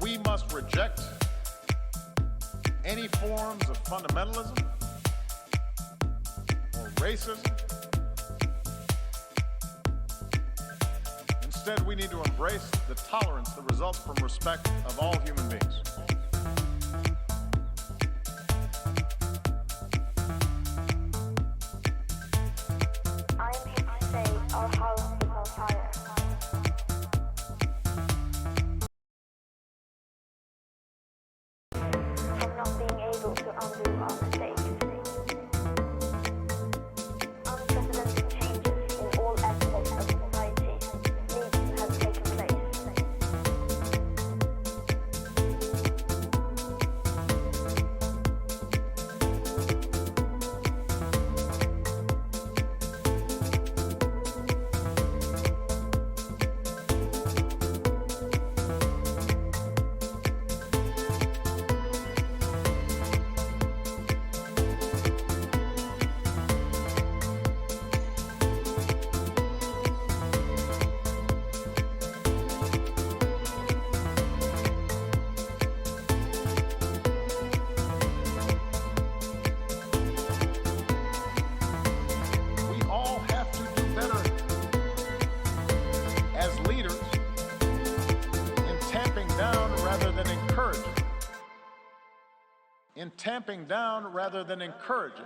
We must reject any forms of fundamentalism or racism. Instead, we need to embrace the tolerance that results from respect of all human beings. I am here to say our house is on fire. From not being able to undo our mistakes. Unprecedented changes in all aspects of society need to have taken place. We all have to do better as leaders in tamping down rather than encouraging. In tamping down rather than encouraging.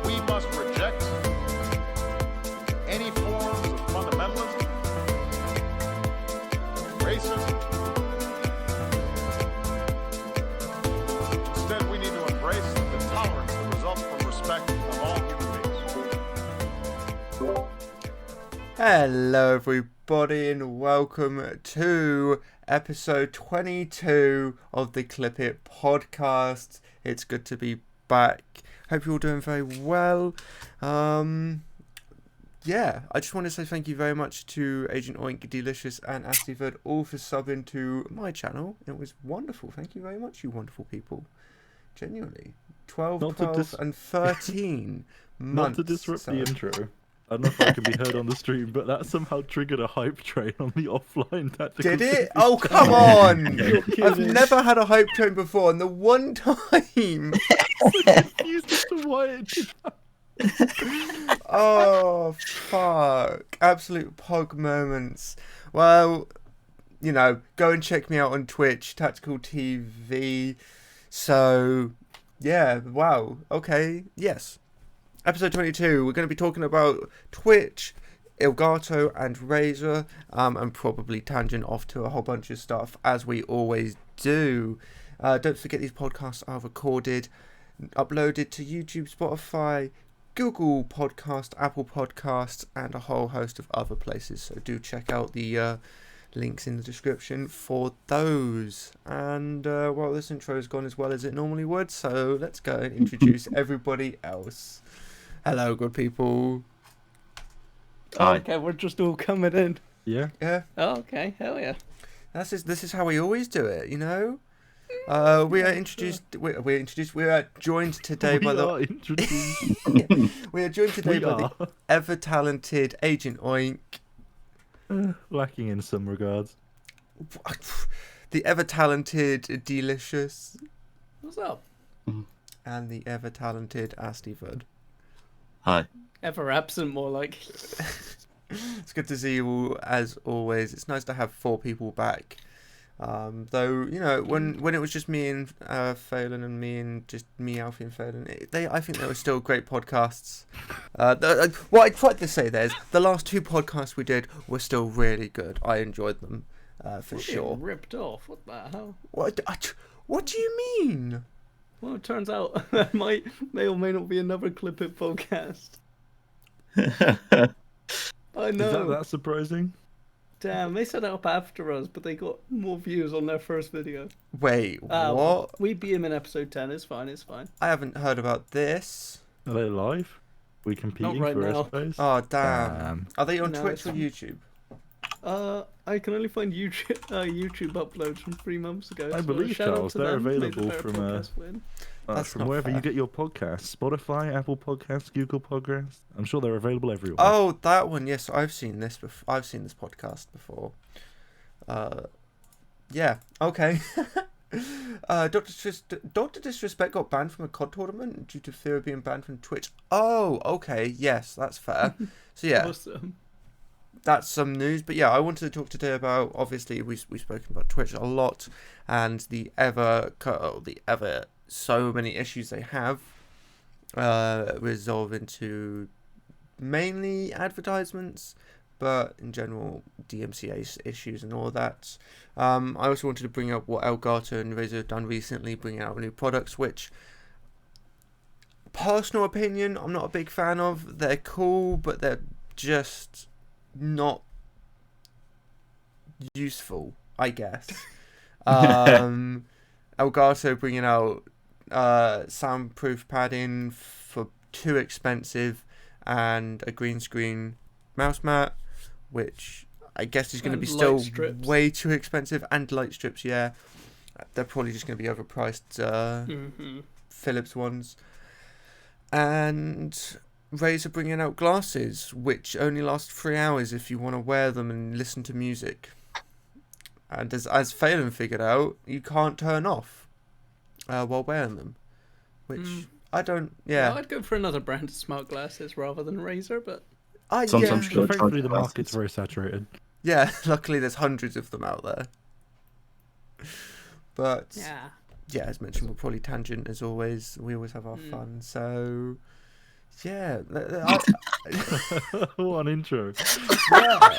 We must reject any forms of fundamentalism, racism. Instead, we need to embrace the tolerance that results from respect of all human beings. Hello everybody and welcome to episode 22 of the Clipit podcast. It's good to be back. Hope you're all doing very well. I just want to say thank you very much to Agent Oink, Delicious and Astiverd all for subbing to my channel. It was wonderful. Thank you very much, you wonderful people. Genuinely. 12 and 13 months. Not to disrupt so- the intro. I don't know if I can be heard on the stream, but that somehow triggered a hype train on the offline tactical. Did it? series. Oh, come on! You're I've kidding. never had a hype train before, and the one time... Confused as to why it did that. Oh, fuck. Absolute pog moments. Well, you know, go and check me out on Twitch, Tactical TV. So, yeah, wow. Okay, yes. Episode 22, we're going to be talking about Twitch, Elgato and Razer, and probably tangent off to a whole bunch of stuff, as we always do. Don't forget these podcasts are recorded, uploaded to YouTube, Spotify, Google Podcast, Apple Podcasts, and a whole host of other places. So do check out the links in the description for those. And well, this intro has gone as well as it normally would, so let's go and introduce everybody else. Hello, good people. Hi. Okay, we're just all coming in. Yeah. Yeah, Oh, okay, hell yeah. this is how we always do it, you know. We are introduced. We are joined today by the. introduced. We are joined today by the ever talented Agent Oink, Lacking in some regards. the ever talented Delicious, What's up? and the ever talented Astiverd. Hi. Ever absent, more like. It's good to see you all as always. It's nice to have 4 people back. Though when it was just me and Phelan and me and just me, Alfie and Phelan, I think they were still great podcasts. What I tried to say there is the last 2 podcasts we did were still really good. I enjoyed them for We're sure. getting ripped off. What the hell? What do you mean? Well, it turns out there may or may not be another Clipit podcast. I Is know. that surprising? Damn, they set it up after us, but they got more views on their first video. Wait, what? We beat him in episode 10. It's fine. It's fine. I haven't heard about this. Are they live? We competing right for now. airspace? Oh damn! Are they on No, Twitch it's or on- YouTube? I can only find YouTube uploads from 3 months ago. I so believe, shout out Charles, to they're them. Made the available better from, podcast win. That's from not wherever fair. you get your podcasts. Spotify, Apple Podcasts, Google Podcasts. I'm sure they're available everywhere. Oh, that one. Yes, I've seen this. I've seen this podcast before. Yeah. Okay. Doctor Disrespect got banned from a COD tournament due to fear of being banned from Twitch. Oh, okay. Yes, that's fair. So yeah, Awesome. that's some news. But yeah, I wanted to talk today about, obviously we've spoken about Twitch a lot and the ever so many issues they have resolve into mainly advertisements, but in general DMCA issues and all that. I also wanted to bring up what Elgato and Razer have done recently, bringing out new products, which, personal opinion, I'm not a big fan of. They're cool, but they're just not useful, I guess. Elgato bringing out soundproof padding for too expensive and a green screen mouse mat, which I guess is going to be And still light strips. way too expensive, and light strips. Yeah, they're probably just going to be overpriced. Philips ones. And Razer bringing out glasses, which only last 3 hours if you want to wear them and listen to music. And as Phelan figured out, you can't turn off while wearing them, which I don't. Yeah, I'd go for another brand of smart glasses rather than Razer, but Sometimes yeah, you Thankfully, the glasses. market's very saturated. yeah. Luckily, there's hundreds of them out there. But yeah, as mentioned, we'll probably tangent as always. We always have our fun. So yeah, What an intro. yeah.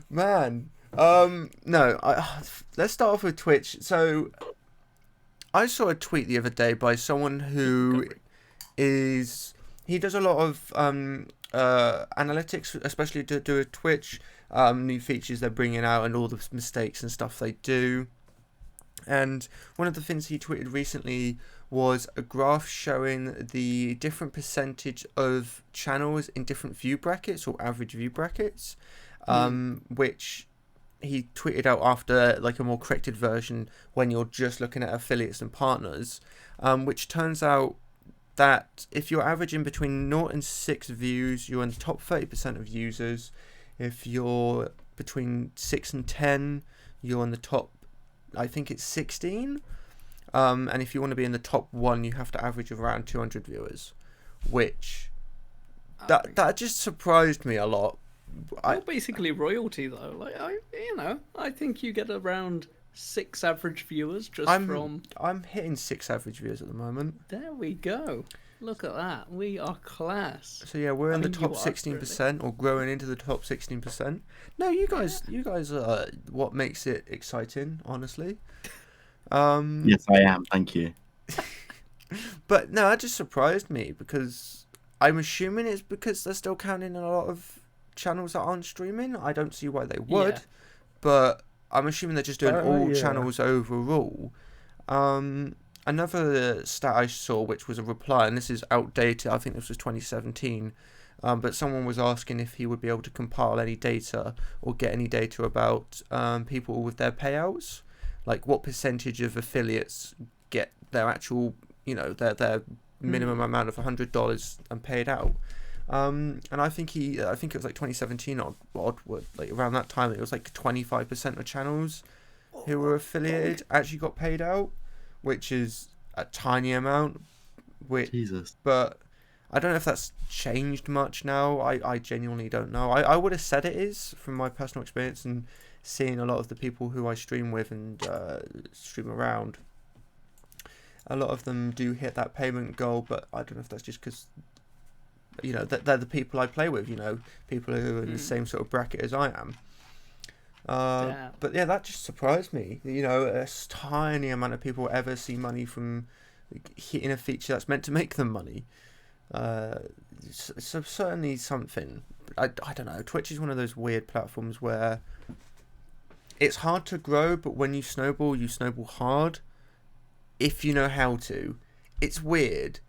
Man. No, let's start off with Twitch. So I saw a tweet the other day by someone who he does a lot of analytics, especially to do with Twitch, new features they're bringing out and all the mistakes and stuff they do. And one of the things he tweeted recently was a graph showing the different percentage of channels in different view brackets or average view brackets, which he tweeted out after like a more corrected version when you're just looking at affiliates and partners, which turns out that if you're averaging between 0 and 6 views, you're in the top 30% of users. If you're between 6 and 10, you're in the top, I think it's 16. And if you want to be in the top 1, you have to average around 200 viewers, which that just surprised me a lot. Well, basically royalty though. Like I think you get around 6 average viewers just from. I'm hitting 6 average viewers at the moment. There we go. Look at that. We are class. So yeah, we're in the mean, top you are, 16% or growing into the top 16%. No, you guys are what makes it exciting, honestly. Yes, I am. Thank you. But no, that just surprised me because I'm assuming it's because they're still counting a lot of channels that aren't streaming. I don't see why they would, Yeah. but I'm assuming they're just doing all Yeah. channels overall. Another stat I saw, which was a reply, and this is outdated, I think this was 2017, but someone was asking if he would be able to compile any data or get any data about people with their payouts, like what percentage of affiliates get their actual, their minimum amount of $100 and paid out. And I think it was like 2017 or like around that time, it was like 25% of channels who were affiliated actually got paid out, which is a tiny amount. Jesus. But I don't know if that's changed much now. I genuinely don't know. I would have said it is from my personal experience and seeing a lot of the people who I stream with and stream around. A lot of them do hit that payment goal, but I don't know if that's just because, you know, they're the people I play with, you know, people who are in the same sort of bracket as I am. But yeah, that just surprised me. You know, a tiny amount of people ever see money from hitting a feature that's meant to make them money. So certainly something. I don't know. Twitch is one of those weird platforms where it's hard to grow, but when you snowball hard. If you know how to. It's weird.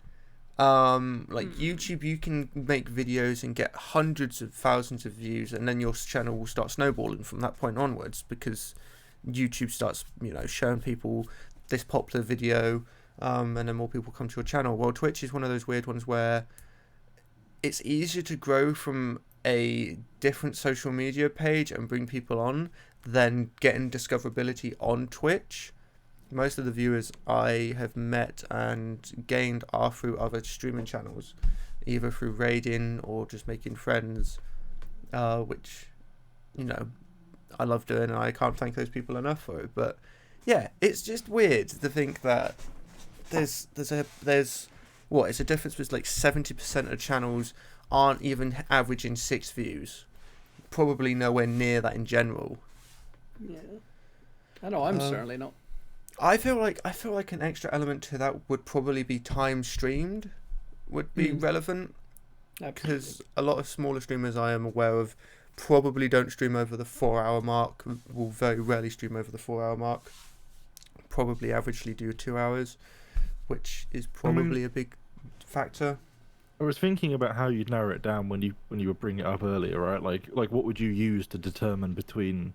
Like YouTube, you can make videos and get hundreds of thousands of views, and then your channel will start snowballing from that point onwards because YouTube starts, you know, showing people this popular video, and then more people come to your channel. Well, Twitch is one of those weird ones where it's easier to grow from a different social media page and bring people on than getting discoverability on Twitch. Most of the viewers I have met and gained are through other streaming channels, either through raiding or just making friends, which, you know, I love doing, and I can't thank those people enough for it. But yeah, it's just weird to think that there's what, it's a difference with like 70% of channels aren't even averaging 6 views, probably nowhere near that in general. Yeah, I know I'm certainly not. I feel like an extra element to that would probably be time streamed would be relevant, because a lot of smaller streamers I am aware of probably don't stream over the 4-hour mark, will very rarely stream over the 4-hour mark, probably averagely do 2 hours, which is probably a big factor. I was thinking about how you'd narrow it down when you were bringing it up earlier, right? Like what would you use to determine between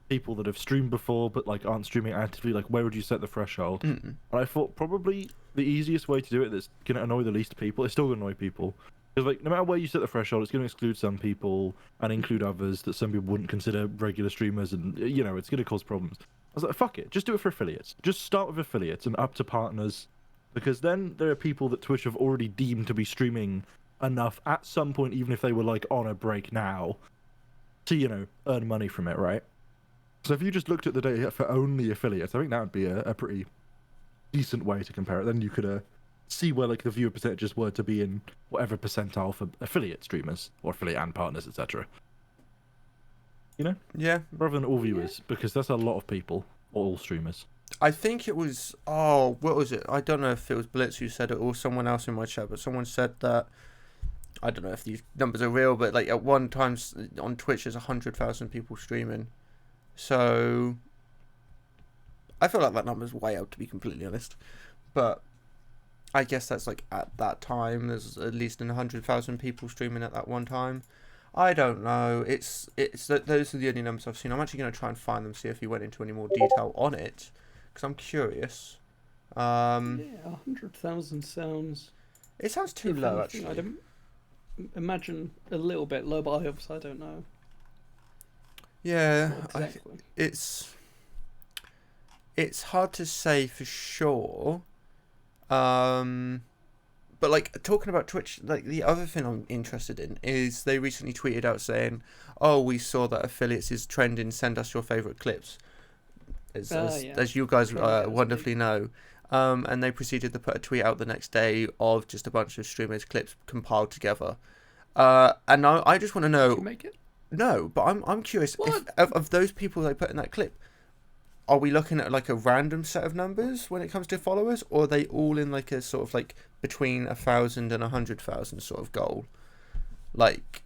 people that have streamed before but like aren't streaming actively? Like, where would you set the threshold? And I thought probably the easiest way to do it that's going to annoy the least people, it's still going to annoy people, because like no matter where you set the threshold, it's going to exclude some people and include others that some people wouldn't consider regular streamers, and you know, it's going to cause problems. I was like, fuck it, just do it for affiliates. Just start with affiliates and up to partners, because then there are people that Twitch have already deemed to be streaming enough at some point, even if they were like on a break now, to, you know, earn money from it, right? So if you just looked at the data for only affiliates, I think that would be a pretty decent way to compare it. Then you could see where like the viewer percentages were to be in whatever percentile for affiliate streamers or affiliate and partners, etc. You know? Yeah. Rather than all viewers, because that's a lot of people, or all streamers. I think it was, what was it? I don't know if it was Blitz who said it or someone else in my chat, but someone said that, I don't know if these numbers are real, but like at one time on Twitch there's 100,000 people streaming. So I feel like that number's way out, to be completely honest. But I guess that's like at that time there's at least 100,000 people streaming at that one time. I don't know. It's those are the only numbers I've seen. I'm actually going to try and find them, see if he went into any more detail on it, because I'm curious. Yeah, 100,000 sounds. It sounds too low, actually. I'd imagine a little bit low, but obviously I don't know. Yeah, Exactly. it's hard to say for sure. But like talking about Twitch, like the other thing I'm interested in is they recently tweeted out saying, "Oh, we saw that affiliates is trending. Send us your favorite clips." As you guys wonderfully know. And they proceeded to put a tweet out the next day of just a bunch of streamers' clips compiled together. And I just want to know. Did you make it? No, but I'm curious if, of those people they put in that clip, are we looking at like a random set of numbers when it comes to followers, or are they all in like a sort of like between 1,000 and 100,000 sort of goal? Like,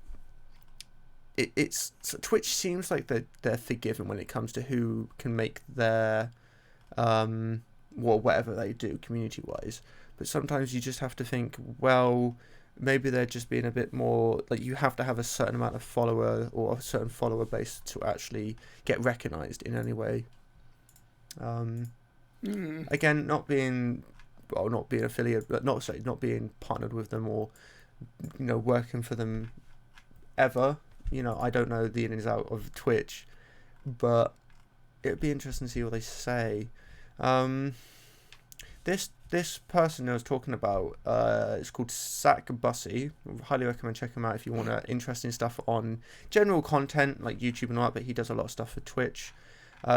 it's Twitch seems like they're forgiven when it comes to who can make their whatever they do community wise, but sometimes you just have to think, well, maybe they're just being a bit more like, you have to have a certain amount of follower or a certain follower base to actually get recognized in any way. Again, not being affiliate, but not being partnered with them or, you know, working for them ever. You know, I don't know the ins and outs of Twitch, but it'd be interesting to see what they say. this person I was talking about, it's called Sack Bussy. Highly recommend checking him out if you want interesting stuff on general content like YouTube and all that. But he does a lot of stuff for Twitch.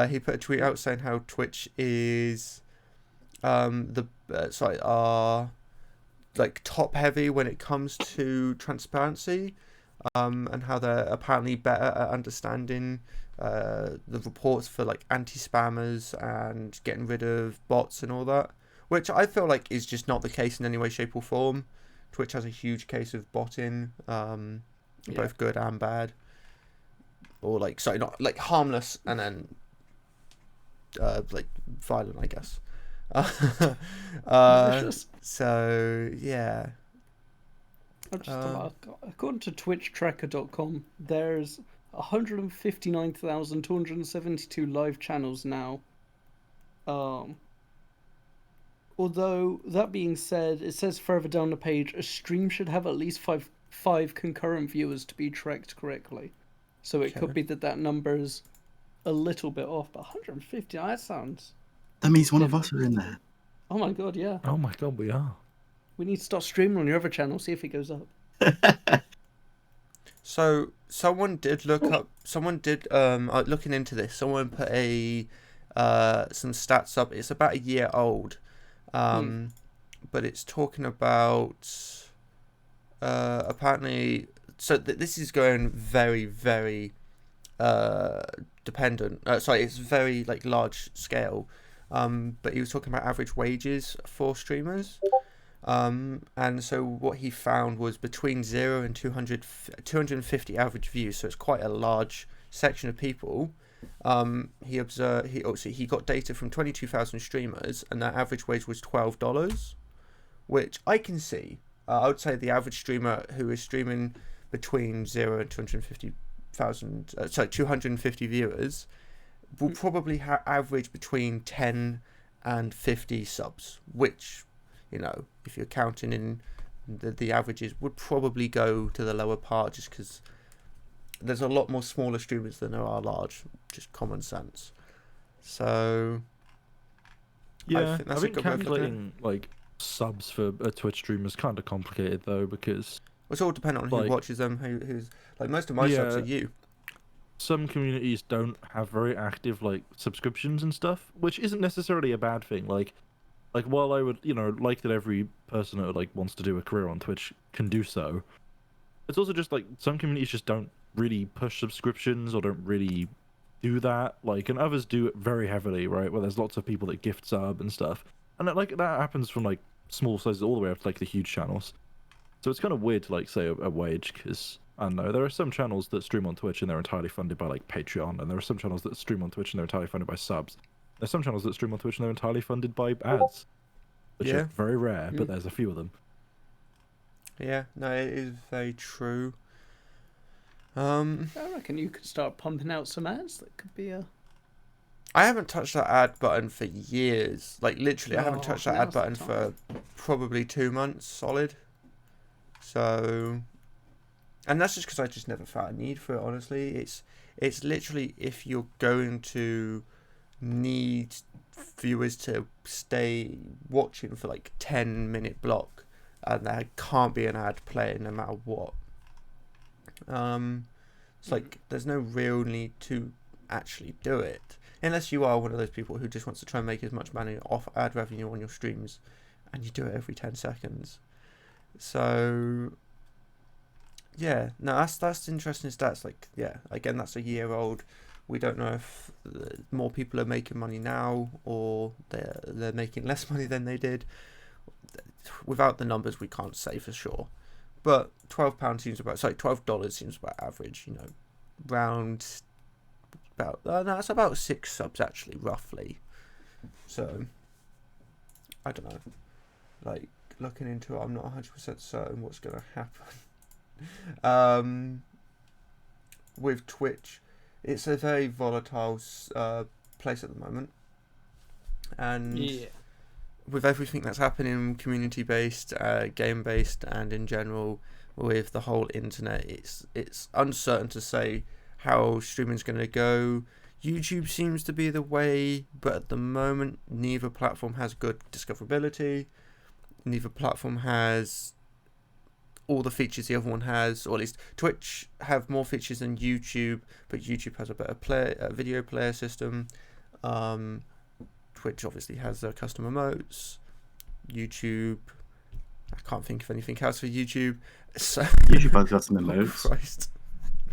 He put a tweet out saying how Twitch is like top heavy when it comes to transparency, and how they're apparently better at understanding the reports for like anti-spammers and getting rid of bots and all that, which I feel like is just not the case in any way, shape or form. Twitch has a huge case of botting, both good and bad, or like, sorry, not like harmless and then like violent, I guess. Malicious. So yeah. According to twitchtracker.com, there's 159,272 live channels now. Although that being said, it says further down the page, a stream should have at least five concurrent viewers to be tracked correctly. So it could be that number's a little bit off, but 150, that sounds... That means one of us are in there. Oh my god, yeah. Oh my god, we are. We need to start streaming on your other channel, see if it goes up. So someone did looking into this. Someone put some stats up. It's about a year old, but it's talking about apparently. So this is going very, very dependent. It's very like large scale. But he was talking about average wages for streamers. And so what he found was between 0 and 250 average views, so it's quite a large section of people. He got data from 22,000 streamers, and their average wage was $12, which I can see. I would say the average streamer who is streaming between 0 and 250 viewers will probably average between 10 and 50 subs, which, you know, if you're counting in the averages, would probably go to the lower part, just because there's a lot more smaller streamers than there are large, just common sense. So yeah, I think that's I think a good way of looking at it. calculating like subs for a Twitch streamer is kind of complicated though, because It's all dependent on who like, watches them, who's like most of my subs are you. Some communities don't have very active like subscriptions and stuff, which isn't necessarily a bad thing. Like while I would, like that every person that like wants to do a career on Twitch can do so, it's also just like some communities just don't really push subscriptions or don't really do that. Like, and others do it very heavily, right? Where there's lots of people that gift sub and stuff, and that happens from like small sizes all the way up to like the huge channels. So it's kind of weird to like say a wage, because I don't know, there are some channels that stream on Twitch and they're entirely funded by like Patreon, and there are some channels that stream on Twitch and they're entirely funded by subs. There's some channels that stream on Twitch and they're entirely funded by ads, which are very rare, but there's a few of them. Yeah, no, it is very true. I reckon you could start pumping out some ads. That could be a... I haven't touched that ad button for years. Like, literally, I haven't touched that ad button for probably 2 months solid. So, and that's just because I just never felt a need for it, honestly. It's literally if you're going to need viewers to stay watching for like 10-minute block, and there can't be an ad playing no matter what. It's like there's no real need to actually do it, unless you are one of those people who just wants to try and make as much money off ad revenue on your streams, and you do it every 10 seconds. So yeah, no, that's interesting stats. Like, yeah, again, that's a year old. We don't know if more people are making money now or they're making less money than they did. Without the numbers, we can't say for sure. But $12 seems about average. Round about that's about 6 subs actually, roughly. So I don't know. Like, looking into it, I'm not 100% certain what's going to happen. With Twitch, it's a very volatile place at the moment, and with everything that's happening community-based, game-based, and in general with the whole internet, it's uncertain to say how streaming's going to go. YouTube seems to be the way, but at the moment, neither platform has good discoverability. Neither platform has all the features the other one has, or at least Twitch have more features than YouTube, but YouTube has a better video player system. Twitch obviously has custom emotes. YouTube, I can't think of anything else for YouTube. So YouTube has got some oh, emotes. Christ.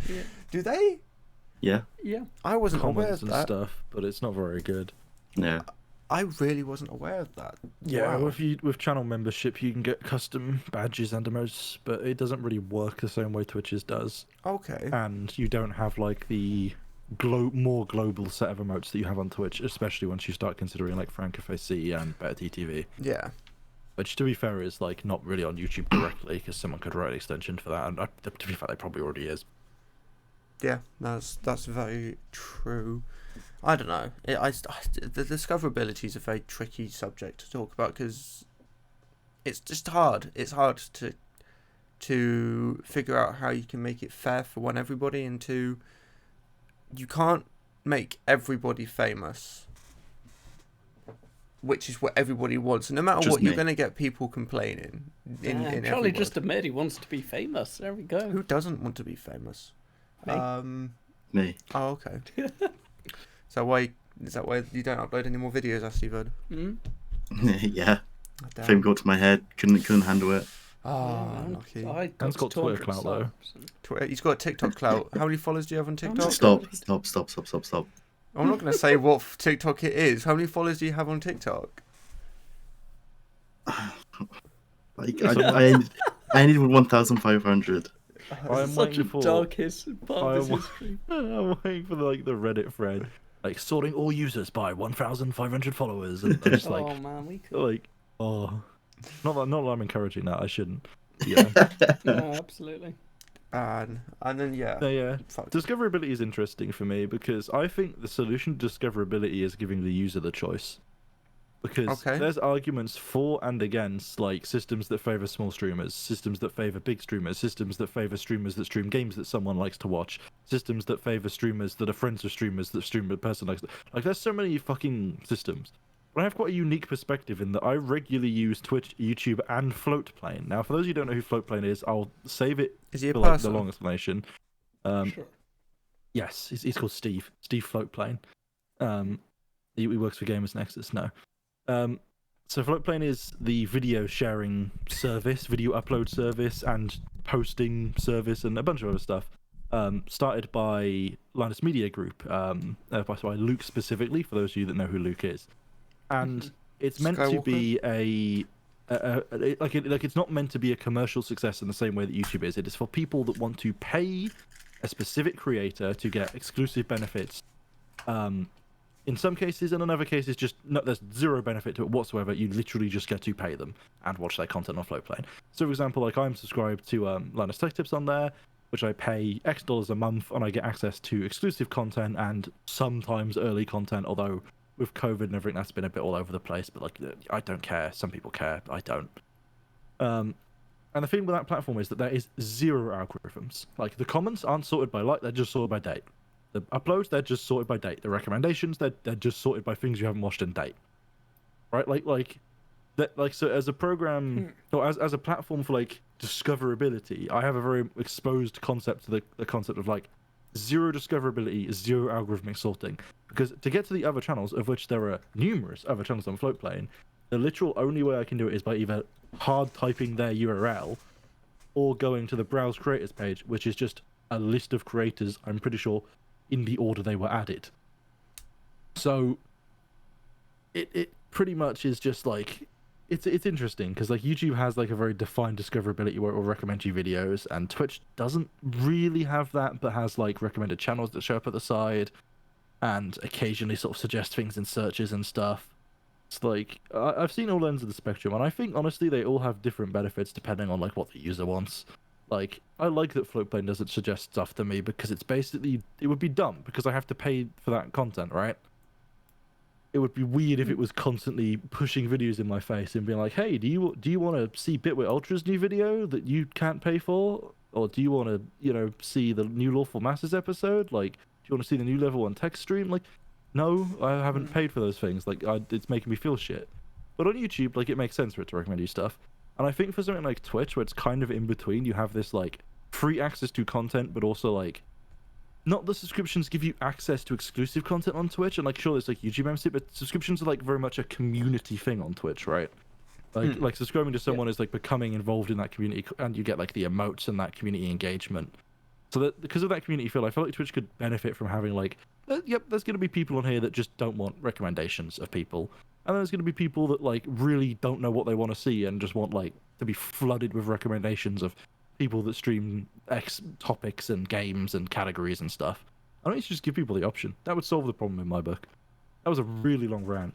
Yeah. Do they? Yeah. Yeah. I wasn't aware Comments of and that. stuff, but it's not very good. Yeah. I really wasn't aware of that. Yeah, Wow. with channel membership, you can get custom badges and emotes, but it doesn't really work the same way Twitch's does. Okay. And you don't have like the more global set of emotes that you have on Twitch, especially once you start considering like FrancoFaC and Better TTV. Yeah. Which, to be fair, is like not really on YouTube directly, because someone could write an extension for that, and to be fair, they probably already is. Yeah, that's very true. I don't know. The discoverability is a very tricky subject to talk about because it's just hard. It's hard to figure out how you can make it fair for one, everybody, and two, you can't make everybody famous, which is what everybody wants. And no matter Just what, you're me. going to get people complaining. In Charlie every just word. admitted he wants to be famous. There we go. Who doesn't want to be famous? Me. Me. Oh, okay. So why is that why you don't upload any more videos, Steven? Mm? Yeah. Oh, damn. Fame got to my head. Couldn't handle it. Oh, Yeah, lucky. I got Dan's got to Twitter 200 clout, though. subs. He's got a TikTok clout. How many followers do you have on TikTok? my Stop. God. Stop. I'm not going to say what TikTok it is. How many followers do you have on TikTok? Like I needed 1,500. I'm Such waiting a for darkest part of I'm- this history. I'm waiting for the Reddit thread, like sorting all users by 1,500 followers, and I'm just like, Oh man, we could. not that I'm encouraging that. I shouldn't. Yeah, No, absolutely. And then yeah. no, yeah. Fuck. Discoverability is interesting for me because I think the solution to discoverability is giving the user the choice. Because Okay. there's arguments for and against, like systems that favor small streamers, systems that favor big streamers, systems that favor streamers that stream games that someone likes to watch, systems that favor streamers that are friends of streamers that stream a person likes. Like, there's so many fucking systems. But I have quite a unique perspective in that I regularly use Twitch, YouTube, and Floatplane. Now, for those of you who don't know who Floatplane is, I'll save it Is he a for like, the person? long explanation. Sure. Yes, he's called Steve Floatplane. He works for Gamers Nexus now. So Floatplane is the video sharing service, video upload service, and posting service, and a bunch of other stuff. Started by Linus Media Group, by Luke specifically, for those of you that know who Luke is. And it's meant to be it's not meant to be a commercial success in the same way that YouTube is. It is for people that want to pay a specific creator to get exclusive benefits. In some cases, and in other cases, there's zero benefit to it whatsoever. You literally just get to pay them and watch their content on Floatplane. So, for example, like I'm subscribed to Linus Tech Tips on there, which I pay X dollars a month, and I get access to exclusive content and sometimes early content. Although with COVID and everything, that's been a bit all over the place. But like, I don't care. Some people care. I don't. And the thing with that platform is that there is zero algorithms. Like the comments aren't sorted by like; they're just sorted by date. The uploads, they're just sorted by date. The recommendations, they're just sorted by things you haven't watched in date. Right? So as a program, or as a platform for like discoverability, I have a very exposed concept to the concept of like zero discoverability, zero algorithmic sorting. Because to get to the other channels, of which there are numerous other channels on Floatplane, the literal only way I can do it is by either hard typing their URL or going to the browse creators page, which is just a list of creators, I'm pretty sure, in the order they were added. So it pretty much is just like it's interesting because like YouTube has like a very defined discoverability where it will recommend you videos, and Twitch doesn't really have that, but has like recommended channels that show up at the side and occasionally sort of suggest things in searches and stuff. It's like I've seen all ends of the spectrum, and I think honestly they all have different benefits depending on like what the user wants. Like, I like that Floatplane doesn't suggest stuff to me because it's basically, it would be dumb because I have to pay for that content, right? It would be weird if it was constantly pushing videos in my face and being like, hey, do you want to see Bitwit Ultra's new video that you can't pay for? Or do you want to, see the new Lawful Masters episode? Like, do you want to see the new level 1 text stream? Like, no, I haven't paid for those things. Like, it's making me feel shit. But on YouTube, like, it makes sense for it to recommend you stuff. And I think for something like Twitch, where it's kind of in between, you have this, like, free access to content, but also, like, not the subscriptions give you access to exclusive content on Twitch, and, like, sure, it's like YouTube membership, but subscriptions are, like, very much a community thing on Twitch, right? Like subscribing to someone is like becoming involved in that community, and you get like the emotes and that community engagement. So that because of that community feel, I feel like Twitch could benefit from having like, yep, there's going to be people on here that just don't want recommendations of people, and there's going to be people that like really don't know what they want to see and just want like to be flooded with recommendations of people that stream X topics and games and categories and stuff. I don't need to just give people the option. That would solve the problem in my book. That was a really long rant.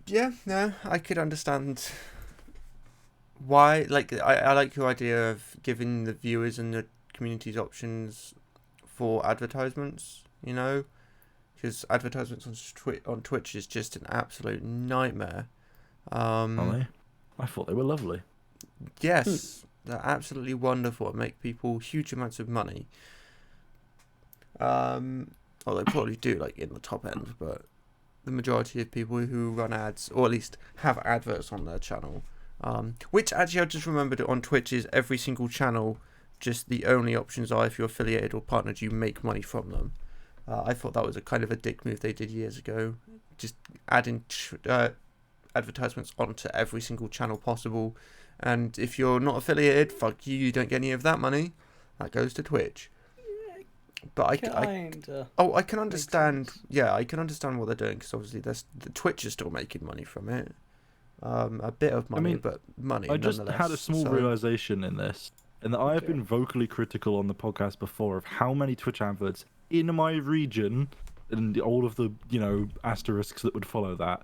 Yeah, no, I could understand why. Like, I like your idea of giving the viewers and the communities options for advertisements, because advertisements on Twitch is just an absolute nightmare. Are they? I thought they were lovely. Yes, they're absolutely wonderful and make people huge amounts of money. Well, they probably do, like, in the top end, but the majority of people who run ads, or at least have adverts on their channel, which actually I just remembered on Twitch is every single channel, just the only options are if you're affiliated or partnered, you make money from them. I thought that was a kind of a dick move they did years ago, just adding advertisements onto every single channel possible, and if you're not affiliated, fuck you, you don't get any of that money, that goes to Twitch. But I can understand. Yeah, I can understand what they're doing, because obviously the Twitch is still making money from it, a bit of money, but money. I just had a small realization in this, and that I have been vocally critical on the podcast before of how many Twitch adverts in my region, and all of the asterisks that would follow that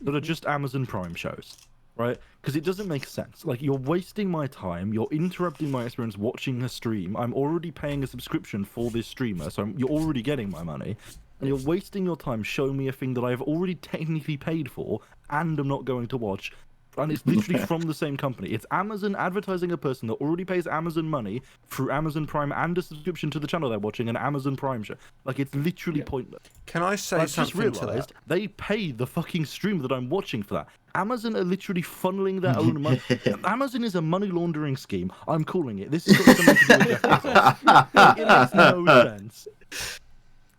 are just Amazon Prime shows. Right? Because it doesn't make sense. Like, you're wasting my time, you're interrupting my experience watching a stream. I'm already paying a subscription for this streamer, so you're already getting my money. And you're wasting your time showing me a thing that I've already technically paid for, and I'm not going to watch. And it's literally from the same company. It's Amazon advertising a person that already pays Amazon money through Amazon Prime and a subscription to the channel they're watching, an Amazon Prime show. Like, it's literally pointless. Can I say something just realized to that? They pay the fucking stream that I'm watching for that. Amazon are literally funneling their own money. Amazon is a money laundering scheme. I'm calling it. This is something to do with Jeff Bezos. It makes no sense.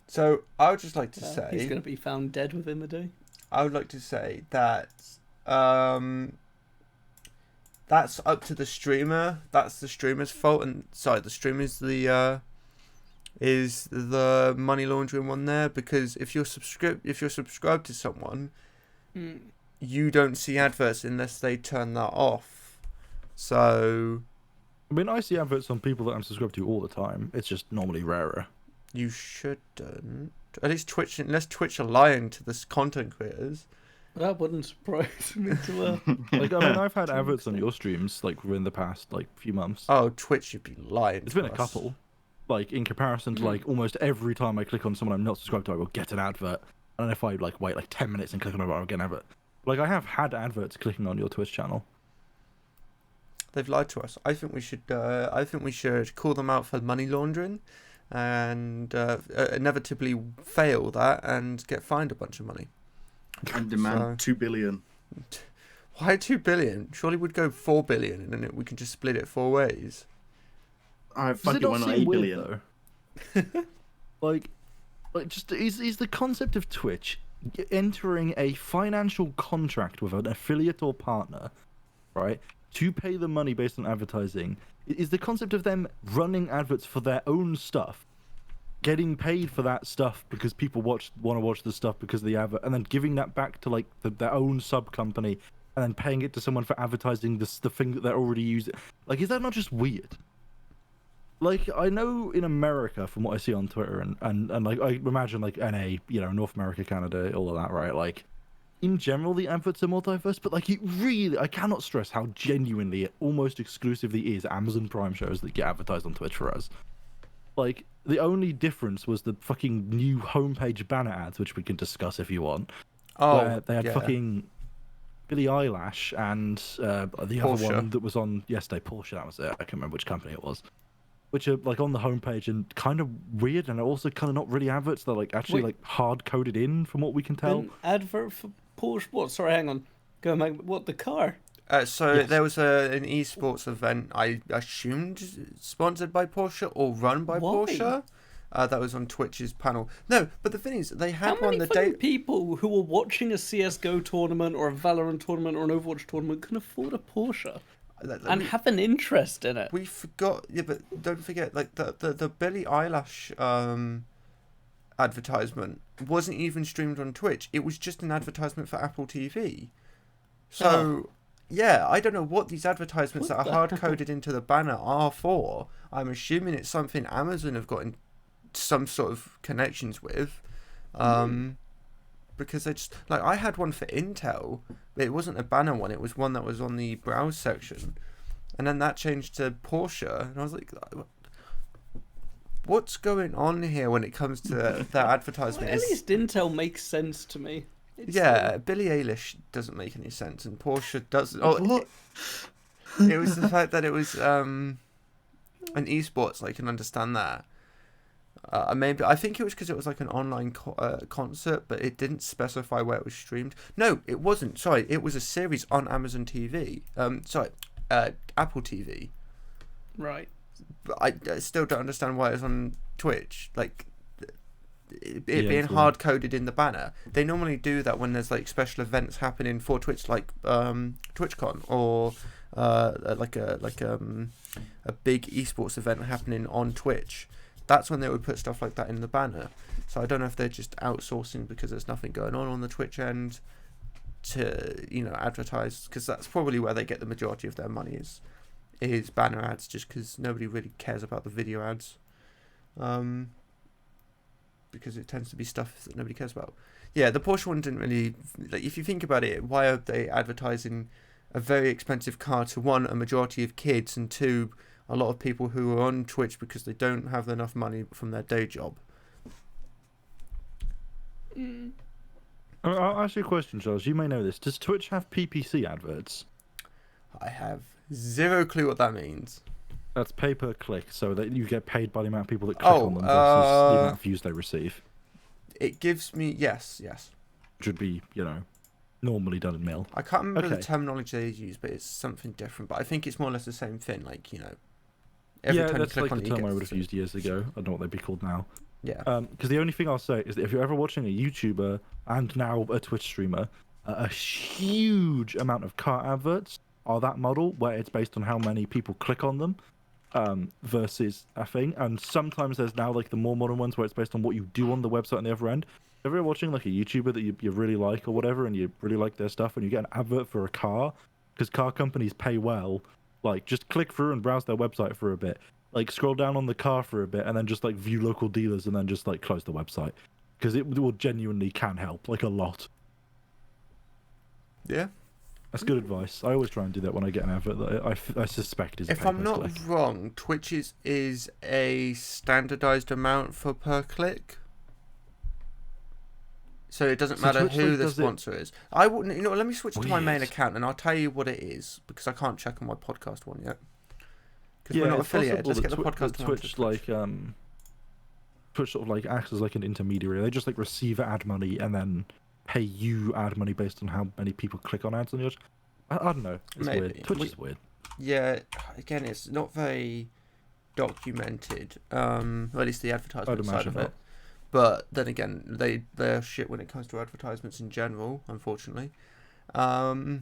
So I would just like to say he's going to be found dead within the day. I would like to say that that's up to the streamer. That's the streamer's fault, and sorry, the streamer is the money laundering one there, because if you're subscribed to someone, you don't see adverts unless they turn that off. So, I mean, I see adverts on people that I'm subscribed to all the time. It's just normally rarer. You shouldn't. At least Twitch, unless Twitch are lying to the content creators. That wouldn't surprise me to like, I mean, I've had adverts on your streams like within the past few months. Oh, Twitch, you'd be lying. It's been a couple. Like, in comparison to like almost every time I click on someone I'm not subscribed to, I will get an advert. And if I wait 10 minutes and click on it, I'll get an advert. Like, I have had adverts clicking on your Twitch channel. They've lied to us. I think we should call them out for money laundering, and inevitably fail that and get fined a bunch of money. And demand 2 billion. Why 2 billion? Surely we'd go 4 billion, and then we can just split it 4 ways. Alright, fuck it, why not 8 billion? Like, just is the concept of Twitch entering a financial contract with an affiliate or partner, right, to pay the money based on advertising, is the concept of them running adverts for their own stuff, getting paid for that stuff because people want to watch the stuff because of the advert, and then giving that back to their own sub company, and then paying it to someone for advertising the thing that they're already using. Like, is that not just weird? Like, I know in America, from what I see on Twitter, and like, I imagine, like, NA, North America, Canada, all of that, right? Like, in general, the adverts are more diverse, but, like, I cannot stress how genuinely, it almost exclusively is Amazon Prime shows that get advertised on Twitch for us. Like, the only difference was the fucking new homepage banner ads, which we can discuss if you want. Oh, where they had fucking... Billie Eilish and the Porsche. other one that was on yesterday, Porsche. That was it. I can't remember which company it was. Which are like on the homepage and kind of weird, and also kind of not really adverts. They're like actually like hard coded in, from what we can tell. An advert for Porsche. What? Sorry, hang on. Go back. What, the car? So Yes. there was an esports event, I assumed sponsored by Porsche or run by Why? Porsche. That was on Twitch's panel. No, but the thing is, they had How many one the fucking day. people who are watching a CS:GO tournament or a Valorant tournament or an Overwatch tournament can afford a Porsche and have an interest in it? We forgot, yeah, but don't forget, like the Billie Eilish advertisement wasn't even streamed on Twitch. It was just an advertisement for Apple TV. So, yeah, I don't know what these advertisements that are hard coded into the banner are for. I'm assuming it's something Amazon have got in some sort of connections with. Because they just, like, I had one for Intel, but it wasn't a banner one, it was one that was on the browse section. And then that changed to Porsche, and I was like, what's going on here when it comes to that advertisement? Well, at least Intel makes sense to me. It's Yeah, Billie Eilish doesn't make any sense, and Porsche doesn't. Oh, it was the fact that it was an esports. I can understand that. Maybe I think it was because it was like an online concert, but it didn't specify where it was streamed. No, it wasn't. Sorry, it was a series on Amazon TV. Apple TV. right. But I still don't understand why it's on Twitch. Like, it Yeah, being it's hard coded in the banner. They normally do that when there's like special events happening for Twitch, like TwitchCon, or like a big esports event happening on Twitch. That's when they would put stuff like that in the banner. So I don't know if they're just outsourcing because there's nothing going on the Twitch end to, you know, advertise, because that's probably where they get the majority of their money is banner ads, just because nobody really cares about the video ads. Because it tends to be stuff that nobody cares about. Yeah, the Porsche one didn't really, like, if you think about it, why are they advertising a very expensive car to, one, a majority of kids, and two, a lot of people who are on Twitch because they don't have enough money from their day job? I'll ask you a question, Charles. You may know this. Does Twitch have PPC adverts? I have zero clue what that means. That's pay per click, so that you get paid by the amount of people that click on them versus the amount of views they receive. It gives me, yes. Should be, normally done in mil. I can't remember the Okay. terminology they use, but it's something different. But I think it's more or less the same thing. Like, every time you that's click like on the it, you term get I would have used years ago. I don't know what they'd be called now. Yeah. Because the only thing I'll say is that if you're ever watching a YouTuber and now a Twitch streamer, a huge amount of car adverts are that model where it's based on how many people click on them versus a thing. And sometimes there's now like the more modern ones where it's based on what you do on the website on the other end. If you're watching like a YouTuber that you really like or whatever, and you really like their stuff, and you get an advert for a car, because car companies pay well, like just click through and browse their website for a bit. Like scroll down on the car for a bit, and then just like view local dealers, and then just like close the website, because it will genuinely can help, like a lot. Yeah. That's good advice. I always try and do that when I get an advert that I suspect is. If I'm not wrong, Twitch is a standardized amount for per click. So it doesn't matter Twitch, who like, the does it- sponsor is. I wouldn't. Let me switch to my main Weird. account, and I'll tell you what it is, because I can't check on my podcast one yet. Because Yeah, we're not it's affiliated. possible Let's get the that podcast that one. Twitch Twitch sort of like acts as like an intermediary. They just like receive ad money and then pay you ad money based on how many people click on ads on yours. I don't know. It's Maybe. weird. Twitch is weird. Yeah. Again, it's not very documented. Or at least the advertisement side imagine of not. it. But then again, they're shit when it comes to advertisements in general, unfortunately. Right,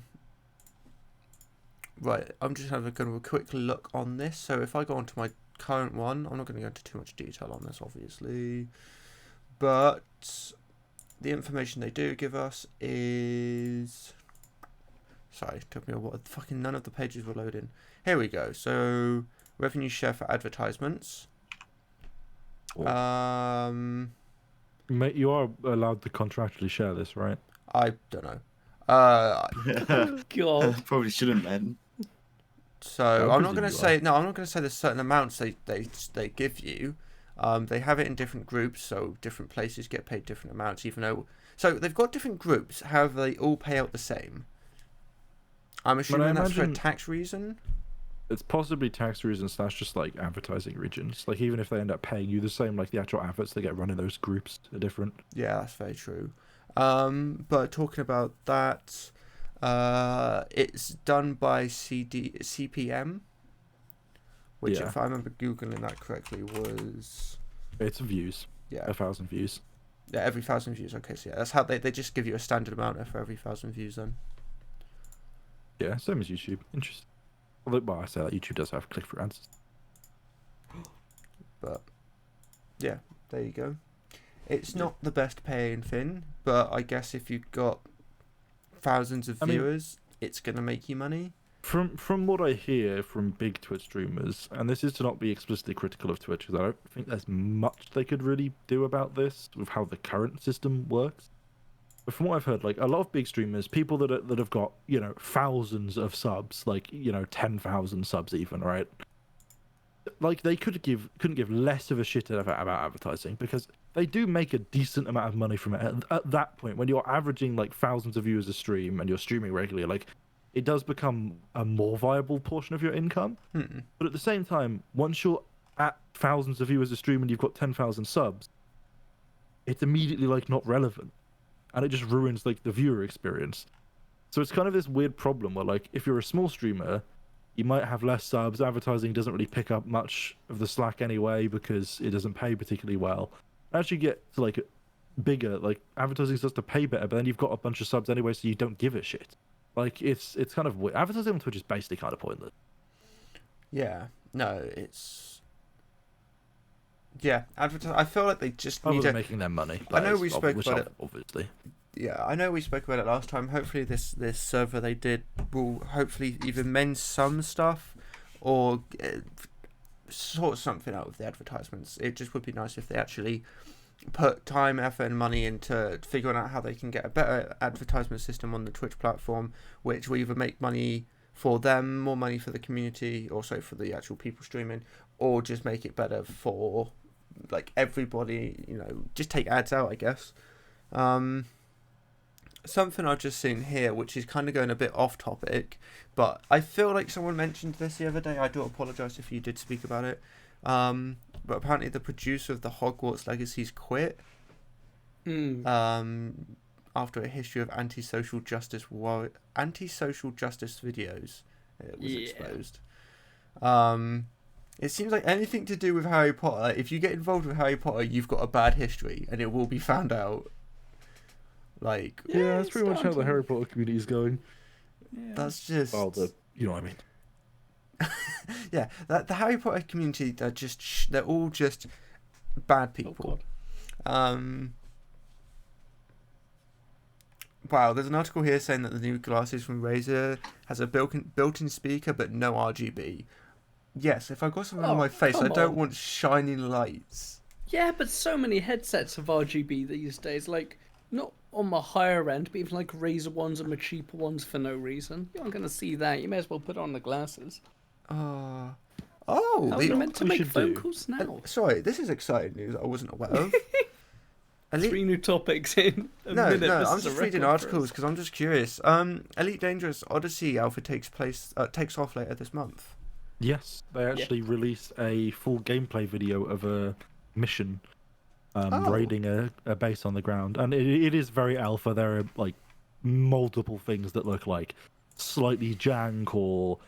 I'm just having a quick look on this. So if I go onto my current one, I'm not going to go into too much detail on this, obviously. But the information they do give us is... Sorry, it took me a while. Fucking none of the pages were loading. Here we go. So, revenue share for advertisements. Mate, you are allowed to contractually share this, right? I don't know. God. Probably shouldn't then. So I I'm not presume going to you say no. I'm not going to say there's certain amounts they give you. They have it in different groups, so different places get paid different amounts. Even though, so they've got different groups. However, they all pay out the same. I'm assuming that's for a imagine- tax reason. It's possibly tax reasons / just like advertising regions. Like even if they end up paying you the same, like the actual adverts they get run in those groups are different. Yeah, that's very true. But talking about that, it's done by CPM, which, Yeah. if I remember googling that correctly, was It's views, yeah, 1,000 views. yeah, every 1,000 views. Okay, so yeah, that's how they just give you a standard amount for every 1,000 views. Then Yeah, same as YouTube. Interesting. Although, well, I say that YouTube does have click-through ads. but yeah, there you go. It's not the best paying thing, but I guess if you've got thousands of I mean- viewers, it's gonna make you money. From what I hear from big Twitch streamers, and this is to not be explicitly critical of Twitch, because I don't think there's much they could really do about this with how the current system works. But from what I've heard, like a lot of big streamers, people that have got thousands of subs, like 10,000 subs even, right? Like they couldn't give less of a shit about advertising because they do make a decent amount of money from it. At that point, when you're averaging like thousands of viewers a stream and you're streaming regularly, like it does become a more viable portion of your income. But at the same time, once you're at thousands of viewers a stream and you've got 10,000 subs, it's immediately like not relevant, and it just ruins like the viewer experience. So it's kind of this weird problem where like if you're a small streamer, you might have less subs. Advertising doesn't really pick up much of the slack anyway because it doesn't pay particularly well. As you get to like bigger, like advertising starts to pay better, but then you've got a bunch of subs anyway, so you don't give a shit. Like it's kind of weird. Advertising on Twitch is basically kind of pointless. Yeah, no, it's I feel like they just Other need than to. making their money. I know that is, we spoke which about it. obviously. Yeah, I know we spoke about it last time. Hopefully, this server they did will hopefully either mend some stuff or sort something out with the advertisements. It just would be nice if they actually put time, effort, and money into figuring out how they can get a better advertisement system on the Twitch platform, which will either make money for them, more money for the community, also for the actual people streaming, or just make it better for like everybody. Just take ads out, I guess. Something I've just seen here, which is kind of going a bit off topic, but I feel like someone mentioned this the other day. I do apologise if you did speak about it. But apparently the producer of the Hogwarts Legacy's quit. After a history of anti-social justice videos, it was exposed. It seems like anything to do with Harry Potter, if you get involved with Harry Potter, you've got a bad history, and it will be found out. Like, Yeah, that's pretty much how the Harry Potter community is going. Yeah. that's just You know what I mean? yeah. That the Harry Potter community, they're all just bad people. Wow, there's an article here saying that the new glasses from Razer has a built-in speaker but no RGB. Yes, if I've got something on my face, I come don't on. want shining lights. Yeah, but so many headsets have RGB these days. Like, not on my higher end, but even like Razer ones and my cheaper ones for no reason. You aren't going to see that. You may as well put on the glasses. Oh, How are you meant to we make should phone do? calls now? sorry, this is exciting news I wasn't aware of. Three new topics in a No, minute. This I'm is a just reading record for articles us. because I'm just curious. Elite Dangerous Odyssey Alpha takes off later this month. Yes, they actually released a full gameplay video of a mission raiding a base on the ground, and it is very alpha. There are like multiple things that look like slightly jank or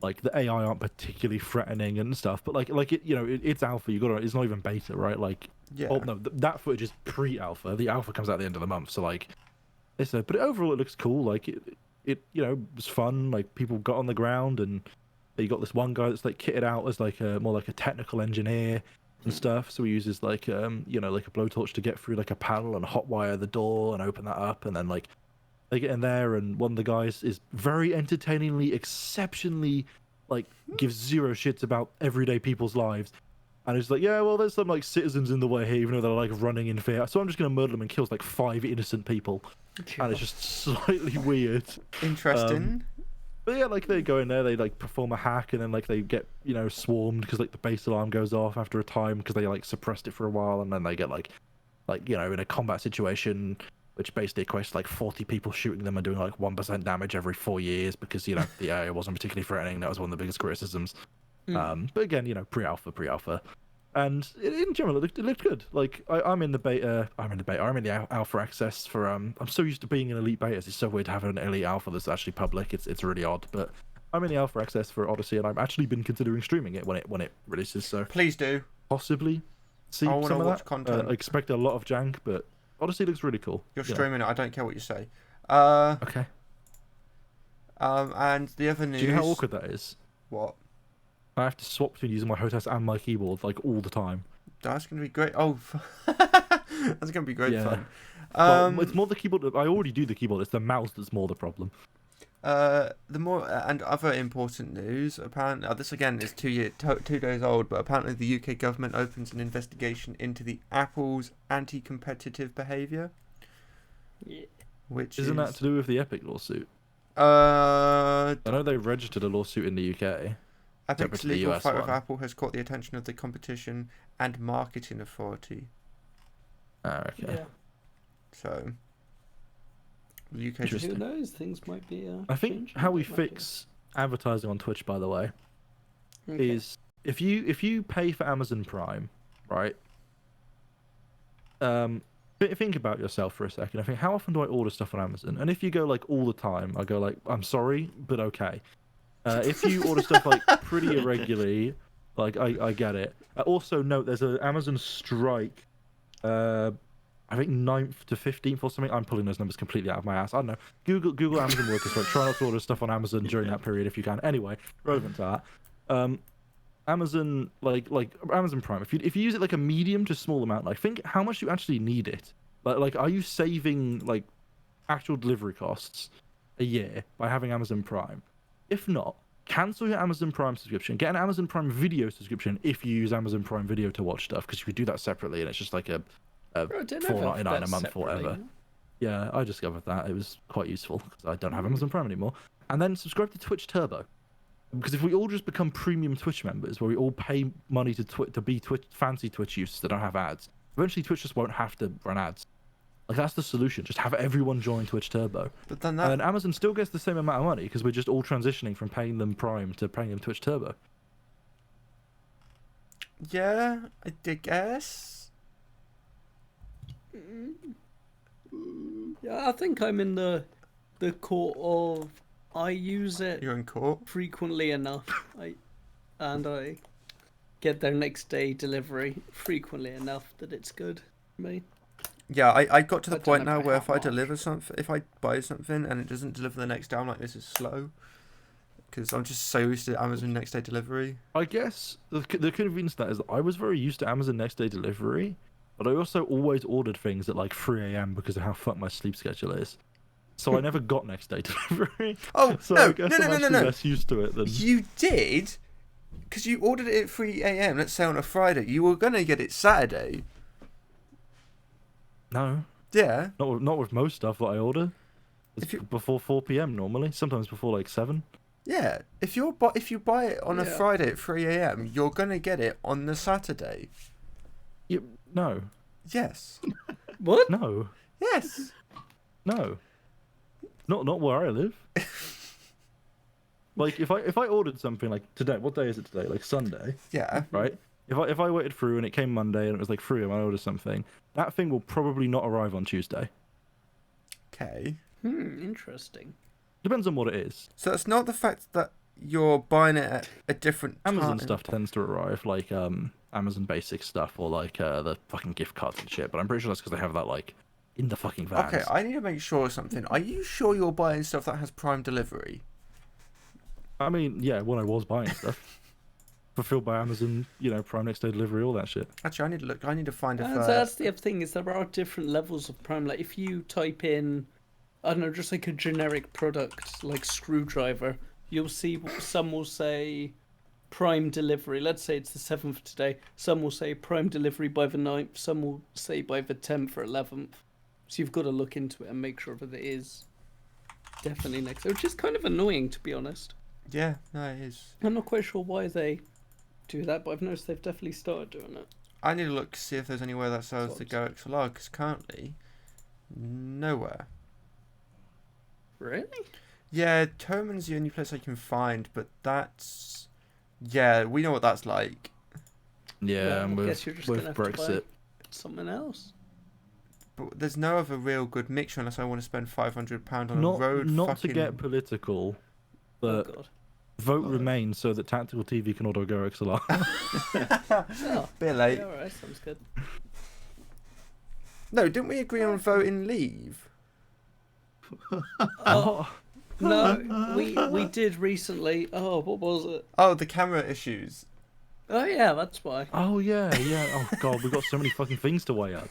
like the AI aren't particularly threatening and stuff. But it's alpha. It's not even beta, right? Like, Yeah. oh no, that footage is pre-alpha. The alpha comes out at the end of the month, so like, but overall it looks cool. Like it was fun. Like people got on the ground and. You got this one guy that's like kitted out as like more like a technical engineer and stuff. So he uses like like a blowtorch to get through like a panel and hotwire the door and open that up, and then like they get in there, and one of the guys is very entertainingly, exceptionally like gives zero shits about everyday people's lives, and it's like, yeah, well, there's some like citizens in the way here, even though they're like running in fear. So I'm just gonna murder them, and kills like 5 innocent people, and it's just slightly weird. Interesting. But yeah, like they go in there, they like perform a hack, and then like they get swarmed because like the base alarm goes off after a time because they like suppressed it for a while, and then they get like in a combat situation, which basically equates to like 40 people shooting them and doing like 1% damage every 4 years because, you know, the area wasn't particularly threatening. That was one of the biggest criticisms. But again, you know, pre-alpha. And in general, it looked good. Like, I'm in the alpha access for, I'm so used to being in elite betas. It's so weird to have an elite alpha that's actually public. It's really odd, but I'm in the alpha access for Odyssey, and I've actually been considering streaming it when it releases, so Please do. possibly see I want some to of watch that. content. I expect a lot of jank, but Odyssey looks really cool. You're you know. streaming it. I don't care what you say. Okay. And the other news. Do you know how awkward that is? What? I have to swap between using my hostess and my keyboard like all the time. That's gonna be great. Oh, that's gonna be great Yeah. fun. Well, it's more the keyboard. I already do the keyboard. It's the mouse that's more the problem. The more and other important news. Apparently, this again is 2 days old, but apparently the UK government opens an investigation into the Apple's anti-competitive behaviour. Yeah. Which Isn't that to do with the Epic lawsuit? I I know they registered a lawsuit in the UK. Epic's to the legal US fight with one. Apple has caught the attention of the Competition and Marketing Authority. Ah, okay. Yeah. So, the UK Interesting. Who knows? Things might be. I think changing how a we bit, might fix advertising on Twitch, by the way, be. Okay. is if you pay for Amazon Prime, right? Think about yourself for a second. I think, how often do I order stuff on Amazon? And if you go like all the time, I go like, I'm sorry, but okay. If you order stuff like pretty irregularly, like I get it. Also note there's an Amazon strike. I think 9th to 15th or something. I'm pulling those numbers completely out of my ass. I don't know. Google Amazon workers strike. Try not to order stuff on Amazon during that period if you can. Anyway, relevant to that. Amazon like Amazon Prime. If you use it like a medium to small amount, like think how much you actually need it. Like are you saving like actual delivery costs a year by having Amazon Prime? If not, cancel your Amazon Prime subscription. Get an Amazon Prime Video subscription if you use Amazon Prime Video to watch stuff, because you could do that separately, and it's just like a $4.99 a month or whatever. Yeah, I discovered that. It was quite useful because I don't have Amazon Prime anymore. And then subscribe to Twitch Turbo. Because if we all just become premium Twitch members, where we all pay money to be fancy Twitch users that don't have ads, eventually Twitch just won't have to run ads. Like, that's the solution. Just have everyone join Twitch Turbo. But then And Amazon still gets the same amount of money because we're just all transitioning from paying them Prime to paying them Twitch Turbo. yeah, I guess. Yeah, I think I'm in the court of I use it You're in court. frequently enough. I get their next day delivery frequently enough that it's good for me. Yeah, I got to the I don't point know now by where how if I much. deliver something, if I buy something and it doesn't deliver the next day, I'm like, this is slow. Because I'm just so used to Amazon next day delivery. I guess the convenience of that is that I was very used to Amazon next day delivery, but I also always ordered things at like 3 a.m. because of how fucked my sleep schedule is. So I never got next day delivery. Oh, So no, I guess no, I'm no, no, actually no. less used to it than... You did? Because you ordered it at 3 a.m., let's say on a Friday. You were going to get it Saturday. No, Yeah. not with most stuff that I order. It's If you- before 4 p.m. normally, sometimes before like 7. Yeah. If you buy it on a Yeah. Friday at 3 a.m., you're going to get it on the Saturday. No, Yes. What? no, Yes. no. Not where I live. Like if I ordered something like today, what day is it today? Like Sunday, Yeah. right? If I waited through and it came Monday and it was like 3 and I ordered something, that thing will probably not arrive on Tuesday. Okay. Interesting. Depends on what it is. So it's not the fact that you're buying it at a different Amazon time. stuff tends to arrive, like Amazon basic stuff or like the fucking gift cards and shit. But I'm pretty sure that's because they have that like in the fucking vans. Okay, I need to make sure of something. Are you sure you're buying stuff that has Prime delivery? I mean, yeah, when I was buying stuff. Fulfilled by Amazon, Prime next day delivery, all that shit. Actually, I need to look. I need to find if. And so that's the other thing, is there are different levels of Prime. Like if you type in, I don't know, just like a generic product like screwdriver, you'll see some will say Prime delivery. Let's say it's the 7th today. Some will say Prime delivery by the 9th. Some will say by the 10th or 11th. So you've got to look into it and make sure that it is definitely next day, which is kind of annoying, to be honest. Yeah, no, it is. I'm not quite sure why they do that, but I've noticed they've definitely started doing it. I need to look to see if there's anywhere that sells the Go XLR, because currently Nowhere. Really? Yeah, Toman's the only place I can find, but that's... Yeah, we know what that's like. Yeah, Well, and I with, guess you're just with gonna have to buy Brexit. something else. But there's no other real good mixture unless I want to spend £500 on a Not road not fucking... to get political, Oh but god. vote Remain so that Tactical TV can auto go XLR. Oh, Bit late. yeah, alright, sounds good. No, didn't we agree on voting Leave? Oh, no, we did recently. Oh, what was it? Oh, the camera issues. Oh yeah, that's why. Oh yeah. Oh god, we've got so many fucking things to weigh up.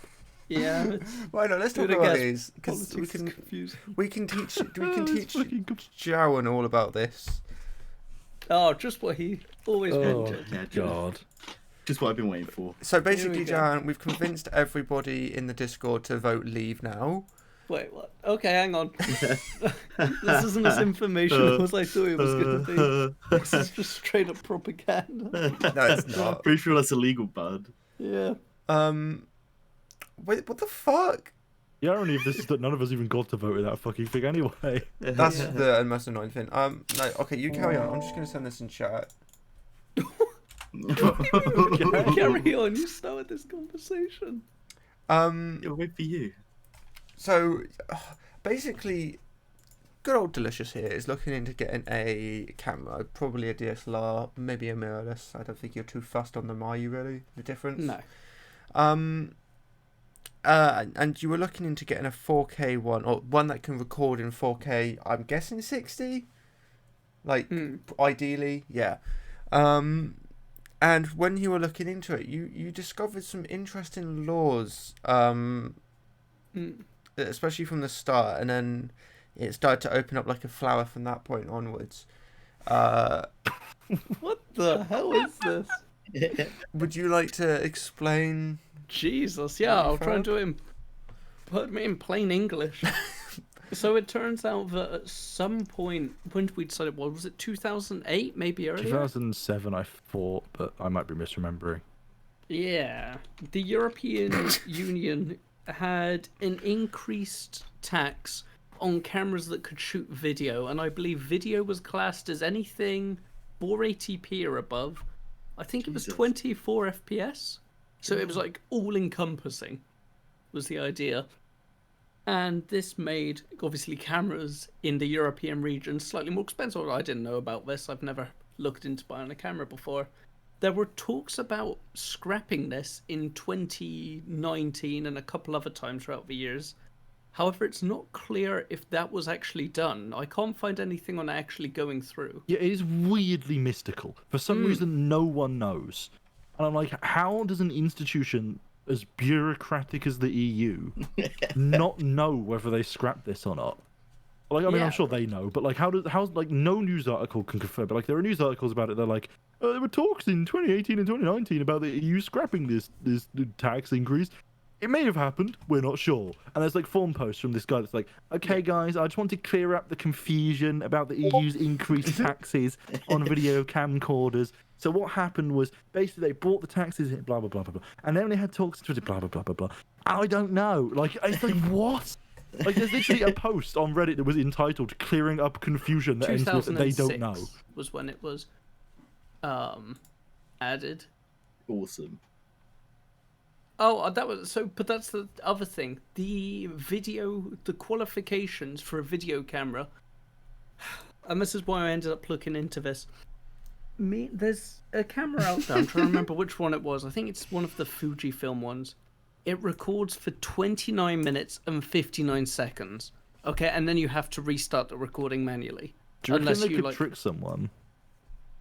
Yeah. It's, Why not? Let's talk Good, I about guess. these because politics is confusing. we can teach It's fucking Jowan all about this. Oh, just what he always Oh wanted. Yeah, god. Just what I've been waiting for. So basically, go. Jowan, we've convinced everybody in the Discord to vote Leave now. Wait, what? Okay, hang on. This isn't as informational as I thought it was going to be. This is just straight up propaganda. No, it's not. Pretty sure that's illegal, bud. Yeah. Wait, what the fuck? The irony of this is that none of us even got to vote with that fucking thing anyway. That's the most annoying thing. No, okay, you carry on. I'm just gonna send this in chat. Carry on, you started this conversation. It'll wait for you. So, basically, good old Delicious here is looking into getting a camera, probably a DSLR, maybe a mirrorless. I don't think you're too fussed on them, are you really? The difference? No. And you were looking into getting a 4K one, or one that can record in 4K, I'm guessing 60? Like, ideally, yeah. And when you were looking into it, you discovered some interesting laws, especially from the start, and then it started to open up like a flower from that point onwards. What the hell is this? Would you like to explain? Jesus, yeah, I'll try and do it put me in plain English. So it turns out that at some point, when did we decide it was it 2008, maybe earlier? 2007, I thought, but I might be misremembering. Yeah. The European Union had an increased tax on cameras that could shoot video, and I believe video was classed as anything 480p or above. I think it was 24 FPS. So it was like all-encompassing, was the idea. And this made, obviously, cameras in the European region slightly more expensive. I didn't know about this. I've never looked into buying a camera before. There were talks about scrapping this in 2019 and a couple other times throughout the years. However, it's not clear if that was actually done. I can't find anything on it actually going through. Yeah, it is weirdly mystical. For some reason, no one knows. And I'm like, how does an institution as bureaucratic as the EU not know whether they scrap this or not? Like, I mean, Yeah. I'm sure they know, but like, how's like no news article can confirm? But like, there are news articles about it. They're like, there were talks in 2018 and 2019 about the EU scrapping this tax increase. It may have happened. We're not sure. And there's like forum posts from this guy that's like, okay, guys, I just want to clear up the confusion about the EU's increased taxes on video camcorders. So what happened was basically they brought the taxes in, blah blah blah blah blah, and then they had talks to blah blah blah blah blah. I don't know. Like, it's like what? Like, there's literally a post on Reddit that was entitled "Clearing Up Confusion" that ends with "They don't know." Was when it was added. Awesome. Oh, that was so. But that's the other thing. The qualifications for a video camera, and this is why I ended up looking into this. There's a camera out there. I'm trying to remember which one it was. I think it's one of the Fujifilm ones. It records for 29 minutes and 59 seconds. Okay, and then you have to restart the recording manually. Do you reckon they could trick someone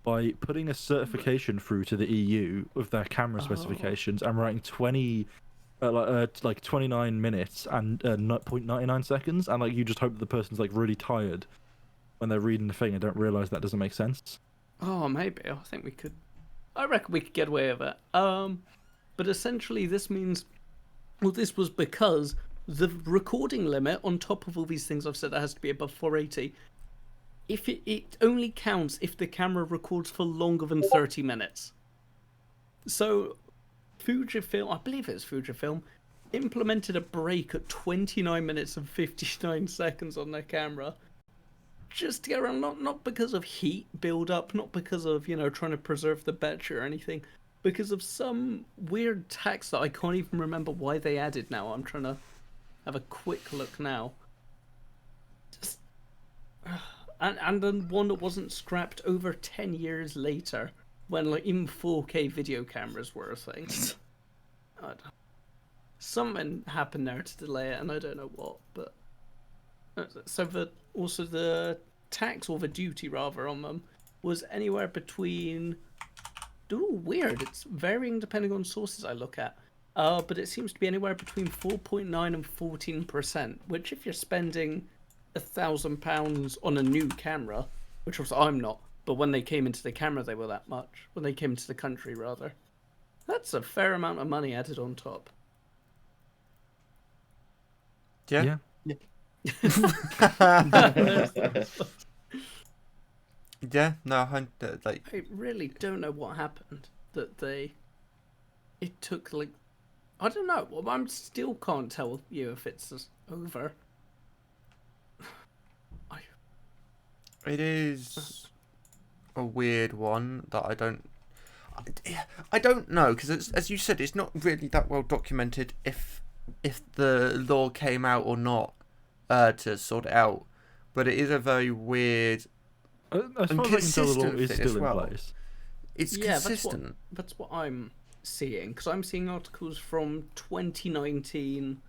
by putting a certification through to the EU with their camera specifications and writing 29 minutes and 0.99 seconds, and like you just hope that the person's like really tired when they're reading the thing and don't realise that doesn't make sense? Oh, maybe. I think we could. I reckon we could get away with it. But essentially, this means. Well, this was because the recording limit, on top of all these things I've said, that has to be above 480. If it only counts if the camera records for longer than 30 minutes. So, Fujifilm, I believe it's Fujifilm, implemented a break at 29 minutes and 59 seconds on their camera just to get around, not because of heat build up, not because of, trying to preserve the battery or anything, because of some weird tax that I can't even remember why they added now. I'm trying to have a quick look now. Just and then one that wasn't scrapped over 10 years later, when like even 4K video cameras were a thing. Something happened there to delay it, and I don't know what. But so the tax, or the duty rather, on them was anywhere between. Ooh, weird. It's varying depending on sources I look at. But it seems to be anywhere between 4.9 and 14%. Which, if you're spending £1,000 on a new camera, which was I'm not, but when they came into the camera they were that much. When they came into the country, rather. That's a fair amount of money added on top. Yeah. Yeah, no, like I really don't know what happened. It took like, I don't know. Well, I still can't tell you if it's over. it is a weird one that I don't know, because as you said, it's not really that well documented if the law came out or not to sort it out, but it is a very weird As and far as I can tell, the law consistent is thing still as in well. place. It's Yeah, consistent. That's what I'm seeing, because I'm seeing articles from 2019,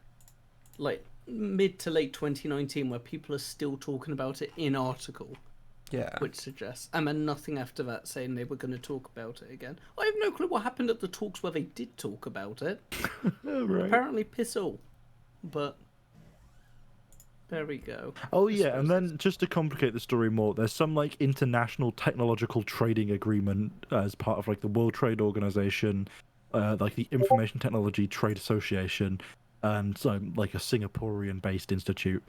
like mid to late 2019, where people are still talking about it in article, Yeah. which suggests, and then nothing after that saying they were going to talk about it again. I have no clue what happened at the talks where they did talk about it. Right. Apparently piss all, but there we go. Oh I yeah, suppose and then just to complicate the story more, there's some like international technological trading agreement as part of like the World Trade Organization, like the Information Technology Trade Association, and so like a Singaporean-based institute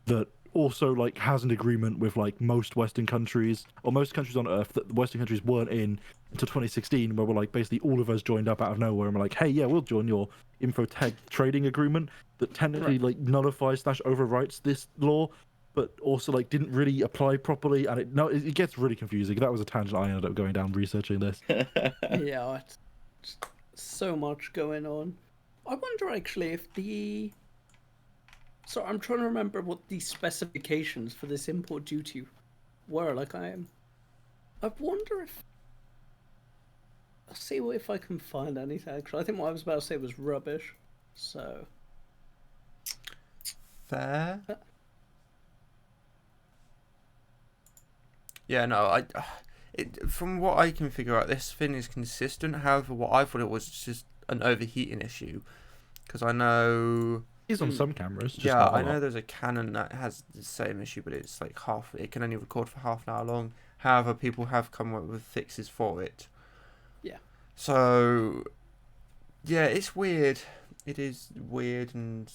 that also like has an agreement with like most Western countries, or most countries on Earth that the Western countries weren't in until 2016, where we're like basically all of us joined up out of nowhere and we're like, hey, yeah, we'll join your infotech trading agreement that technically like nullifies / overwrites this law, but also like didn't really apply properly, and it gets really confusing. That was a tangent I ended up going down researching this. Yeah, it's so much going on. I wonder actually if So I'm trying to remember what the specifications for this import duty were. Like I wonder if. I'll see if I can find anything. Actually, I think what I was about to say was rubbish. So. Fair. Yeah, no, from what I can figure out, this thing is consistent. However, what I thought it was just an overheating issue, because I know. It's on some cameras. Just Yeah, not a I know lot. there's a Canon that has the same issue, but it's like it can only record for half an hour long. However, people have come up with fixes for it. Yeah. So, yeah, it's weird. It is weird, and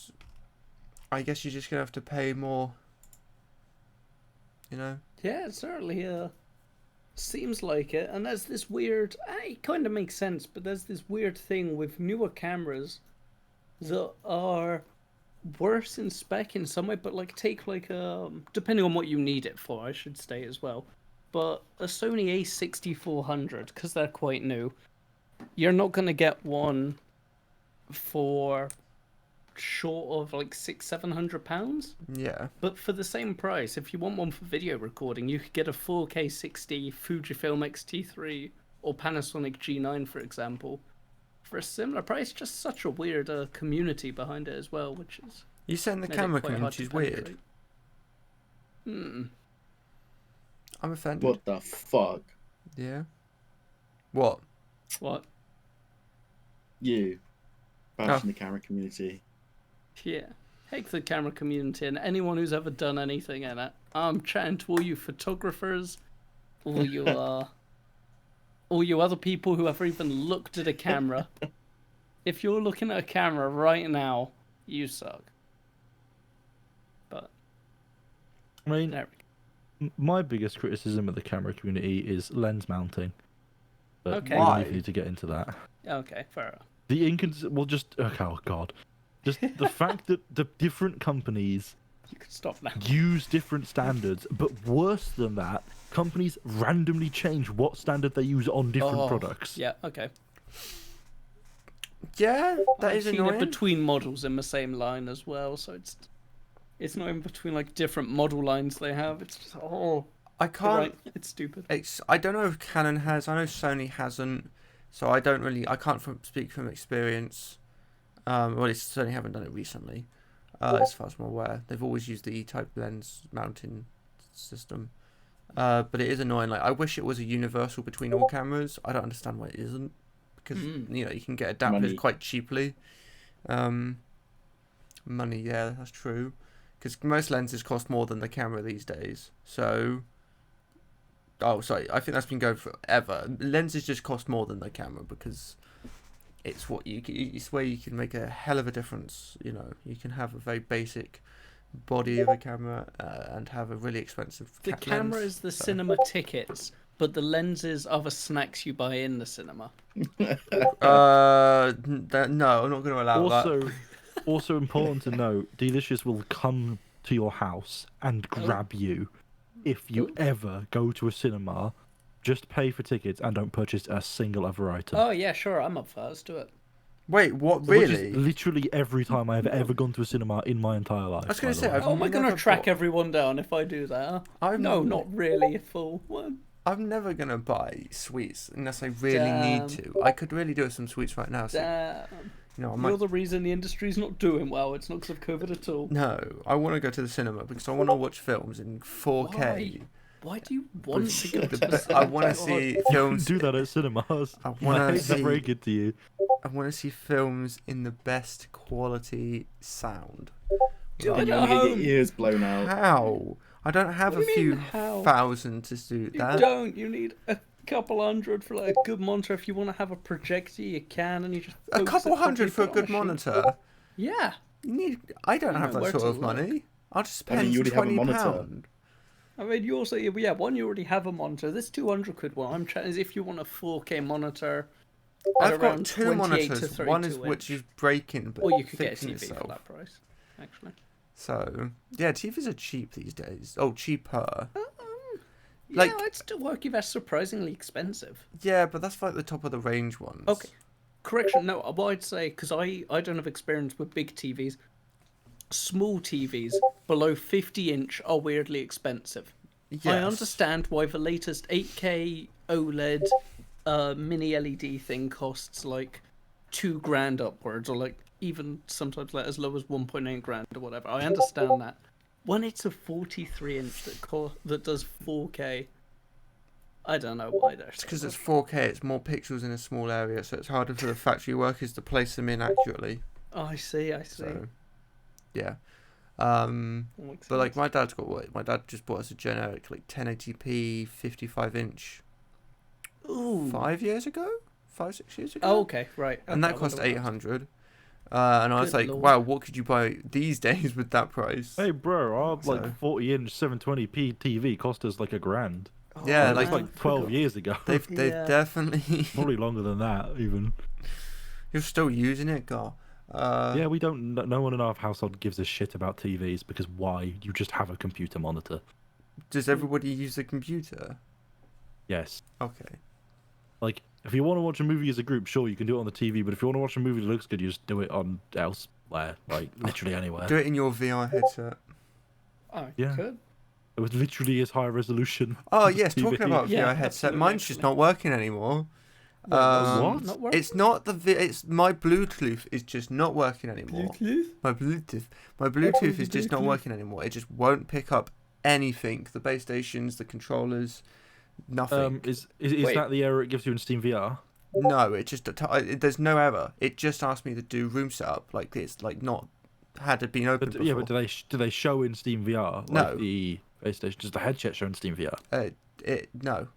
I guess you're just gonna have to pay more. You know? Yeah, it certainly seems like it. And there's this weird. It kind of makes sense, but there's this weird thing with newer cameras that are worse in spec in some way, but like take like depending on what you need it for, I should say as well. But a Sony A6400, because they're quite new, you're not gonna get one for short of like £600-700. Yeah. But for the same price, if you want one for video recording, you could get a 4K 60 Fujifilm X-T3 or Panasonic G9, for example, for a similar price. Just such a weird community behind it as well, which is. You saying the made it camera quite hard community to is weird? penetrate. I'm offended. What the fuck? Yeah. What? What? You bashing the camera community. Yeah. Heck the camera community and anyone who's ever done anything in it. I'm chatting to all you photographers, all you other people who ever even looked at a camera. If you're looking at a camera right now, you suck. But I mean, there my biggest criticism of the camera community is lens mounting. But Okay. we Why? don't need to get into that. okay, fair enough. Oh god. Just the fact that the different companies You can stop now. use different standards, but worse than that, companies randomly change what standard they use on different products. Yeah, okay. Yeah, that I've is seen annoying. it between models in the same line as well, so it's not even between like different model lines they have. It's just I can't. right. It's stupid. I don't know if Canon has. I know Sony hasn't. So I can't speak from experience. Well, it's certainly haven't done it recently. As far as I'm aware, they've always used the E-type lens mounting system. But it is annoying. Like, I wish it was a universal between all cameras. I don't understand why it isn't, because you can get adapters Money. quite cheaply. Money, yeah, that's true. Because most lenses cost more than the camera these days. So. Oh, sorry. I think that's been going forever. Lenses just cost more than the camera because it's it's where you can make a hell of a difference. You can have a very basic body of a camera and have a really expensive The camera lens. is the cinema tickets, but the lenses are the snacks you buy in the cinema. No, I'm not going to allow that. Also important to note, Delicious will come to your house and grab you if you ever go to a cinema. Just pay for tickets and don't purchase a single other item. Oh yeah, sure, I'm up for that. Let's do it. Wait, what? Which Really? is literally every time I've ever gone to a cinema in my entire life. I was going by to the say, way. I've Am I going to never track bought- everyone down if I do that? No, not really. A full one. I'm never going to buy sweets unless I really Damn. need to. I could really do with some sweets right now. So, Damn. I might. You're the reason the industry's not doing well. It's not because of COVID at all. No, I want to go to the cinema because I want to watch films in 4K. Why do you want to go to the I cinema? want to God. see You films. can do that at cinemas. I I want to hate that see. very good to you. I want to see films in the best quality sound. Do And it you're at gonna get home. your ears blown out. How? I don't have What a do you few mean, how? thousand to do You that. don't. You need a couple hundred for like a good monitor. If you want to have a projector, you can, and you just A focus couple it hundred for a properly good put it on a sheet. monitor. Yeah. I don't You have know that where sort to of look. money. I'll just I mean, spend you already have a £20. monitor. I mean, you also, yeah, one, you already have a monitor. This 200 quid one, I'm chatting is if you want a 4K monitor at I've got around two 28 monitors. to 32 One is inch. which is breaking, but Or you could get a fixing TV itself. for that price, actually. So yeah, TVs are cheap these days. Oh, cheaper. Yeah, Like- I'd still argue that's surprisingly expensive. Yeah, but that's like the top of the range ones. Okay. Correction, no, what I'd say, because I don't have experience with big TVs, small TVs below 50-inch are weirdly expensive. Yes. I understand why the latest 8K OLED mini LED thing costs like $2,000 upwards, or like even sometimes like as low as 1.8 grand or whatever. I understand that. When it's a 43-inch that does 4K, I don't know why they're. It's because it's 4K. It's more pixels in a small area, so it's harder for the factory workers to place them in accurately. Oh, I see. So, yeah. That makes But like sense. my dad's got what? My dad just bought us a generic like 1080p 55-inch Ooh. 5 years ago, 5-6 years ago. Oh, okay, right. And Okay, that I cost wonder what that was. 800. And I was Good like, lord. wow, what could you buy these days with that price? Hey, bro, our So- like 40-inch 720p TV cost us like $1,000. Yeah, Oh, like- That's man, like 12 forgot. years ago. They've Yeah. definitely. Probably longer than that, even. You're still using it, God. Yeah, we don't. No one in our household gives a shit about TVs because why? You just have a computer monitor. Does everybody use a computer? Yes. Okay. Like, if you want to watch a movie as a group, sure, you can do it on the TV. But if you want to watch a movie that looks good, you just do it on elsewhere, like literally anywhere. Do it in your VR headset. Oh, Yeah. good. It was literally as high resolution. Oh as yes, TV. talking about Yeah, VR headset, absolutely, mine's just actually. not working anymore. what? Not working? It's not it's my Bluetooth is just not working anymore. My Bluetooth is just not Bluetooth? working anymore. It just won't pick up anything. The base stations, the controllers, nothing. Is Wait. that the error it gives you in Steam VR? No, it just there's no error. It just asked me to do room setup like this, like not had it been open But, before. yeah, but do they show in Steam VR? Like No. The base station, does the headset show in Steam VR? No.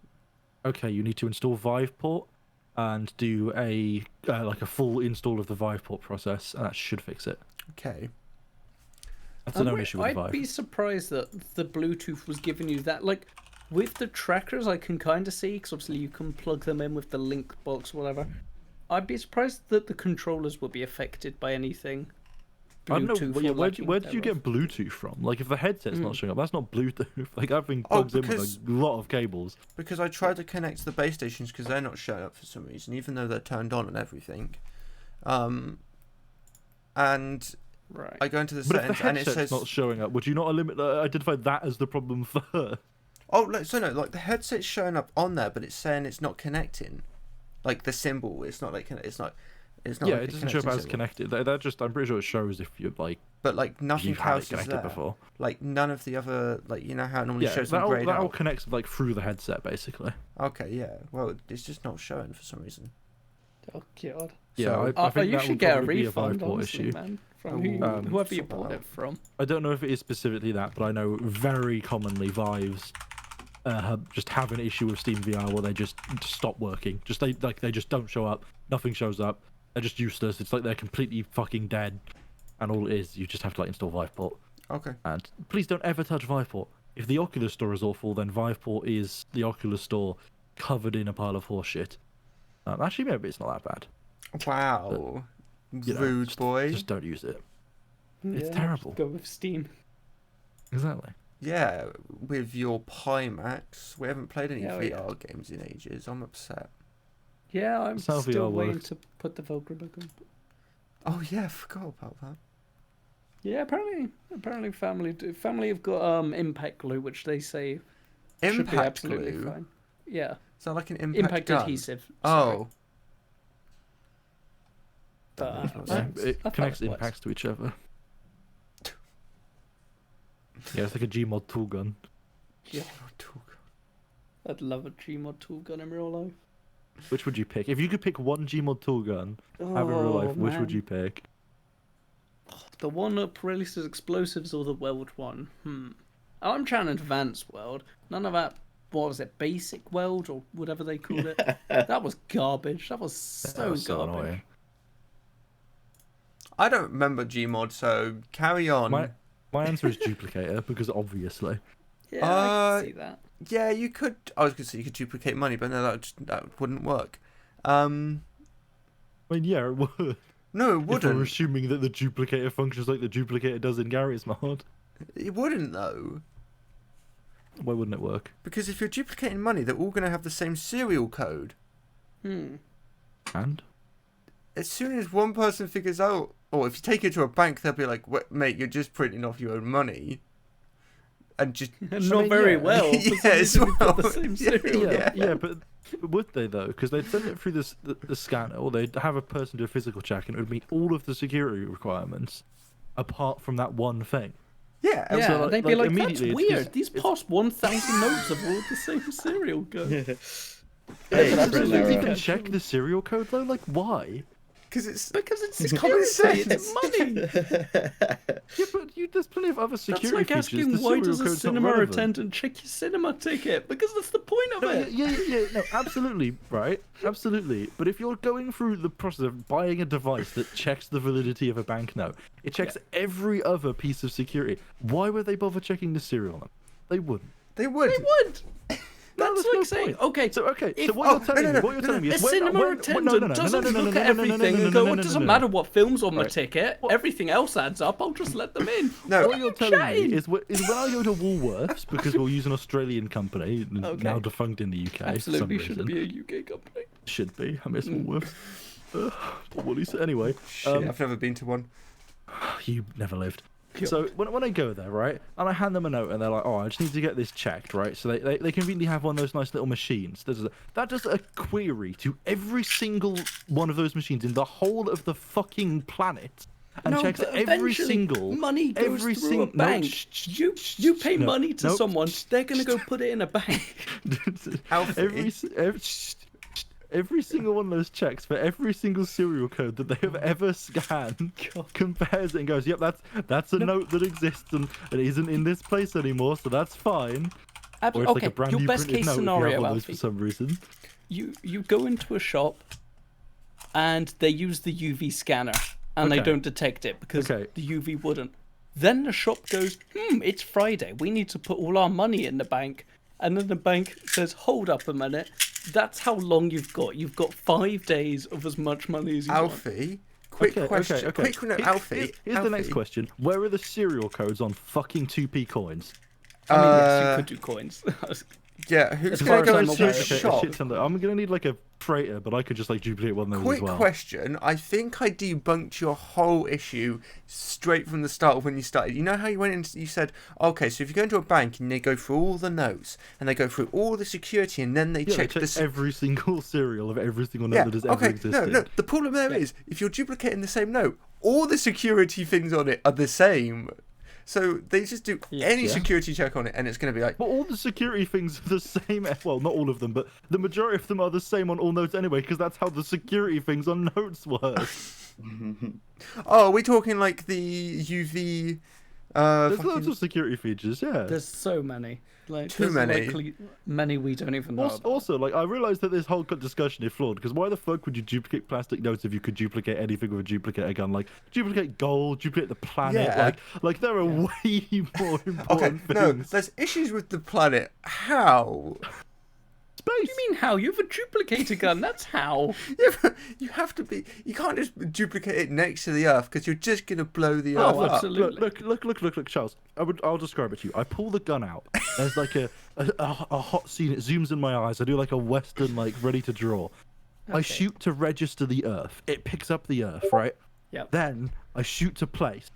Okay, you need to install Viveport and do a like a full install of the Viveport process, and that should fix it. Okay. That's an issue with I'd Vive. be surprised that the Bluetooth was giving you that. Like, with the trackers, I can kind of see, because obviously you can plug them in with the link box or whatever. I'd be surprised that the controllers would be affected by anything. I don't know. Bluetooth. Yeah, or where did lacking you get Bluetooth from? Like, if the headset's not showing up, that's not Bluetooth. Like, that thing plugs in with because- a lot of cables. Because I tried to connect to the base stations because they're not showing up for some reason, even though they're turned on and everything. And Right. I go into the But if the settings and it headset's says, not showing up, would you not identify that as the problem first? oh, so no, like the headset's showing up on there, but it's saying it's not connecting. Like the symbol, it's not like it's not. Yeah, like it a doesn't show up connecting as symbol. connected. That just, I'm pretty sure it shows if you're like, But like nothing you've had it else is connected there. before. Like none of the other, like you know how it normally Yeah, shows them that grayed all out. connects like through the headset basically. Okay, yeah. Well, it's just not showing for some reason. Oh god. Yeah, So- I think you that should would get a probably be a refund, Viveport honestly, issue. man. From whoever you sort bought that it from. I don't know if it is specifically that, but I know very commonly Vives just have an issue with Steam VR where they just stop working. Just they just don't show up. Nothing shows up. They're just useless. It's like they're completely fucking dead. And all it is, you just have to like install Viveport. Okay. And please don't ever touch Viveport. If the Oculus Store is awful, then Viveport is the Oculus Store covered in a pile of horse shit. Actually, maybe it's not that bad. Wow. You know, Rude boy. Just don't use it. It's Yeah, terrible. Go with Steam. Exactly. Yeah, with your Pimax, we haven't played any Yeah, VR games in ages. I'm upset. Yeah, I'm That's how still VR waiting works. to put the Velcro back on. Oh yeah, I forgot about that. Yeah, apparently family have got impact glue, which they say should be Impact absolutely glue. fine. Yeah, Is that like an impact, impact gun? adhesive. sorry. Oh. But, That makes no I- sense. It I thought connects it was. impacts to each other. Yeah, it's like a Gmod tool gun. Yeah, I'd love a Gmod tool gun in real life. Which would you pick? If you could pick one Gmod tool gun, have in real life, which would man. you pick? The one that releases explosives or the weld one? I'm trying advanced weld. None of that. What was it? Basic weld or whatever they called it. That was garbage. That was so That was so garbage. annoying. I don't remember Gmod, so carry on. My answer is duplicator because obviously. Yeah, I can see that. Yeah, you could. I was gonna say you could duplicate money, but no, that wouldn't work. I mean, yeah, it would. No, it If we're wouldn't. assuming that the duplicator functions like the duplicator does in Garry's mod, It wouldn't though, why wouldn't it work? because if you're duplicating money, they're all gonna have the same serial code. And As soon as one person figures out, or if you take it to a bank, they'll be like, "Wait, mate, you're just printing off your own money," and just Not very yeah. well. For Yeah, some as reason we've got well. the same Yeah, serial. Yeah, but would they though? Because they'd send it through the scanner, or they'd have a person do a physical check, and it would meet all of the security requirements, apart from that one thing. yeah, and Yeah, so, like- they'd be like, like, that's immediately it's weird. just- These past 1,000 notes have all the same serial code. Hey, That's Brett really Lara. You can check the serial code though. Like why? because it's Because it's common security, sense. it's money. Yeah, but there's plenty of other That's security like features. asking The why serial does a code's not cinema relevant. attendant check your cinema ticket? Because that's the point of No, it. yeah, no, absolutely, right? Absolutely. But if you're going through the process of buying a device that checks the validity of a banknote, it checks every other piece of security. Why would they bother checking the serial number? They wouldn't. they would. They would. No, That's there's like no saying, point. okay, So what if- you're telling me, what you're telling me a is when- cinema when- attendant doesn't look at everything and go, it doesn't matter what film's on the Right. ticket, everything else adds up, I'll just let them in. No, What you're telling chatting? me is when I go to Woolworths, because we'll use an Australian company, Okay. now defunct in the UK Absolutely for some should reason. be a UK company. Should be. I miss Woolworths. Poor Woolies. Anyway, shit, I've never been to one. you never lived. So when I go there, right, and I hand them a note, and they're like, "Oh, I just need to get this checked," right? So they conveniently have one of those nice little machines. That does a query to every single one of those machines in the whole of the fucking planet, and No, checks but every eventually single money goes every through a no, bank. You pay no, money to no, someone, they're gonna go put it in a bank. Alfie. Every single one of those checks for every single serial code that they have ever scanned compares it and goes, "Yep, that's a note that exists and it isn't in this place anymore, so that's fine." Or it's like a brand your new best printed case note if you scenario, have one of those for Alfie. some reason. You go into a shop and they use the UV scanner and they Okay. don't detect it because Okay. the UV wouldn't. Then the shop goes, it's Friday. We need to put all our money in the bank. And then the bank says, hold up a minute. That's how long you've got. You've got 5 days of as much money as you want. Alfie, quick Okay, question. okay. Quick note, Alfie. Here's the next Alfie. question. Where are the serial codes on fucking 2p coins? I mean, yes, you Uh, could do coins. Yeah, who's As going far to as go I'm into aware, a okay, shop? I'm gonna need like a freighter, but I could just like duplicate one of those Quick as well. question. I think I debunked your whole issue straight from the start of when you started. You know how you went in, you said, okay, so if you go into a bank and they go through all the notes and they go through all the security and then they Yeah, check they the... check every single serial of every single note that has ever existed. No. The problem there is, if you're duplicating the same note, all the security things on it are the same. So they just do any Yeah. security check on it and it's going to be like... But all the security things are the same. Well, not all of them, but the majority of them are the same on all notes anyway, because that's how the security things on notes work. Oh, are we talking like the UV... There's loads of security features, yeah. There's so many. Like, Too there's many. likely many we don't even know about. Also, like, I realised that this whole discussion is flawed, because why the fuck would you duplicate plastic notes if you could duplicate anything with a duplicator gun? Like, duplicate gold, duplicate the planet, Yeah. like there are way more important Okay, no, things. there's issues with the planet. How? What do you mean how? You have a duplicator gun. That's how. Yeah, but you have to be. You can't just duplicate it next to the Earth because you're just gonna blow the Earth Oh, up. absolutely. Look, Charles. I'll describe it to you. I pull the gun out. There's like a hot scene. It zooms in my eyes. I do like a western, like ready to draw. I shoot to register the Earth. It picks up the Earth, right? Yep. Then I shoot to place.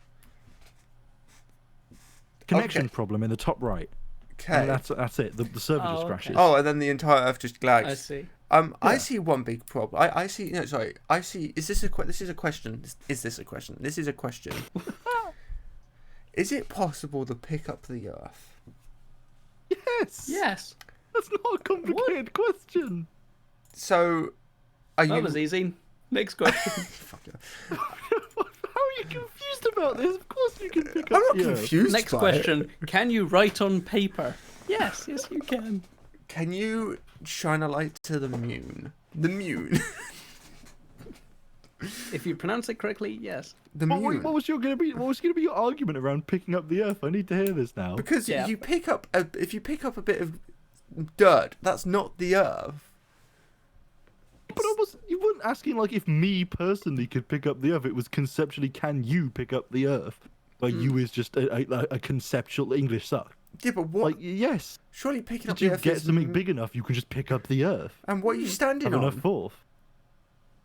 Connection problem in the top right. Okay. And that's it. The server just Oh, crashes. Oh, and then the entire Earth just lags. I see. I see one big problem. I see. No, sorry. I see. Is this a this is a question? Is this a question? This is a question. Is it possible to pick up the Earth? Yes. Yes. That's not a complicated question. So, are you? That was easy. Next question. Fuck yeah. How are you confused about this? Of course you can pick up. I'm not the Earth. confused. Next by question. It. Can you write on paper? Yes, you can. Can you shine a light to the moon? The moon. If you pronounce it correctly, yes. The What moon. was gonna be your argument around picking up the Earth? I need to hear this now. Because Yeah. you pick up if you pick up a bit of dirt, that's not the Earth. But you weren't asking like if me personally could pick up the Earth. It was conceptually, can you pick up the Earth? Like you is just a conceptual English suck. Yeah, but what? Like yes, Surely picking up did you the Earth get is... something big enough, you can just pick up the Earth. And what are you standing Have enough on? force.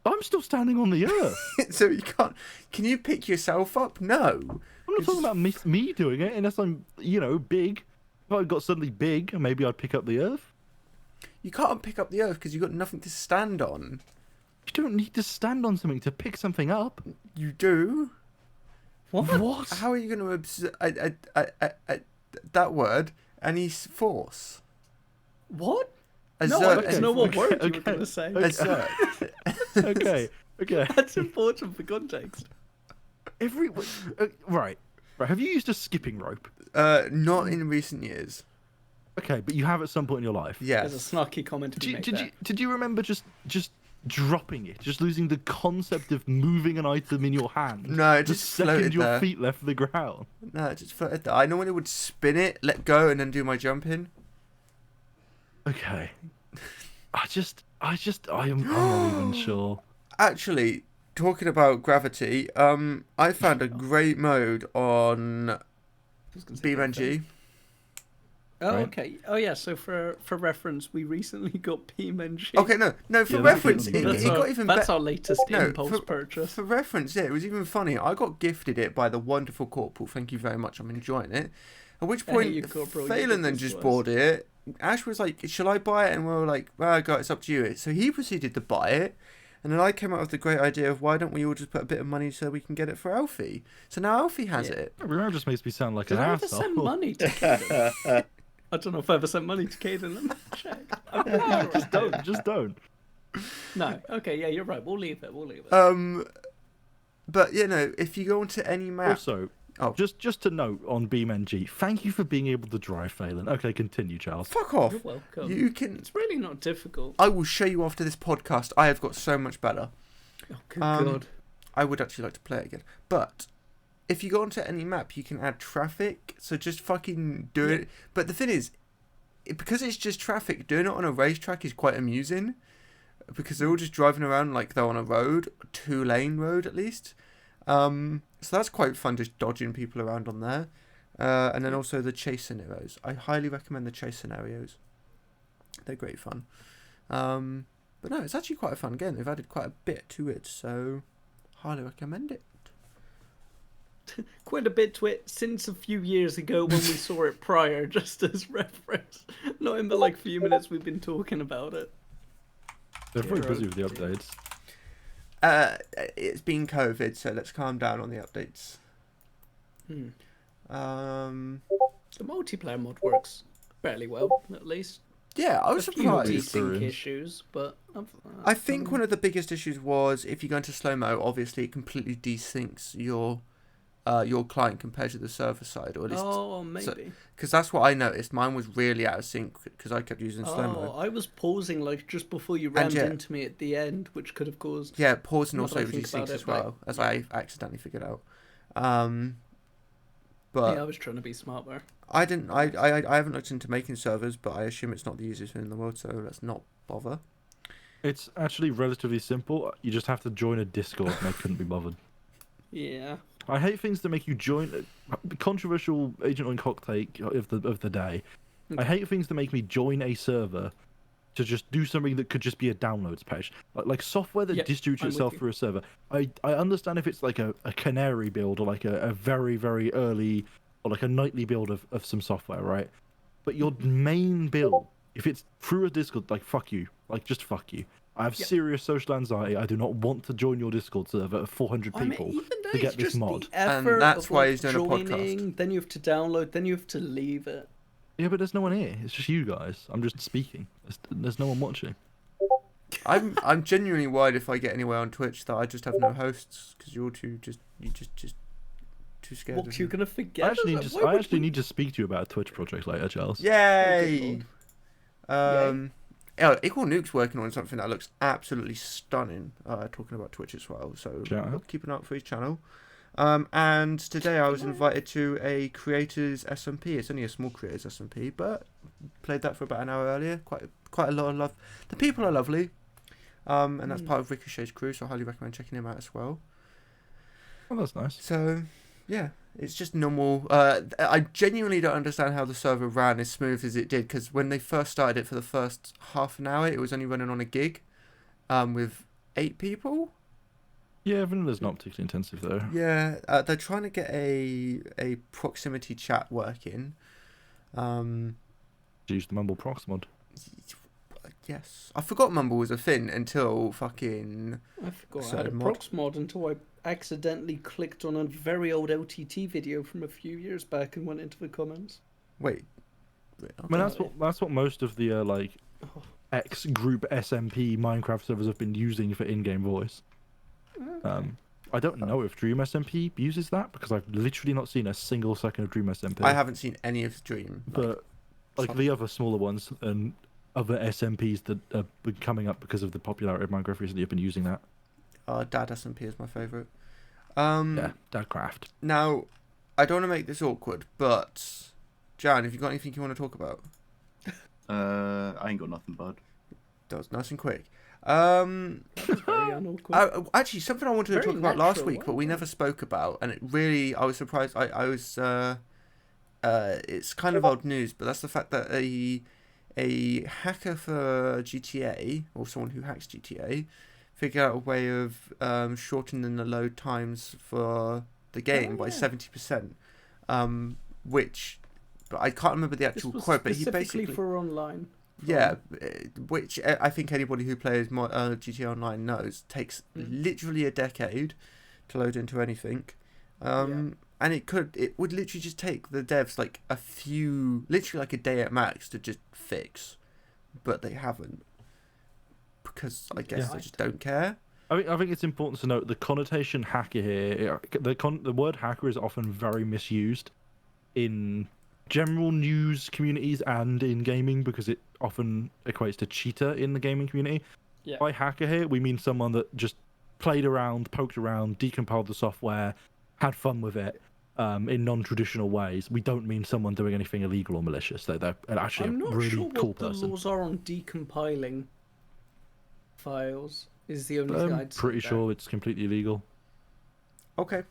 I'm still standing on the Earth. So you can't. Can you pick yourself up? No. I'm not talking about me doing it unless I'm, big. If I got suddenly big, maybe I'd pick up the Earth. You can't pick up the Earth because you've got nothing to stand on. You don't need to stand on something to pick something up. You do. What? How are you going to that word? Any force? What? Exert. No, I don't know what okay, word you were okay, going to say. okay. Exert. Okay. That's important for context. Right. Have you used a skipping rope? Not in recent years. Okay, but you have at some point in your life. Yes. There's a snarky comment to be made there. Did you remember just dropping it, just losing the concept of moving an item in your hand? No, it the just second floated your there. feet left the ground. No, it just floated there. I normally would spin it, let go, and then do my jump in. Okay. I'm not even sure. Actually, talking about gravity, I found a great mode on BeamNG. Oh, Right. okay. Oh, yeah. So for reference, we recently got BeamNG. Okay, no, for Yeah, reference, that's it, good. it got even That's better. our latest No, impulse purchase. For reference, yeah, it was even funny. I got gifted it by the wonderful Corporal. Thank you very much. I'm enjoying it. At which Hey, point, you Corporal, you Phelan did then this just to us. bought it. Ash was like, "Shall I buy it?" And we were like, "Well, God, it's up to you." So he proceeded to buy it. And then I came up with the great idea of why don't we all just put a bit of money so we can get it for Alfie. So now Alfie has Yeah. it. That just makes me sound like Did an I ever asshole. send money to Caden? I don't know if I ever sent money to Caden. Let me check. I'm not sure. Just don't. No. Okay. Yeah, you're right. We'll leave it. But you know, if you go onto any map, Also, Oh. just to note on BeamNG, thank you for being able to drive, Phelan. Okay, continue, Charles. fuck off. You're welcome. You can. It's really not difficult. I will show you after this podcast. I have got so much better. Oh, good Um, God. I would actually like to play it again. But if you go onto any map, you can add traffic. So just fucking do it. But the thing is, because it's just traffic, doing it on a racetrack is quite amusing. because they're all just driving around like they're on a road, 2-lane road at least. So that's quite fun, just dodging people around on there. And then also the chase scenarios. I highly recommend the chase scenarios. They're great fun. But no, it's actually quite a fun game. They've added quite a bit to it, so highly recommend it. Quite a bit to it since a few years ago when we saw it prior, just as reference. Not in the like few minutes we've been talking about it. They're very busy with the updates. It's been COVID, so let's calm down on the updates. Hmm. The multiplayer mod works fairly well, at least. Yeah, I was A few surprised. desync issues, but I think one of the biggest issues was if you go into slow-mo, obviously it completely desyncs your client compared to the server side, or at least maybe. because that's what I noticed. Mine was really out of sync because I kept using slow-mo. I was pausing like just before you rammed into me at the end, which could have caused. Yeah, pausing Not that also I think desyncs about as it, well, but- as I accidentally figured out. But Yeah, I was trying to be smart there. I didn't. I haven't looked into making servers, but I assume it's not the easiest thing in the world, so let's not bother. It's actually relatively simple. You just have to join a Discord, and I couldn't be bothered. Yeah. I hate things that make you join. Controversial Agent on hot take of the day. I hate things that make me join a server to just do something that could just be a downloads page, like software that Yep, distributes I'm with itself you. through a server. I understand if it's like a canary build or like a very very early or like a nightly build of some software, right? But your main build, if it's through a Discord, like fuck you, like just fuck you. I have Yep. serious social anxiety. I do not want to join your Discord server of 400 people even then, to get it's this just mod. the effort that's of, why like, he's doing a podcast. joining, then you have to download, then you have to leave it. Yeah, but there's no one here. It's just you guys. I'm just speaking. There's no one watching. I'm genuinely worried if I get anywhere on Twitch that I just have no hosts because you're too too scared. What, of you're me. gonna forget? I actually us? just Why I would actually we- need to speak to you about a Twitch project later, Charles. Yay! Lord. Equal Nuke's working on something that looks absolutely stunning. Talking about Twitch as well, so Shout out. keep an eye out for his channel. And today I was invited to a creators SMP. It's only a small creators SMP, but played that for about an hour earlier. Quite a lot of love. The people are lovely. And that's part of Ricochet's crew, so I highly recommend checking him out as well. Oh, that's nice. So, yeah, it's just normal. I genuinely don't understand how the server ran as smooth as it did, because when they first started it for the first half an hour, it was only running on a gig with 8 people. Yeah, Vanilla's not particularly intensive though. Yeah, they're trying to get a proximity chat working. Use the Mumble Prox mod. Yes. I forgot Mumble was a thing until fucking... I forgot I So had a mod. prox mod until I accidentally clicked on a very old LTT video from a few years back and went into the comments. Wait. I mean, that's what most of the X group SMP Minecraft servers have been using for in-game voice. I don't know if Dream SMP uses that because I've literally not seen a single second of Dream SMP. I haven't seen any of Dream. But like the other smaller ones and other SMPs that have been coming up because of the popularity of Minecraft recently have been using that. Dad SMP is my favourite. Yeah, Dadcraft. Now, I don't want to make this awkward, but Jan, have you got anything you want to talk about? I ain't got nothing, bud. That was nice and quick. Very unawkward. Actually, something I wanted to Very talk about last natural, week, but we wasn't never spoke about, and it really, I was surprised. I was, it's kind of old news, but that's the fact that a hacker for GTA, or someone who hacks GTA, figured out a way of shortening the load times for the game by 70%, which, but I can't remember the This actual was quote, but he specifically basically... for online. Yeah, which I think anybody who plays GTA Online knows takes literally a decade to load into anything. And it would literally just take the devs like literally like a day at max to just fix, but they haven't because I guess they just don't care. I think it's important to note the connotation hacker here. The word hacker is often very misused in general news communities and in gaming because it often equates to cheater in the gaming community. Yeah. By hacker here, we mean someone that just played around, poked around, decompiled the software, had fun with it in non-traditional ways. We don't mean someone doing anything illegal or malicious. They're actually I'm a not really sure cool what the person. laws are on decompiling. files is the only thing I'm I'd say pretty there. sure it's completely illegal. Okay.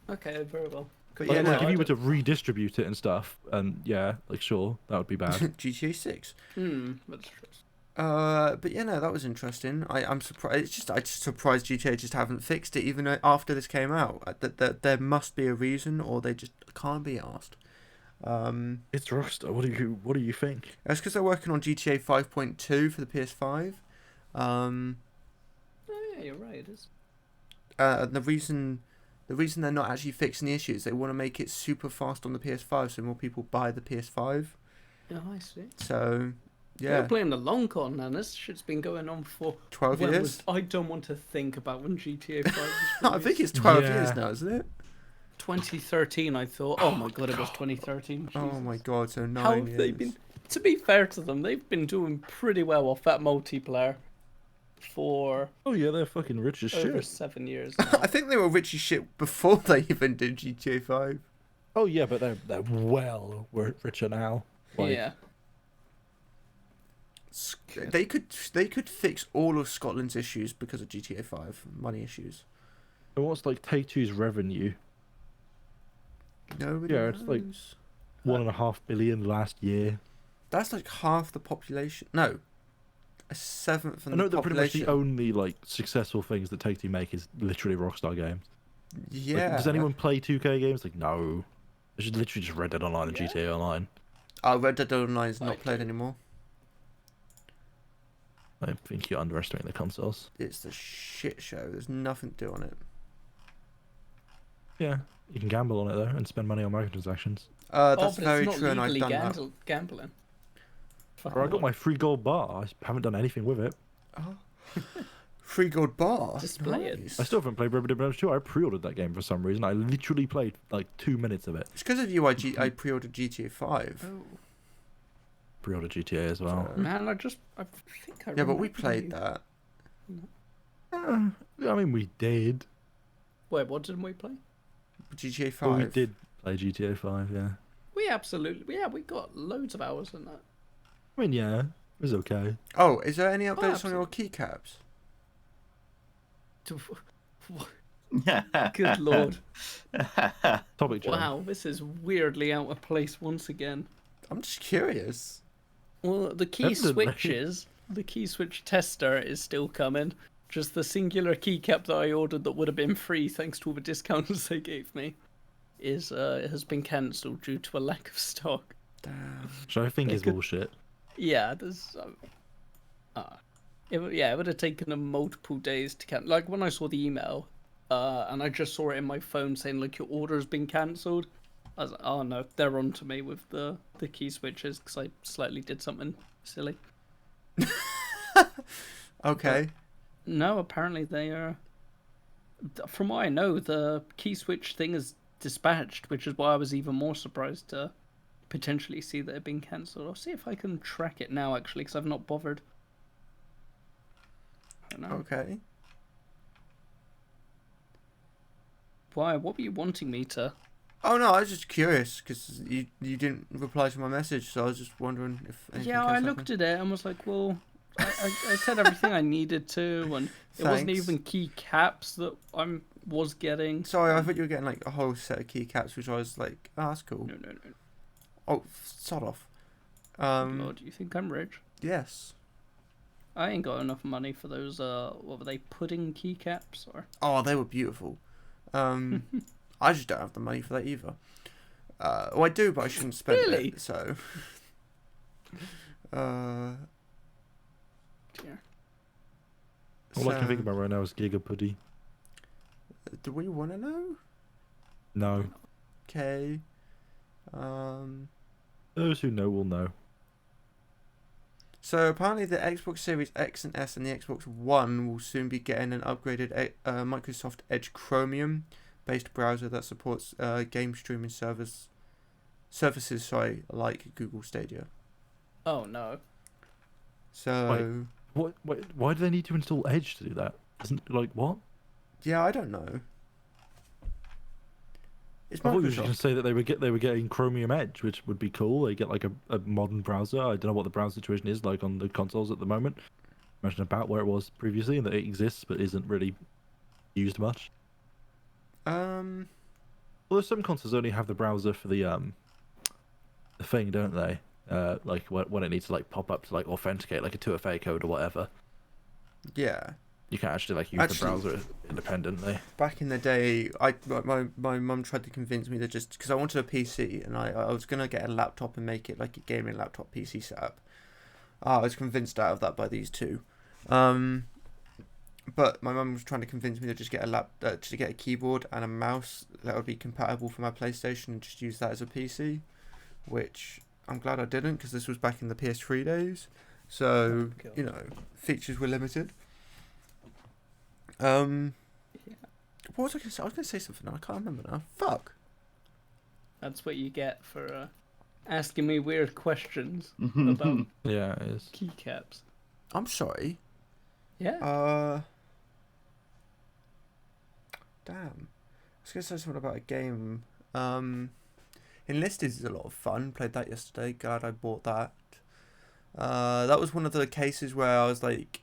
Okay, very well. But Like, yeah, like no, if you were to redistribute it and stuff, and yeah, like sure, that would be bad. GTA 6. That's true. But yeah, no, that was interesting. I'm surprised. I'm just surprised GTA just haven't fixed it even after this came out. That there must be a reason, or they just can't be asked. It's Rockstar. What do you think? That's because they're working on GTA 5.2 for the PS5. Oh, yeah, you're right. It is. And the reason they're not actually fixing the issues, they want to make it super fast on the PS5, so more people buy the PS5. Oh, I see. So, They're yeah, playing the long con, man. This shit's been going on for 12 when years. I don't want to think about when GTA 5 was I think released. it's 12 Yeah. years now, isn't it? 2013. I thought. Oh my god, it was 2013. Oh my Jesus. god, so 9 How years. have they been? To be fair to them, they've been doing pretty well off that multiplayer for Oh yeah, they're fucking rich as over shit. 7 years. I Now. think they were rich as shit before they even did GTA 5. Oh yeah, but they're well richer now. Like, Yeah. They could fix all of Scotland's issues because of GTA 5 money issues. and what's like Take-Two's revenue? Nobody Yeah, knows. it's like 1.5 billion last year. That's like half the population. No, a seventh of I know the that pretty much population. the only like successful things that Take-Two make is literally Rockstar games. Like, Yeah. does anyone play 2K games? Like no. It's just literally just Red Dead Online and Yeah. GTA Online. Red Dead Online is I not played do. anymore. I think you're underestimating the consoles. It's the shit show. There's nothing to do on it. Yeah, you can gamble on it though and spend money on microtransactions. Oh, That's but very it's not true, and I've legally done that. gambling. Fuck, Or I got my free gold bar. I haven't done anything with it. Oh. Free gold bar. Display it. Nice. I still haven't played Red Dead Redemption 2. I pre-ordered that game for some reason. I literally played like 2 minutes of it. It's because of you. I pre-ordered GTA 5. Oh. Pre-ordered GTA as well. Man, I think I. Yeah, but we remember played you- that. I mean, we did. Wait, what didn't we play? GTA 5. Well, we did play GTA 5, yeah. We absolutely. Yeah, we got loads of hours in that. I mean, yeah, it was okay. Oh, is there any updates on your absolutely. keycaps? Good lord! Topic change. Wow, this is weirdly out of place once again. I'm just curious. Well, the key Evidently. switch tester is still coming. Just the singular keycap that I ordered that would have been free thanks to all the discounts they gave me has been cancelled due to a lack of stock. Damn. Which I think They is could- bullshit. Yeah, there's. It would have taken them multiple days to cancel. Like when I saw the email, and I just saw it in my phone saying like your order's been cancelled. I was like, oh no, they're on to me with the key switches because I slightly did something silly. Okay. No, apparently they are. From what I know, the key switch thing is dispatched, which is why I was even more surprised to potentially see that it had been cancelled. I'll see if I can track it now, actually, because I've not bothered. I don't know. Okay. Why? What were you wanting me to? Oh no, I was just curious because you didn't reply to my message, so I was just wondering if. anything Yeah, else I happened. looked at it and was like, well, I said everything I needed to, and it wasn't Thanks. even key caps that I was getting. Sorry, I thought you were getting like a whole set of keycaps, which I was like, oh, that's cool. No. Oh, sod off. Lord, do you think I'm rich? Yes. I ain't got enough money for those. What were they? Pudding keycaps or? Oh, they were beautiful. I just don't have the money for that either. Well, I do, but I shouldn't spend Really? it. So. Dear. All I can so- think about right now is Gigapuddy. Do we want to know? No. Okay. Those who know will know. So apparently the Xbox Series X and S and the Xbox One will soon be getting an upgraded Microsoft Edge Chromium based browser that supports game streaming services like Google Stadia. Oh no. So What? Why do they need to install Edge to do that? Isn't like what? yeah, I don't know. It's I thought you were just Microsoft. going to say that they were getting Chromium Edge, which would be cool. They get like a modern browser. I don't know what the browser situation is like on the consoles at the moment. imagine about where it was previously, and that it exists but isn't really used much. Although some consoles only have the browser for the thing, don't they? Like when it needs to like pop up to like authenticate like a 2FA code or whatever. Yeah. You can actually like use the browser independently. Back in the day, my mum tried to convince me to just, because I wanted a PC and I was gonna get a laptop and make it like a gaming laptop PC setup. I was convinced out of that by these two, but my mum was trying to convince me to just get to get a keyboard and a mouse that would be compatible for my PlayStation and just use that as a PC, which I'm glad I didn't, because this was back in the PS3 days, so you know, features were limited. What was I going to say? I was going to say something. I can't remember now. Fuck. That's what you get for asking me weird questions about Yeah, it is. keycaps. I'm sorry. Yeah. Damn. I was going to say something about a game. Enlisted is a lot of fun. Played that yesterday. Glad I bought that. That was one of the cases where I was like,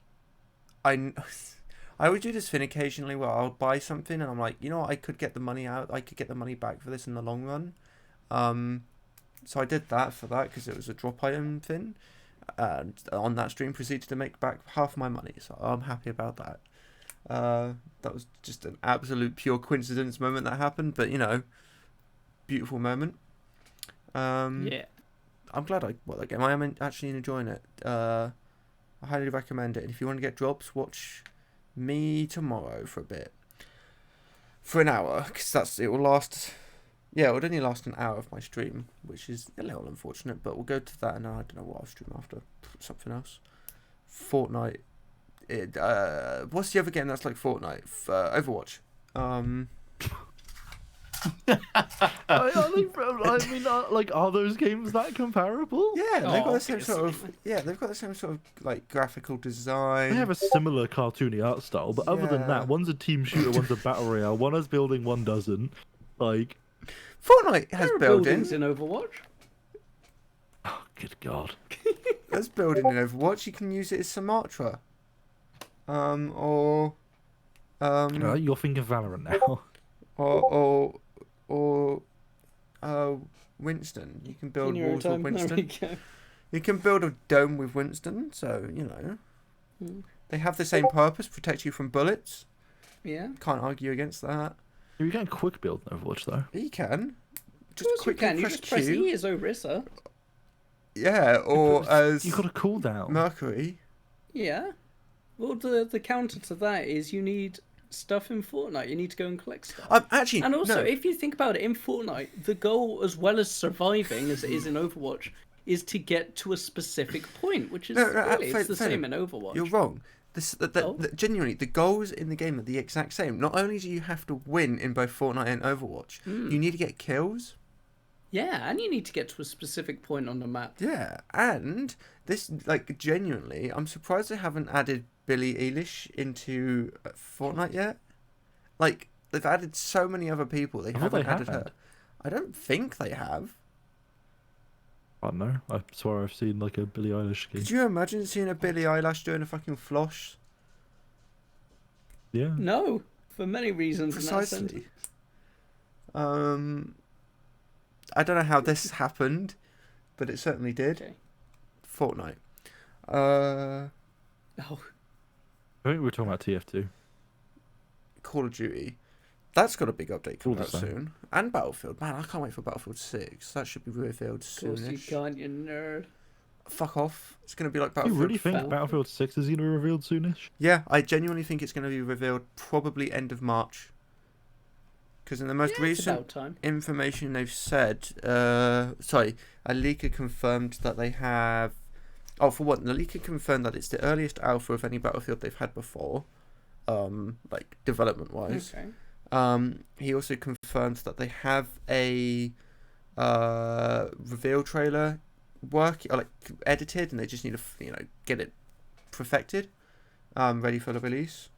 I would do this thing occasionally where I'll buy something and I'm like, you know what, I could get the money out. I could get the money back for this in the long run. So I did that for that because it was a drop item thing. And on that stream proceeded to make back half my money. So I'm happy about that. That was just an absolute pure coincidence moment that happened. But, you know, beautiful moment. Yeah. I'm glad I bought that game. I am actually enjoying it. I highly recommend it. And if you want to get drops, watch me tomorrow for a bit, for an hour, because it will last. Yeah, it would only last an hour of my stream, which is a little unfortunate, but we'll go to that, and I don't know what I'll stream after. Something else. Fortnite. What's the other game that's like Fortnite? Overwatch. I mean, like, are those games that comparable? Yeah, they've got the same obviously. sort of. Yeah, they've got the same sort of like graphical design. They have a similar cartoony art style, but other than Yeah. that, one's a team shooter, one's a battle royale. One has building, one doesn't. Like, Fortnite has There are building. buildings in Overwatch. oh, good God. There's building in Overwatch. You can use it as Sumatra. Or You're thinking Valorant now. or Winston. You can build Senior walls with time, there we Winston. go. You can build a dome with Winston, so you know. They have the same purpose, protect you from bullets. Yeah. Can't argue against that. You can quick build in Overwatch, though. You can. Of Just course you quickly can. You press just press Q. E as Orisa. Yeah, or as You got a cooldown. Mercury. Yeah. Well, the counter to that is you need stuff in Fortnite. You need to go and collect stuff. Actually, And also, no. if you think about it, in Fortnite, the goal, as well as surviving, as it is in Overwatch, is to get to a specific point, which is really it's the same in Overwatch. You're wrong. Oh. Genuinely, the goals in the game are the exact same. Not only do you have to win in both Fortnite and Overwatch, you need to get kills. Yeah, and you need to get to a specific point on the map. Yeah, and this, like, genuinely, I'm surprised they haven't added Billie Eilish into Fortnite yet. Like, they've added so many other people, they I thought haven't they added had. her. I don't think they have. I don't know. I swear I've seen like a Billie Eilish game. Could you imagine seeing a Billie Eilish doing a fucking floss? Yeah. No, for many reasons. In that Precisely. sense. I don't know how this happened, but it certainly did. Okay. Fortnite. Oh, I think we were talking about TF2. Call of Duty. That's got a big update coming All out the same. soon. And Battlefield. Man, I can't wait for Battlefield 6. That should be revealed of course you soonish. can't, you nerd. Fuck off. It's going to be like You Battlefield really think 4. Battlefield 6 is going to be revealed soonish? Yeah, I genuinely think it's going to be revealed probably end of March. Because in the most Yeah, it's recent about time. information they've said, a leaker confirmed that they have. Oh, for one, the leaker confirmed that it's the earliest alpha of any Battlefield they've had before, like development wise. Okay. He also confirmed that they have a reveal trailer edited, and they just need to get it perfected, ready for the release.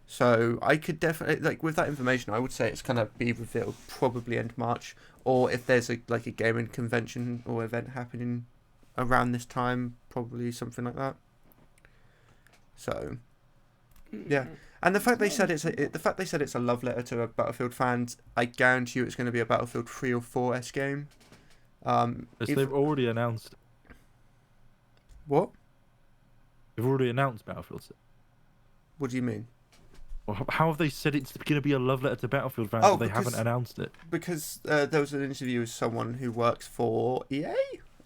So I could definitely, with that information, I would say it's gonna be revealed probably end March, or if there's a gaming convention or event happening around this time, probably something like that. So, yeah. And the fact they said it's a love letter to Battlefield fans, I guarantee you it's going to be a Battlefield 3 or 4 game. They've already announced. What? They've already announced Battlefield 6. What do you mean? Well, how have they said it's going to be a love letter to Battlefield fans if they haven't announced it? Because there was an interview with someone who works for EA.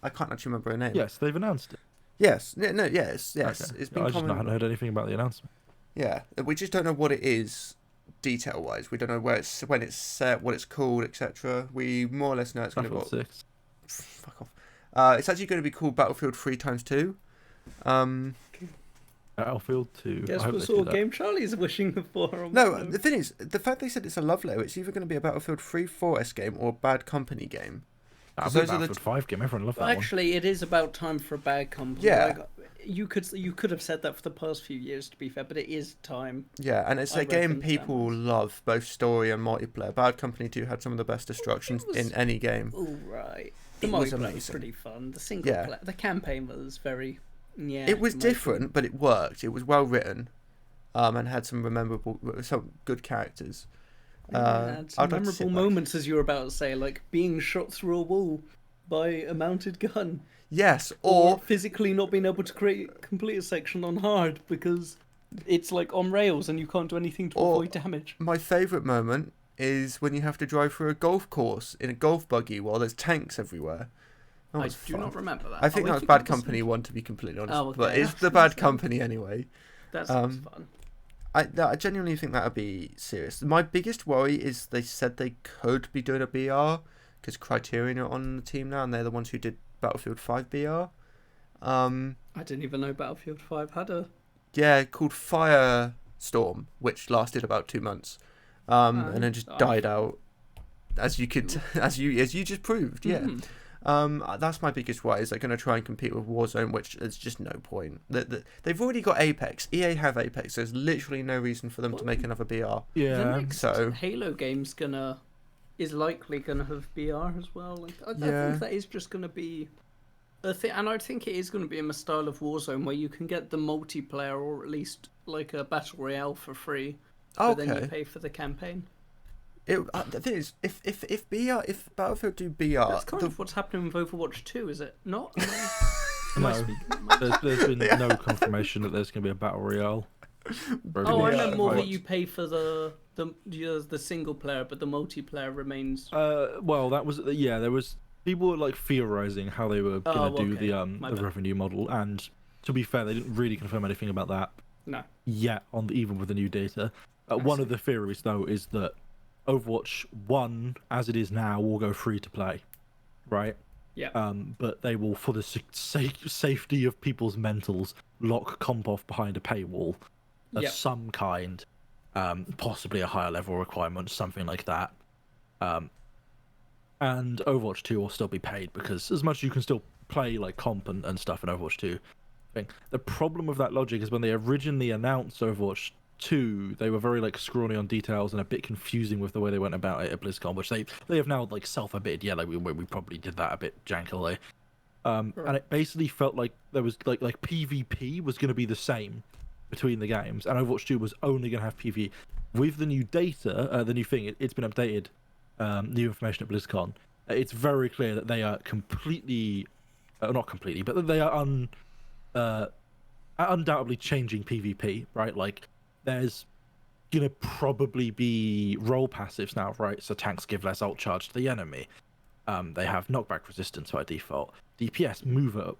I can't actually remember her name. Yes, they've announced it. Yes. Yes. Okay. It's been I just haven't heard anything about the announcement. Yeah, we just don't know what it is, detail-wise. We don't know when it's set, what it's called, etc. We more or less know it's going to be. Battlefield 6. Fuck off. It's actually going to be called Battlefield 3x2. Battlefield 2. Guess I hope what they sort do of that. game Charlie's wishing for? No, the thing is, the fact they said it's a love letter, it's either going to be a Battlefield 3 4S game or a Bad Company game. That'd 'Cause be those are the Battlefield 5 game. Everyone loved that Actually, it is about time for a bad company. Yeah. Like, you could have said that for the past few years, to be fair, but it is time. Yeah, and it's I a game reckon people love, both story and multiplayer. Bad Company 2 had some of the best destructions in any game. All right. The It was multiplayer was amazing. pretty fun. The single player, the campaign was very, It was different, but it worked. It was well written, and had some good characters. Had some I'd like to sit memorable back. moments, as you were about to say, like being shot through a wall by a mounted gun, Yes, or or physically not being able to complete a section on hard because it's like on rails and you can't do anything to avoid damage. my favourite moment is when you have to drive through a golf course in a golf buggy while there's tanks everywhere. That I was do fun. not remember that. I think I'll that was wait Bad for Company 1, to be completely honest. Oh, okay. But it's the Bad Company anyway. That sounds fun. I genuinely think that would be serious. My biggest worry is they said they could be doing a BR because Criterion are on the team now and they're the ones who did Battlefield 5 BR. I didn't even know Battlefield 5 had a... Yeah, called Firestorm, which lasted about 2 months, and then just died out, as you just proved. Yeah, that's my biggest worry. Is they're going to try and compete with Warzone, which there's just no point. They've already got Apex. EA have Apex. There's literally no reason for them to make another BR. The Yeah. next So- Halo game's is likely gonna have BR as well. Like, I think that is just gonna be a thing, and I think it is gonna be in the style of Warzone, where you can get the multiplayer or at least like a battle royale for free, but then you Okay. pay for the campaign. The thing is, if Battlefield do BR, That's kind of what's happening with Overwatch 2, is it not? No, there's been no confirmation that there's going to be a battle royale. Oh, I meant more that Overwatch. you pay for the single player, but the multiplayer remains. Well, that was there was people were like theorizing how they were going to do My the bad. revenue model, and to be fair, they didn't really confirm anything about that No. yet even with the new data. One of the theories though is that Overwatch 1, as it is now, will go free to play, right? Yeah. But they will, for the safety of people's mentals, lock comp off behind a paywall of Yep. some kind, possibly a higher level requirement, something like that. And Overwatch 2 will still be paid because as much as you can still play like comp and stuff in Overwatch 2. The problem with that logic is when they originally announced Overwatch 2, they were very like scrawny on details and a bit confusing with the way they went about it at BlizzCon, which they have now like self-admitted. Yeah, like we probably did that a bit jankily. And it basically felt like there was like PvP was going to be the same between the games, and Overwatch 2 was only going to have PvE. With the new data, the new thing, it's been updated. New information at BlizzCon. It's very clear that they are completely, not completely, but that they are undoubtedly changing PvP. Right, like there's gonna probably be role passives now, right? So tanks give less ult charge to the enemy. They have knockback resistance by default. DPS move a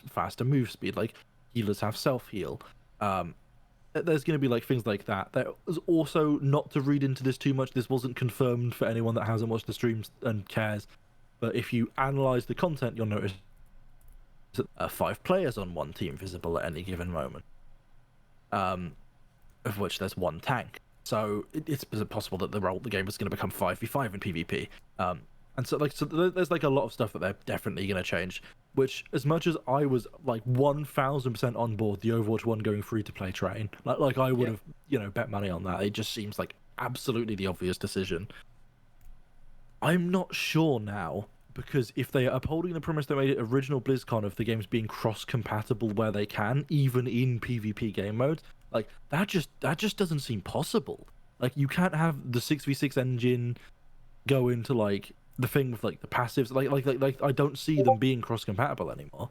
faster move speed. Like healers have self heal. There's going to be like things like that. There's also, not to read into this too much, this wasn't confirmed for anyone that hasn't watched the streams and cares, but if you analyze the content, you'll notice that 5 players on one team visible at any given moment, of which there's 1 tank. So it's possible that the game is going to become 5v5 in PvP. And so there's like a lot of stuff that they're definitely going to change, which, as much as I was like 1000% on board the Overwatch 1 going free to play train, like I would have bet money on that. It just seems like absolutely the obvious decision. I'm not sure now, because if they are upholding the premise they made at original BlizzCon of the games being cross-compatible where they can, even in PvP game mode, like that just doesn't seem possible. Like you can't have the 6v6 engine go into like the thing with like the passives. Like I don't see them being cross-compatible anymore.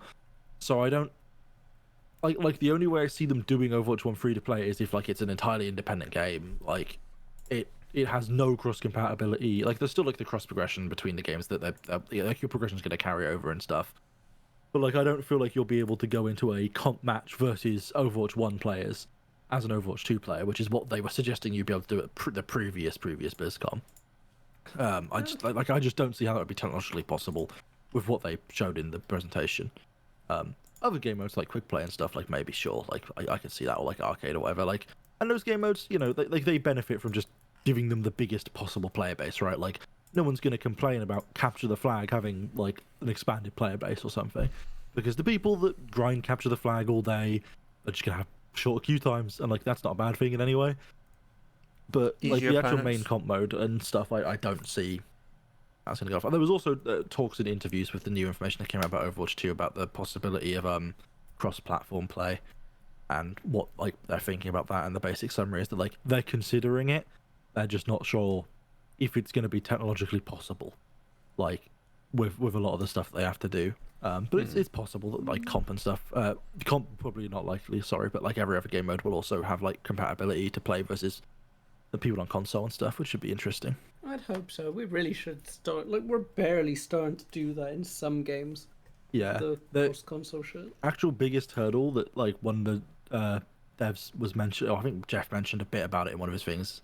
So I don't like the only way I see them doing Overwatch 1 free to play is if like it's an entirely independent game. Like it has no cross compatibility. Like there's still like the cross progression between the games that like your progression is going to carry over and stuff. But like I don't feel like you'll be able to go into a comp match versus Overwatch 1 players as an Overwatch 2 player, which is what they were suggesting you'd be able to do at the previous BlizzCon. I just don't see how that would be technologically possible with what they showed in the presentation. Other game modes like quick play and stuff, like maybe sure, like I can see that, or like arcade or whatever. Like, and those game modes, you know, they benefit from just giving them the biggest possible player base, right? Like, no one's going to complain about Capture the Flag having like an expanded player base or something, because the people that grind Capture the Flag all day are just gonna have shorter queue times, and like that's not a bad thing in any way. But like Easier the actual main opponents. comp mode and stuff, I don't see that's going to go off. And there was also talks and interviews with the new information that came out about Overwatch 2 about the possibility of cross-platform play and what like they're thinking about that. And the basic summary is that like they're considering it, they're just not sure if it's going to be technologically possible, like with a lot of the stuff they have to do. But it's possible that like comp and stuff, comp probably not likely, sorry, but like every other game mode will also have like compatibility to play versus the people on console and stuff, which should be interesting. I'd hope so. We really should start. Like, we're barely starting to do that in some games. Yeah, The cross-console shit. actual biggest hurdle that like one of the devs was mentioned, I think Jeff mentioned a bit about it in one of his things.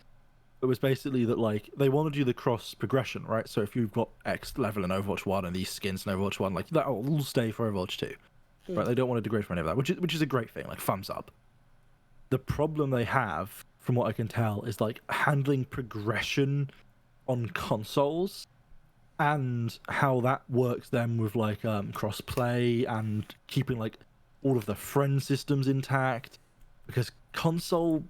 It was basically that like they want to do the cross progression, right? So if you've got X level in Overwatch 1 and these skins in Overwatch 1, like that will stay for Overwatch 2. Right? They don't want to degrade for any of that, which is a great thing, like thumbs up. The problem they have, from what I can tell, is like handling progression on consoles and how that works then with like cross-play and keeping like all of the friend systems intact, because console,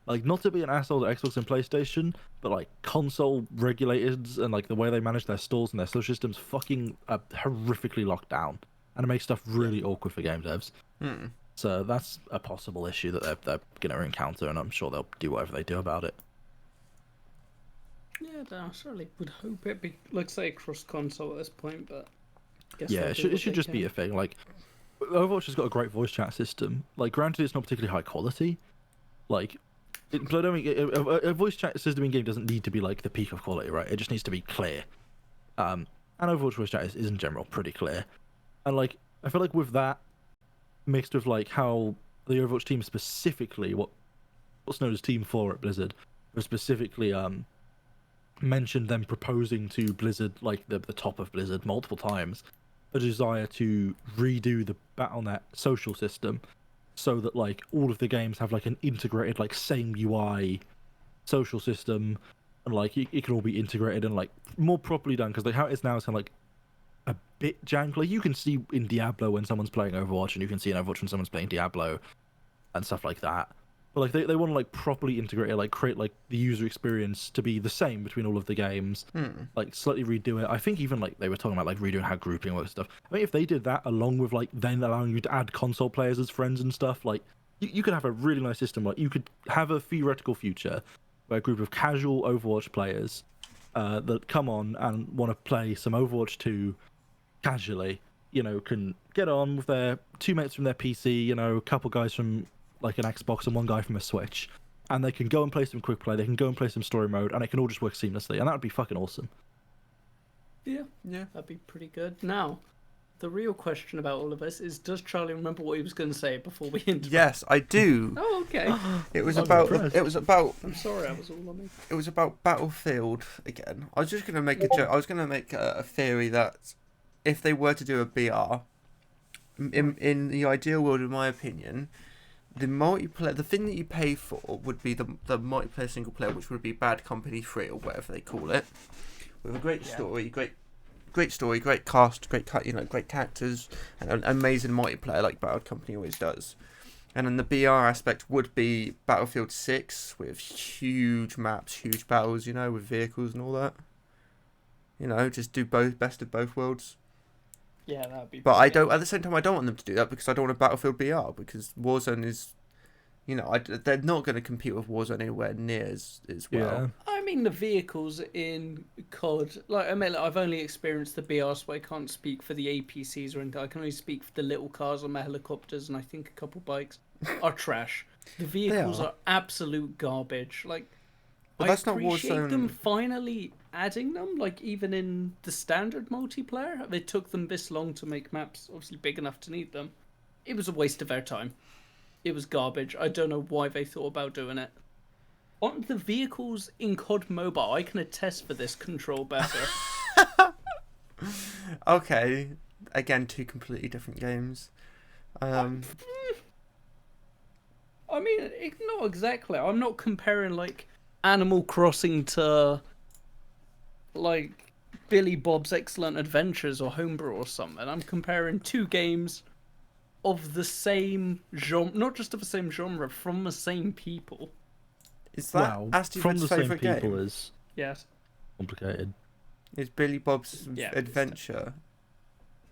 like, not to be an asshole to Xbox and PlayStation, but like console regulators and like the way they manage their stores and their social systems fucking horrifically locked down, and it makes stuff really awkward for game devs. So that's a possible issue that they're gonna encounter, and I'm sure they'll do whatever they do about it. Yeah, I certainly would hope it be, like, say, cross-console at this point, but... guess Yeah, they'll it do should what just they be can. a thing. Like, Overwatch has got a great voice chat system. Like, granted, it's not particularly high quality. Like, but I don't mean, a voice chat system in game doesn't need to be like the peak of quality, right? It just needs to be clear. And Overwatch voice chat is in general pretty clear. And like, I feel like with that mixed with like how the Overwatch team specifically, what's known as Team 4 at Blizzard, was specifically mentioned them proposing to Blizzard, like the top of Blizzard, multiple times, a desire to redo the Battle.net social system so that like all of the games have like an integrated, like, same UI social system, and like it can all be integrated and like more properly done, because like how it is now is kind of like a bit jank. Like you can see in Diablo when someone's playing Overwatch, and you can see in Overwatch when someone's playing Diablo and stuff like that. But like they want to like properly integrate it, like create like the user experience to be the same between all of the games, like slightly redo it. I think even like they were talking about like redoing how grouping works and stuff. I mean, if they did that along with like then allowing you to add console players as friends and stuff, like you could have a really nice system. Like you could have a theoretical future where a group of casual Overwatch players that come on and want to play some Overwatch 2 casually, you know, can get on with their two mates from their PC, you know, a couple guys from like an Xbox and one guy from a Switch, and they can go and play some quick play, they can go and play some story mode, and it can all just work seamlessly, and that would be fucking awesome. Yeah, that'd be pretty good. Now, the real question about all of this is, does Charlie remember what he was going to say before we interrupt? Yes, I do. Oh, okay. It was I'm about. impressed. It was about. I'm sorry, I was all on me. It was about Battlefield again. I was just gonna make a joke. I was gonna make a theory that if they were to do a BR, in the ideal world, in my opinion, the multiplayer, the thing that you pay for would be the multiplayer single player, which would be Bad Company 3 or whatever they call it, with a great story, great story, great cast, great characters, and an amazing multiplayer like Bad Company always does. And then the BR aspect would be Battlefield 6 with huge maps, huge battles, you know, with vehicles and all that. You know, just do both, best of both worlds. Yeah, that'd be. But I brilliant. don't. At the same time, I don't want them to do that because I don't want a Battlefield BR because Warzone is, you know, they're not going to compete with Warzone anywhere near as well. Yeah. I mean, the vehicles in COD, like, I mean, like, I've only experienced the BR, so I can't speak for the APCs or anything. I can only speak for the little cars on my helicopters and I think a couple bikes are trash. The vehicles are absolute garbage. Like, But I that's not appreciate them Warzone. finally adding them, like, even in the standard multiplayer. It took them this long to make maps obviously big enough to need them. It was a waste of their time. It was garbage. I don't know why they thought about doing it. On the vehicles in COD Mobile, I can attest for this control better. Okay, again, two completely different games. I mean, not exactly. I'm not comparing, like, Animal Crossing to, like, Billy Bob's Excellent Adventures or Homebrew or something. I'm comparing two games of the same genre, not just of the same genre, from the same people. Is that Wow, Asti from Vid's the same favourite people game? is Yes. complicated. Is Billy Bob's Yeah, Adventure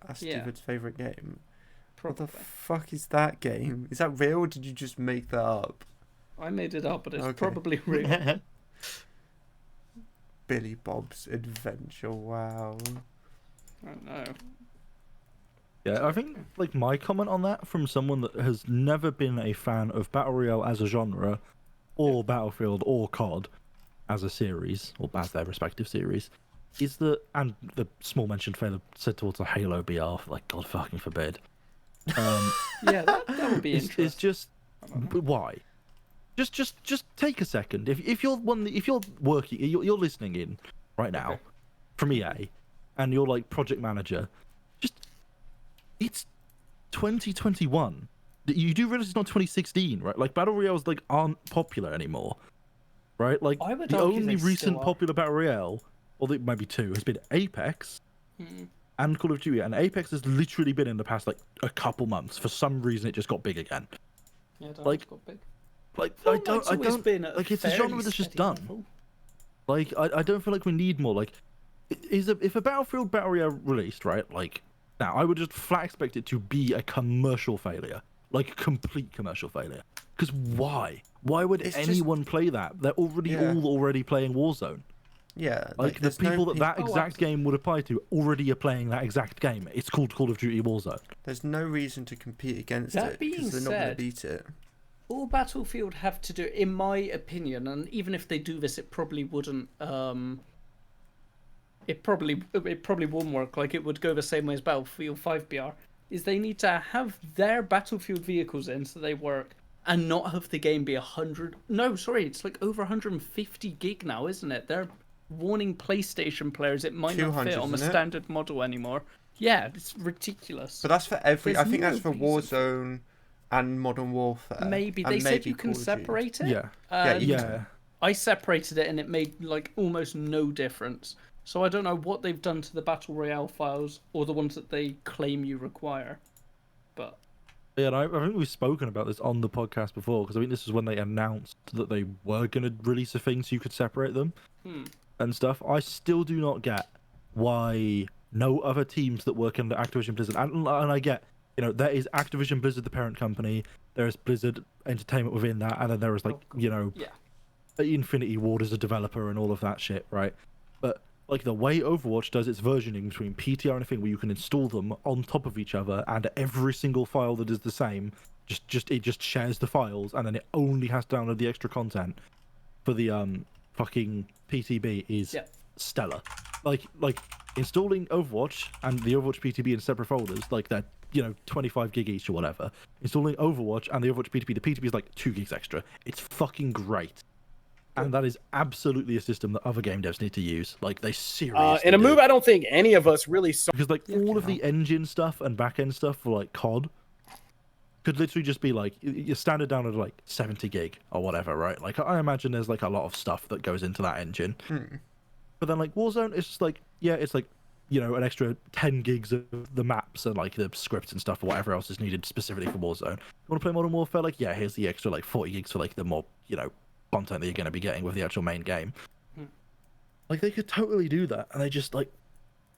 Asti Yeah. Vid's favourite game? What Probably. the fuck is that game? Is that real or did you just make that up? I made it up, but it's Okay. probably real. Billy Bob's Adventure, wow. I don't know. Yeah, I think like my comment on that from someone that has never been a fan of Battle Royale as a genre, or Battlefield or COD as a series, or as their respective series, is that, and the small mentioned failure said towards a Halo BR, like God fucking forbid. Yeah, that would be It's interesting. just why? Just take a second. If you're working, you're listening in right now Okay. from EA, and you're like project manager, it's 2021. You do realize it's not 2016, right? Like Battle Royales like aren't popular anymore, right? Like I would the argue only they recent still are. popular Battle Royale, or maybe two, has been Apex Mm. and Call of Duty, and Apex has literally been in the past like a couple months. For some reason, it just got big again. Yeah, that Like, one's got big. Like Fortnite's I always don't been at like it's a fairly genre that's just steady done. level. Like I don't feel like we need more. Like if a Battlefield Battle Royale released, right? Like now I would just flat expect it to be a commercial failure, like a complete commercial failure. Because why? Why would It's just- anyone play that? They're already playing Warzone. Yeah, Like the there's no people that pe- that Oh, exact game would apply to already are playing that exact game. It's called Call of Duty Warzone. There's no reason to compete against That it being because they're not going to said- beat it. All Battlefield have to do, in my opinion, and even if they do this, it probably wouldn't. It probably wouldn't work. Like it would go the same way as Battlefield 5 BR. Is they need to have their Battlefield vehicles in so they work, and not have the game be 100. No, sorry, it's like over 150 gig now, isn't it? They're warning PlayStation players it might not 200, fit on the isn't it? standard model anymore. Yeah, it's ridiculous. But that's for every. There's I think that's no for reason for- Warzone and Modern Warfare. Maybe and they said maybe you can Call of Duty. separate it. Yeah. Yeah, you and- can. Yeah. I separated it and it made like almost no difference. So I don't know what they've done to the Battle Royale files or the ones that they claim you require. But Yeah, and I think we've spoken about this on the podcast before because I think this is when they announced that they were going to release a thing so you could separate them and stuff. I still do not get why no other teams that work under Activision Blizzard, and I get, you know, there is Activision Blizzard, the parent company, there is Blizzard Entertainment within that, and then there is like, you know, yeah, Infinity Ward as a developer and all of that shit, right? But like the way Overwatch does its versioning between PTR and a thing where you can install them on top of each other, and every single file that is the same, it just shares the files, and then it only has to download the extra content for the fucking PTB is Yeah. stellar. Like installing Overwatch and the Overwatch PTB in separate folders, like they're, you know, 25 gig each or whatever. Installing Overwatch and the Overwatch PTB, the PTB is like 2 gigs extra. It's fucking great. And that is absolutely a system that other game devs need to use. Like they seriously In a do. move I don't think any of us really saw. Because like all of the engine stuff and back end stuff for like COD could literally just be like your standard download like 70 gig or whatever, right? Like I imagine there's like a lot of stuff that goes into that engine. But then like Warzone, it's just like, yeah, it's like, you know, an extra 10 gigs of the maps and like the scripts and stuff or whatever else is needed specifically for Warzone. You want to play Modern Warfare? Like, yeah, here's the extra like 40 gigs for like the more, you know, content that you're going to be getting with the actual main game. Like they could totally do that, and they just like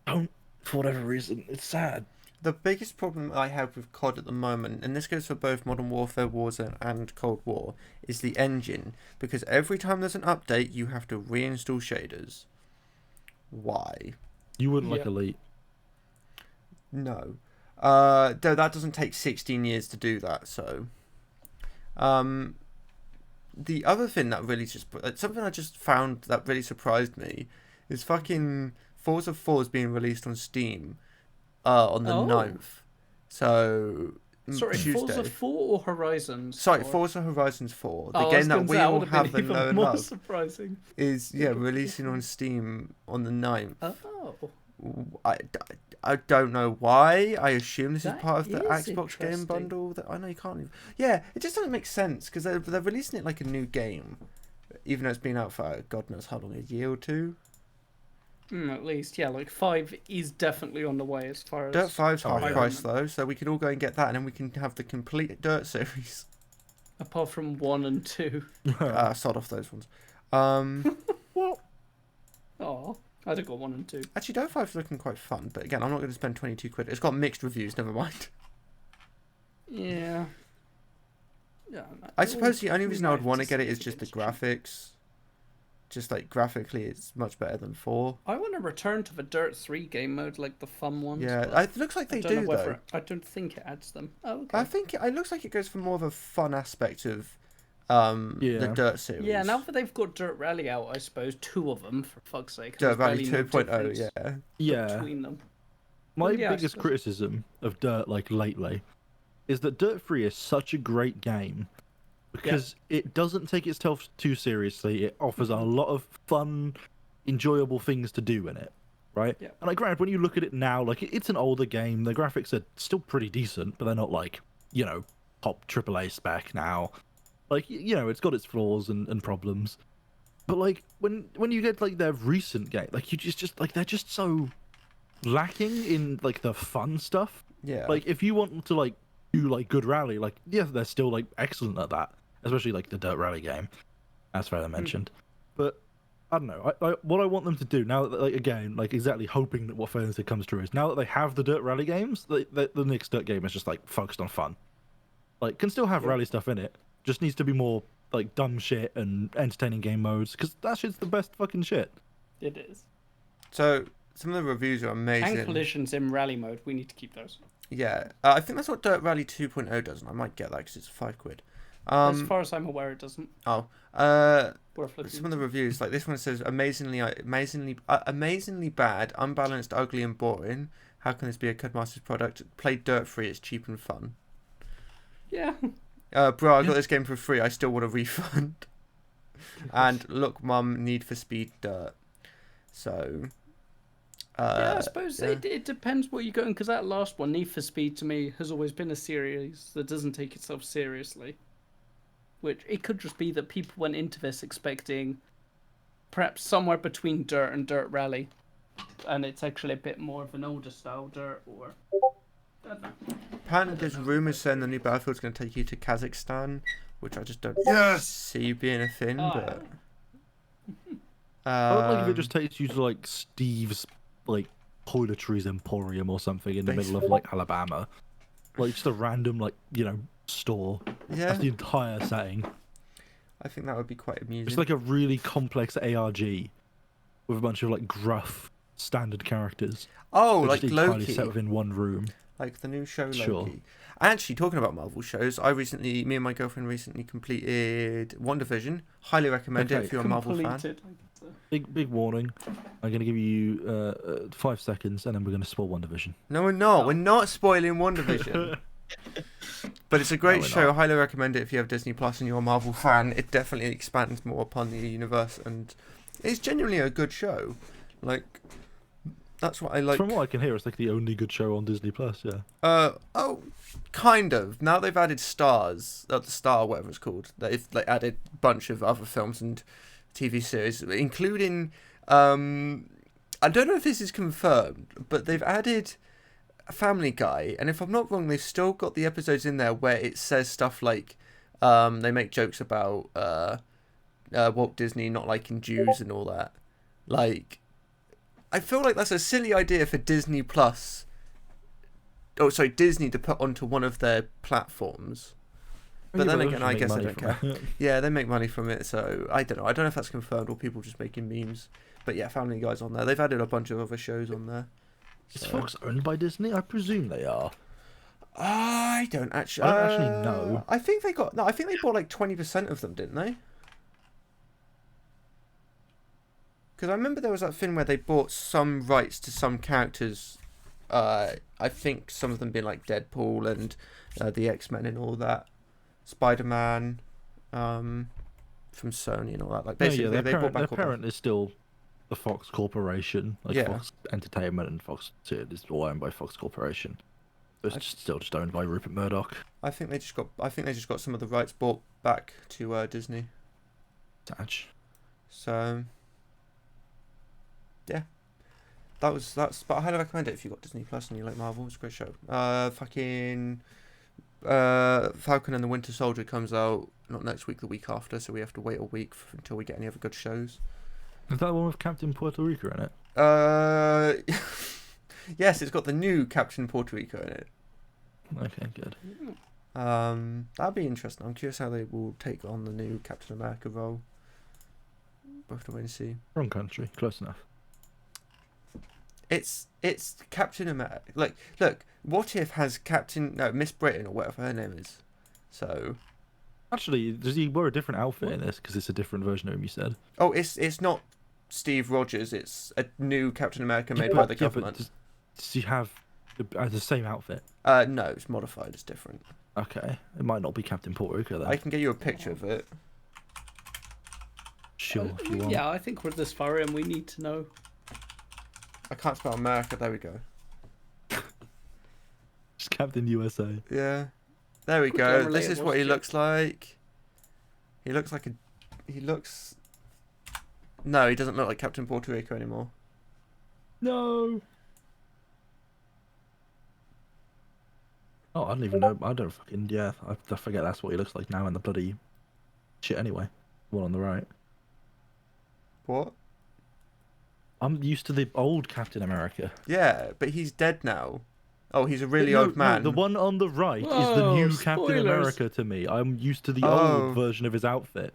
don't, for whatever reason. It's sad. The biggest problem I have with COD at the moment, and this goes for both Modern Warfare, Warzone, and Cold War, is the engine. Because every time there's an update, you have to reinstall shaders. Why? You wouldn't like Yep. Elite. No. Though that doesn't take 16 years to do that, so. The other thing that really something I just found that really surprised me is fucking Forza 4 is being released on Steam on the Oh. 9th. So, Sorry, Tuesday. Forza 4 or Horizons? Sorry, Or- Forza Horizons 4. The Oh, I was game that gonna we say, that all would have have been and even know and more love surprising. is, releasing on Steam on the 9th. Oh, I don't know why. I assume this is That part of the is Xbox game interesting. bundle. That I know you can't. Yeah, it just doesn't make sense because they're releasing it like a new game, even though it's been out for God knows how long, a year or two. at least, yeah, like 5 is definitely on the way as far as... Dirt 5's Oh, half yeah. price though, so we could all go and get that, and then we can have the complete Dirt series. Apart from 1 and 2. Sod off those ones. Oh, I'd have got 1 and 2. Actually, Dirt 5's looking quite fun, but again, I'm not going to spend 22 quid. It's got mixed reviews. Never mind. Yeah. Yeah. I suppose the only we reason I would might want to just get it get is just the cheap. graphics. Just like graphically, it's much better than 4. I want to return to the Dirt 3 game mode, like the fun ones. Yeah, but it looks like I they don't know do whether though. I don't think it adds them. Oh, okay. I think it looks like it goes for more of a fun aspect of the Yeah. Dirt series. Yeah, now that they've got Dirt Rally out, I suppose 2 of them, for fuck's sake. Dirt there's Rally barely no 2.0, difference yeah. Yeah. between them. My Well, yeah, I biggest suppose. criticism of Dirt, like lately, is that Dirt 3 is such a great game because it doesn't take itself too seriously. It offers a lot of fun, enjoyable things to do in it, right? Yeah. And like, granted, when you look at it now, like it's an older game. The graphics are still pretty decent, but they're not like top AAA spec now. Like it's got its flaws and problems. But like when you get like their recent game, like you just like they're just so lacking in like the fun stuff. Yeah. Like if you want to like do like good rally, like yeah, they're still like excellent at that, especially like the Dirt Rally game, as Farah mentioned. But I don't know. What I want them to do now that like again, like exactly hoping that what Farah said comes true is now that they have the Dirt Rally games, the next Dirt game is just like focused on fun. Like can still have rally stuff in it, just needs to be more like dumb shit and entertaining game modes because that shit's the best fucking shit. It is. So some of the reviews are amazing. And collisions in rally mode, we need to keep those. Yeah, I think that's what Dirt Rally 2.0 does, and I might get that because it's £5. As far as I'm aware, it doesn't. Oh, Worth looking some of the into. reviews, like this one says amazingly bad, unbalanced, ugly, and boring. How can this be a Codemasters product? Play Dirt Free, it's cheap and fun. Yeah. Bro, I got this game for free. I still want a refund. And look, Mum, Need for Speed Dirt. So. Yeah, I suppose yeah. it depends what you're going, because that last one, Need for Speed, to me, has always been a series that doesn't take itself seriously. Which, it could just be that people went into this expecting perhaps somewhere between Dirt and Dirt Rally. And it's actually a bit more of an older style Dirt, or... I don't know. Apparently, there's rumours saying the new Battlefield's going to take you to Kazakhstan, which I just don't see being a thing, Oh, but... I would like if it just takes you to like Steve's like toiletries emporium or something in the middle of like Alabama, like just a random like store. Yeah, That's the entire setting. I think that would be quite amusing. It's like a really complex ARG with a bunch of like gruff standard characters. oh, They're like just entirely Loki, set within one room. like the new show Loki. Sure. Actually, talking about Marvel shows, me and my girlfriend recently completed WandaVision. Highly recommend it Okay. if you're a Marvel fan. Completed. Big warning. I'm gonna give you 5 seconds, and then we're gonna spoil WandaVision. No, we're not. We're not spoiling WandaVision. But it's a great we're show. not. Highly recommend it if you have Disney Plus and you're a Marvel fan. It definitely expands more upon the universe, and it's genuinely a good show. Like, that's what I like. From what I can hear, it's like the only good show on Disney Plus. Yeah. Oh, kind of. Now they've added Stars, the Star, whatever it's called. They've like added a bunch of other films and TV series, including I don't know if this is confirmed, but they've added Family Guy, and if I'm not wrong, they've still got the episodes in there where it says stuff like they make jokes about Walt Disney not liking Jews and all that. Like, I feel like that's a silly idea for Disney Plus. Oh, sorry, Disney to put onto one of their platforms. But then again, I guess I don't care. Yeah, they make money from it, so I don't know. I don't know if that's confirmed or people just making memes. But yeah, Family Guy's on there. They've added a bunch of other shows on there. Is Fox owned by Disney? I presume they are. I don't actually. I don't actually know. I think they got. No, I think they bought like 20% of them, didn't they? Because I remember there was that thing where they bought some rights to some characters. I think some of them being like Deadpool and the X-Men and all that. Spider-Man, from Sony and all that. Like basically, they bought back. Their parent is still the Fox Corporation, like Yeah. Fox Entertainment and Fox. It's all owned by Fox Corporation. It's still just owned by Rupert Murdoch. I think they just got some of the rights bought back to Disney. Touch. So yeah, that's. But I highly recommend it if you got Disney Plus and you like Marvel. It's a great show. Falcon and the Winter Soldier comes out not next week, the week after, so we have to wait a week until we get any other good shows. Is that the one with Captain Puerto Rico in it? Yes, it's got the new Captain Puerto Rico in it. Okay, good. That'd be interesting. I'm curious how they will take on the new Captain America role. We'll have to wait and see. Wrong country, close enough. It's Captain America. Like, look, What If has Miss Britain or whatever her name is. So. Actually, does he wear a different outfit in this? Because it's a different version of him. You said. Oh, it's not Steve Rogers. It's a new Captain America made by the government. But does he have the same outfit? No, it's modified. It's different. Okay, it might not be Captain Puerto Rico then. I can get you a picture of it. Sure, if you want. Yeah, I think we're this far in. We need to know. I can't spell America. There we go. Just Captain USA. Yeah. There we Quickly go. This unrelatable is what he shit. looks like. He looks. No, he doesn't look like Captain Puerto Rico anymore. No. Oh, I don't even know. I don't fucking. Yeah, I forget that's what he looks like now in the bloody shit anyway. One on the right. What? I'm used to the old Captain America. Yeah, but he's dead now. Oh, he's a really No, old man. No, the one on the right is the Whoa, new Captain spoilers. America to me. I'm used to the Oh. old version of his outfit.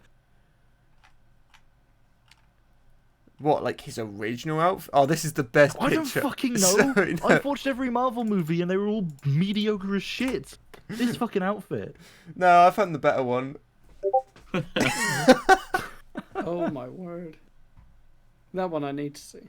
What, like his original outfit? Oh, this is the best I don't picture. fucking know. Sorry, no. I've watched every Marvel movie and they were all mediocre as shit. This fucking outfit. No, I found the better one. Oh my word. That one I need to see.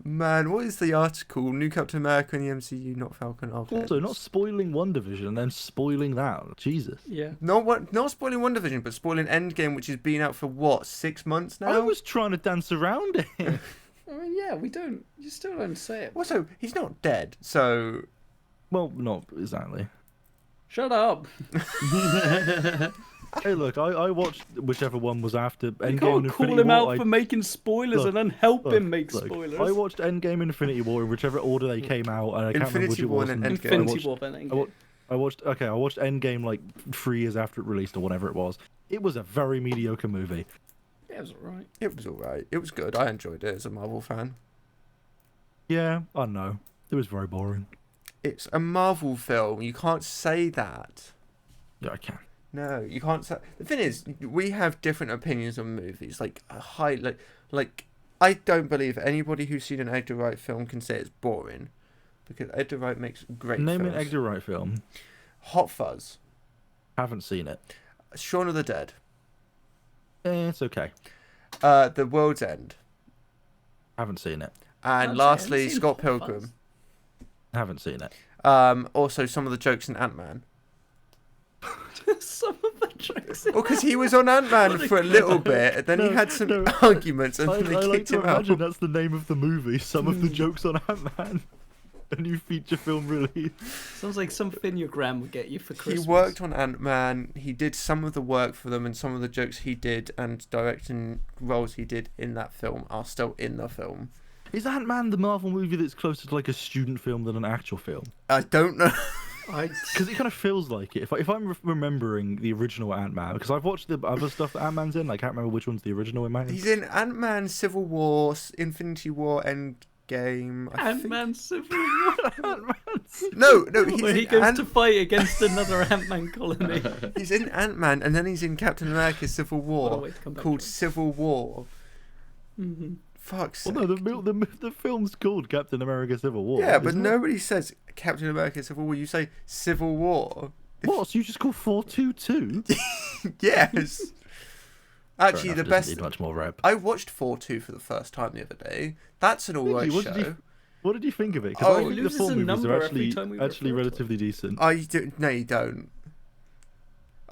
Man, what is the article? New Captain America in the MCU, not Falcon. Okay. Also, not spoiling WandaVision and then spoiling that. Jesus. Yeah. Not spoiling WandaVision, but spoiling Endgame, which has been out for what, 6 months now? I was trying to dance around it. I mean, yeah, we don't. You still don't say it. Also, he's not dead, so Well, not exactly. Shut up. Hey, look, I watched whichever one was after You Endgame can't and call Infinity him War. out for making spoilers Look, and then help Look, him make look, spoilers. I watched Endgame and Infinity War in whichever order they came out, and I can't remember which Infinity it War was. and and Endgame. Infinity War, then Endgame. I watched Endgame like 3 years after it released or whatever it was. It was a very mediocre movie. Yeah, it was alright. it was alright. It was good. I enjoyed it as a Marvel fan. Yeah, I don't know. It was very boring. It's a Marvel film. You can't say that. Yeah, I can. No, you can't say. The thing is, we have different opinions on movies. Like I don't believe anybody who's seen an Edgar Wright film can say it's boring, because Edgar Wright makes great Name films. an Edgar Wright film. Hot Fuzz, Haven't seen it. Shaun of the Dead, It's okay. The World's End, Haven't seen it. and Actually, I lastly haven't seen Scott Hot Pilgrim. Fuzz. Haven't seen it. Also some of the jokes in Ant-Man. Some of the jokes. Well, because he was on Ant-Man for a little bit, and then he had some arguments, and I they like kicked to him out. imagine that's the name of the movie. Some of the jokes on Ant-Man. A new feature film release. Sounds like something your gran would get you for He Christmas. worked on Ant-Man. He did some of the work for them, and some of the jokes he did and directing roles he did in that film are still in the film. Is Ant-Man the Marvel movie that's closer to like a student film than an actual film? I don't know. Because it kind of feels like it. If I'm remembering the original Ant-Man, because I've watched the other stuff that Ant-Man's in, I can't remember which one's the original Ant-Man. He's in Ant-Man, Civil War, Infinity War, Endgame. Ant-Man Civil War. No, he's Where he in goes to fight against another Ant-Man colony. He's in Ant-Man, and then he's in Captain America: Civil What a War, way to come back called to it. Civil War. Mm-hmm. Fuck's Well, sake. no, the film's called Captain America: Civil War. Yeah, but isn't it? nobody says Captain America: Civil War. You say Civil War. What? So you just call 422? Yes. Actually, the best. Need much more rep. I watched 4-2 for the first time the other day. That's an alright What show. did you think of it? Oh, Because I it think the loses full a movies number are every time we actually refer to it. relatively decent. Oh, you do? No, you don't.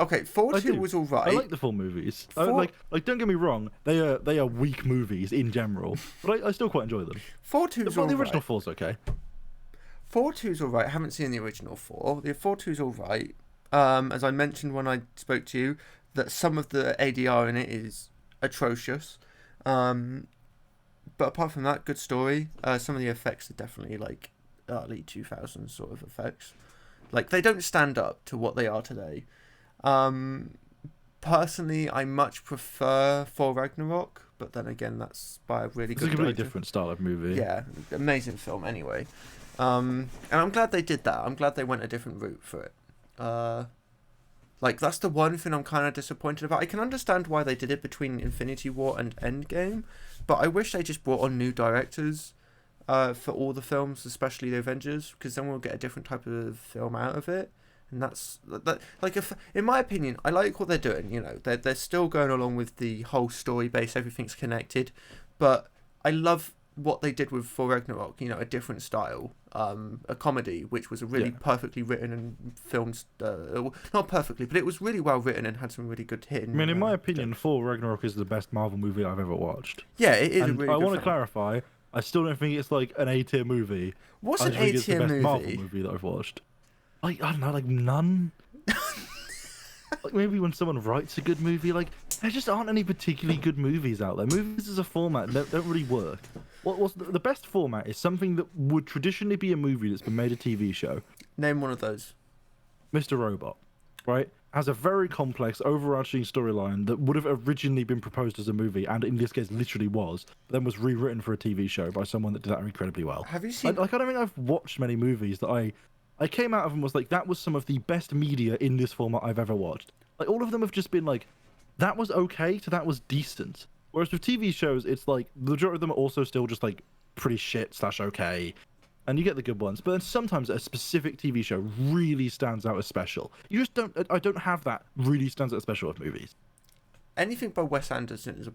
Okay, 4-2 do. was alright. I like the full movies. Four- Like, don't get me wrong, they are weak movies in general, but I still quite enjoy them. 4-2's The alright. original four's okay. 4-2's alright. I haven't seen the original 4. The 4-2's alright. As I mentioned when I spoke to you, that some of the ADR in it is atrocious. But apart from that, good story. Some of the effects are definitely like early 2000s sort of effects. Like, they don't stand up to what they are today. Personally, I much prefer Thor Ragnarok, but then again, that's by a really It's good a completely director. different style of movie. Yeah, amazing film anyway. And I'm glad they did that. I'm glad they went a different route for it. Like, that's the one thing I'm kind of disappointed about. I can understand why they did it between Infinity War and Endgame, but I wish they just brought on new directors for all the films, especially the Avengers, because then we'll get a different type of film out of it. And that's that. Like, if in my opinion, I like what they're doing. You know, they're still going along with the whole story base. Everything's connected, but I love what they did with Thor Ragnarok. You know, a different style, a comedy, which was a really perfectly written and filmed. Not perfectly, but it was really well written and had some really good hidden. I mean, in my opinion, Thor Ragnarok is the best Marvel movie I've ever watched. yeah, it is And a really I good want to film. clarify, I still don't think it's like an A-tier movie. What's I an just think it's the A-tier best movie? Marvel movie that I've watched. Like, I don't know, like none. Like, maybe when someone writes a good movie, like, there just aren't any particularly good movies out there. Movies as a format don't really work. What's the best format is something that would traditionally be a movie that's been made a TV show. Name one of those. Mr. Robot, right? Has a very complex, overarching storyline that would have originally been proposed as a movie, and in this case literally was, but then was rewritten for a TV show by someone that did that incredibly well. Have you seen? I don't think I've watched many movies that I came out of and was like, that was some of the best media in this format I've ever watched. Like, all of them have just been like, that was okay to that was decent. Whereas with TV shows, it's like, the majority of them are also still just like pretty shit / okay. And you get the good ones, but then sometimes a specific TV show really stands out as special. You just don't, I don't have that really stands out as special with movies. Anything by Wes Anderson is a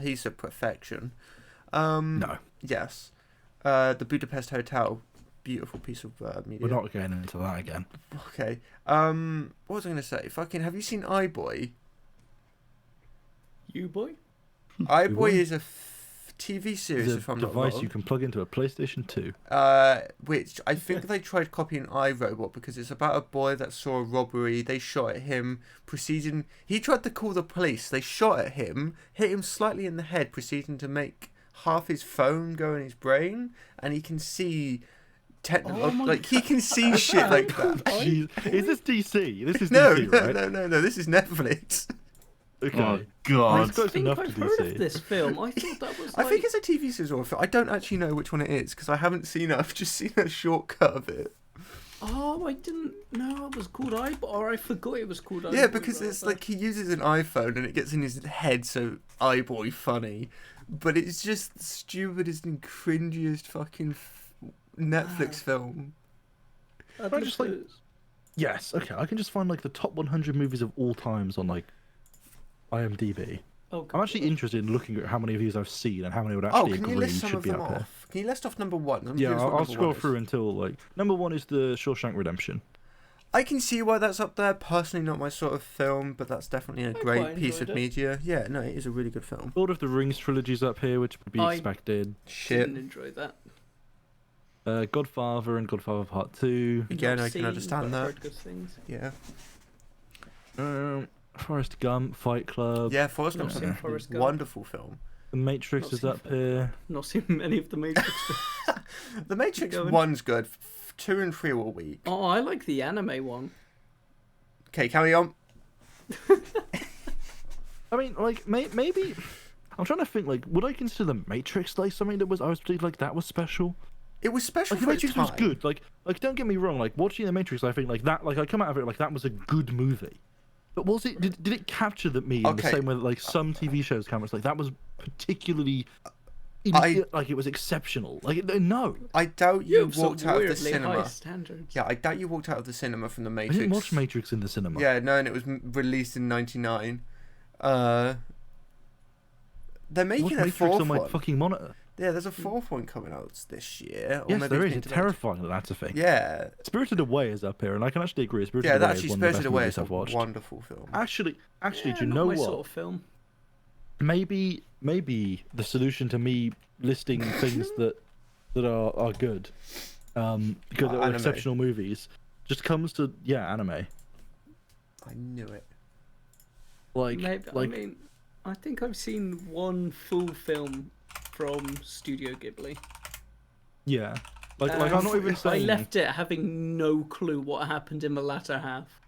piece of perfection. No. Yes. The Budapest Hotel, beautiful piece of media. We're not getting into that again. Okay. What was I going to say? Fucking, have you seen iBoy? You boy? iBoy is a TV series, It's a if I'm not device wrong. you can plug into a PlayStation 2. Which I think they tried copying iRobot because it's about a boy that saw a robbery. They shot at him, proceeding. He tried to call the police. They shot at him, hit him slightly in the head, proceeding to make half his phone go in his brain, and he can see. He can see shit like that. Jeez. Is this DC? This is No, DC, no, right? no. This is Netflix. Okay. Oh It's God! close I think enough I've to heard DC. of this film. I thought that was I like... think it's a TV series or a film. I don't actually know which one it is because I haven't seen it. I've just seen a shortcut of it. Oh, I didn't know it was called iBoy, or I forgot it was called iBoy. Yeah, because it's like he uses an iPhone and it gets in his head, so iBoy funny. But it's just the stupidest and cringiest fucking Netflix film. I just like... Yes, okay, I can just find like the top 100 movies of all times on like IMDb. Oh, I'm actually interested in looking at how many of these I've seen and how many would Oh, actually can you agree list some should of be them up there. off? Can you list off number one? I'm Yeah, curious what I'll number scroll one is. through until like number 1 is the Shawshank Redemption. I can see why that's up there. Personally, not my sort of film, but that's definitely a great quite piece of enjoyed it. media. Yeah, no, it is a really good film. Lord of the Rings trilogy's up here, which would be I- expected. Shit. Didn't enjoy that. Godfather and Godfather Part 2. Again, Not I can seen, understand but that. heard good things. Yeah. Forrest Gump, Fight Club. Yeah, Forrest Not Gump's seen a Forrest Gump. wonderful film. The Matrix Not is seen up here. Not seen many of the Matrix films. The Matrix Going. 1's good. 2 and 3 were weak. Oh, I like the anime one. Okay, carry on. I mean, like maybe I'm trying to think. Like, would I consider the Matrix like something that was I was particularly like that was special? It was special Like the for its Matrix was time. good. Like don't get me wrong. Like watching the Matrix, I think like that. Like I come out of it like that was a good movie. But was it? Did it capture me in the Okay. same way that like some TV shows capture? Like that was particularly. Like it was exceptional. Like no, I doubt You you have some walked out of the weirdly high cinema. standards. Yeah, I doubt you walked out of the cinema from the I Matrix. didn't watch Matrix in the cinema. Yeah, no, and it was released in '99. They're I making watched a Matrix fourth on my one. fucking monitor. Yeah, there's a fourth one coming out this year. Or Yes, maybe there it's is. It's been delayed. terrifying that that's a thing. Yeah, Spirited Away is up here, and I can actually agree. Spirited yeah. Away Actually, is one of the Spirited best Away movies is a I've watched. wonderful film. Actually, Yeah, do you not know my what? sort of film. Maybe the solution to me listing things that are good, because they're Anime. exceptional movies, just comes to anime. I knew it. Like Maybe, I mean, I think I've seen one full film from Studio Ghibli. yeah, like I'm not even I saying. left it having no clue what happened in the latter half.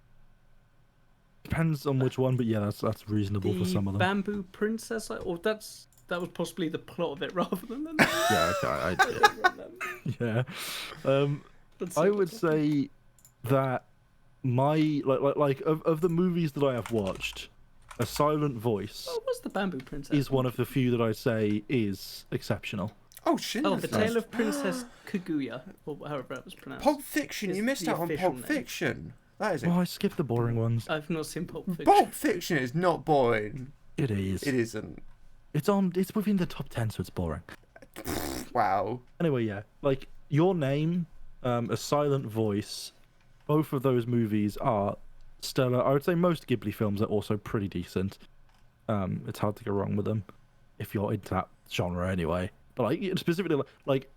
Depends on which one, but yeah, that's reasonable for some of them. Bamboo Princess, or that was possibly the plot of it rather than the name. Yeah, I don't remember. yeah. I would say that my like of the movies that I have watched, A Silent Voice What was the Bamboo Princess? is one of the few that I say is exceptional. Oh, shit. Oh, The Tale of Princess Kaguya, or however that was pronounced. Pulp Fiction. is You missed the out on official Pulp name. Fiction. That is it. Well, I skipped the boring ones. I've not seen Pulp Fiction. Pulp Fiction is not boring. It is. It isn't. It's within the top 10, so it's boring. Wow. Anyway, yeah, like Your Name, A Silent Voice, both of those movies are stellar. I would say most Ghibli films are also pretty decent. It's hard to go wrong with them if you're into that genre anyway. But like specifically, like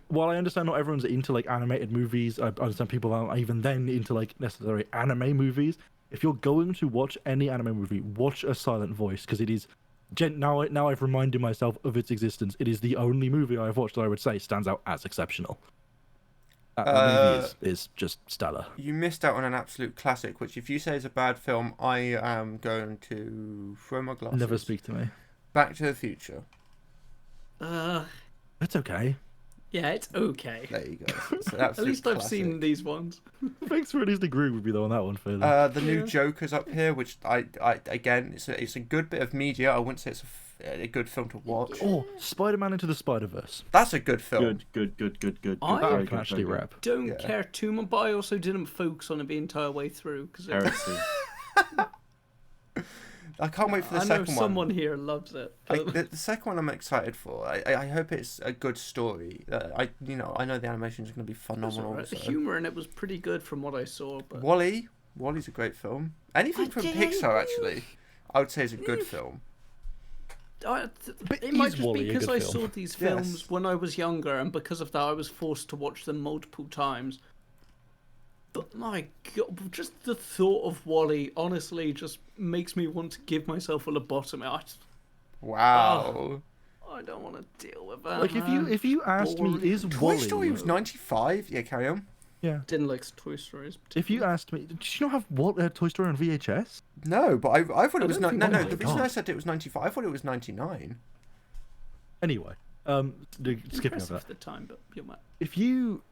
while I understand not everyone's into like animated movies, I understand people aren't even then into like necessarily anime movies. If you're going to watch any anime movie, watch A Silent Voice, because it is. Now I've reminded myself of its existence. It is the only movie I've watched that I would say stands out as exceptional. That movie is just stellar. You missed out on an absolute classic, which if you say is a bad film, I am going to throw my glasses. Never speak to me. Back to the Future. It's okay. Yeah, it's okay. There you go. It's an At absolute least I've classic. seen these ones. Thanks for at least agreeing with me though on that one, Phil. The new Joker's up here, which I again, it's a good bit of media. I wouldn't say it's a good film to watch. Oh, Spider-Man Into the Spider-Verse. That's a good film. Good. I That I Very can good, actually very good. rap. Don't Yeah. care too much, but I also didn't focus on it the entire way through because Heresy. I can't wait for the I know second someone one. here loves it. The second one I'm excited for. I hope it's a good story. I know the animation is going to be phenomenal. Alright, the So. humor in it was pretty good from what I saw, but Wally's a great film. Anything from Pixar actually, I would say is a good film. But it might is just Wall-E be a because good I film? saw these Yes. films when I was younger, and because of that, I was forced to watch them multiple times. But my God, just the thought of Wall-E honestly just makes me want to give myself a lobotomy. Wow. I don't want to deal with that. Like if you asked me, boring. is Toy Wall-E? Story was 95. Yeah, carry on. Yeah. Didn't like Toy Stories. If you asked me, did you not have Toy Story on VHS? No, but I thought it was don't think- no. oh The my reason I God. said it was 95, I thought it was 99. Anyway, skipping over Impressive that. at the time, but you're mad. If you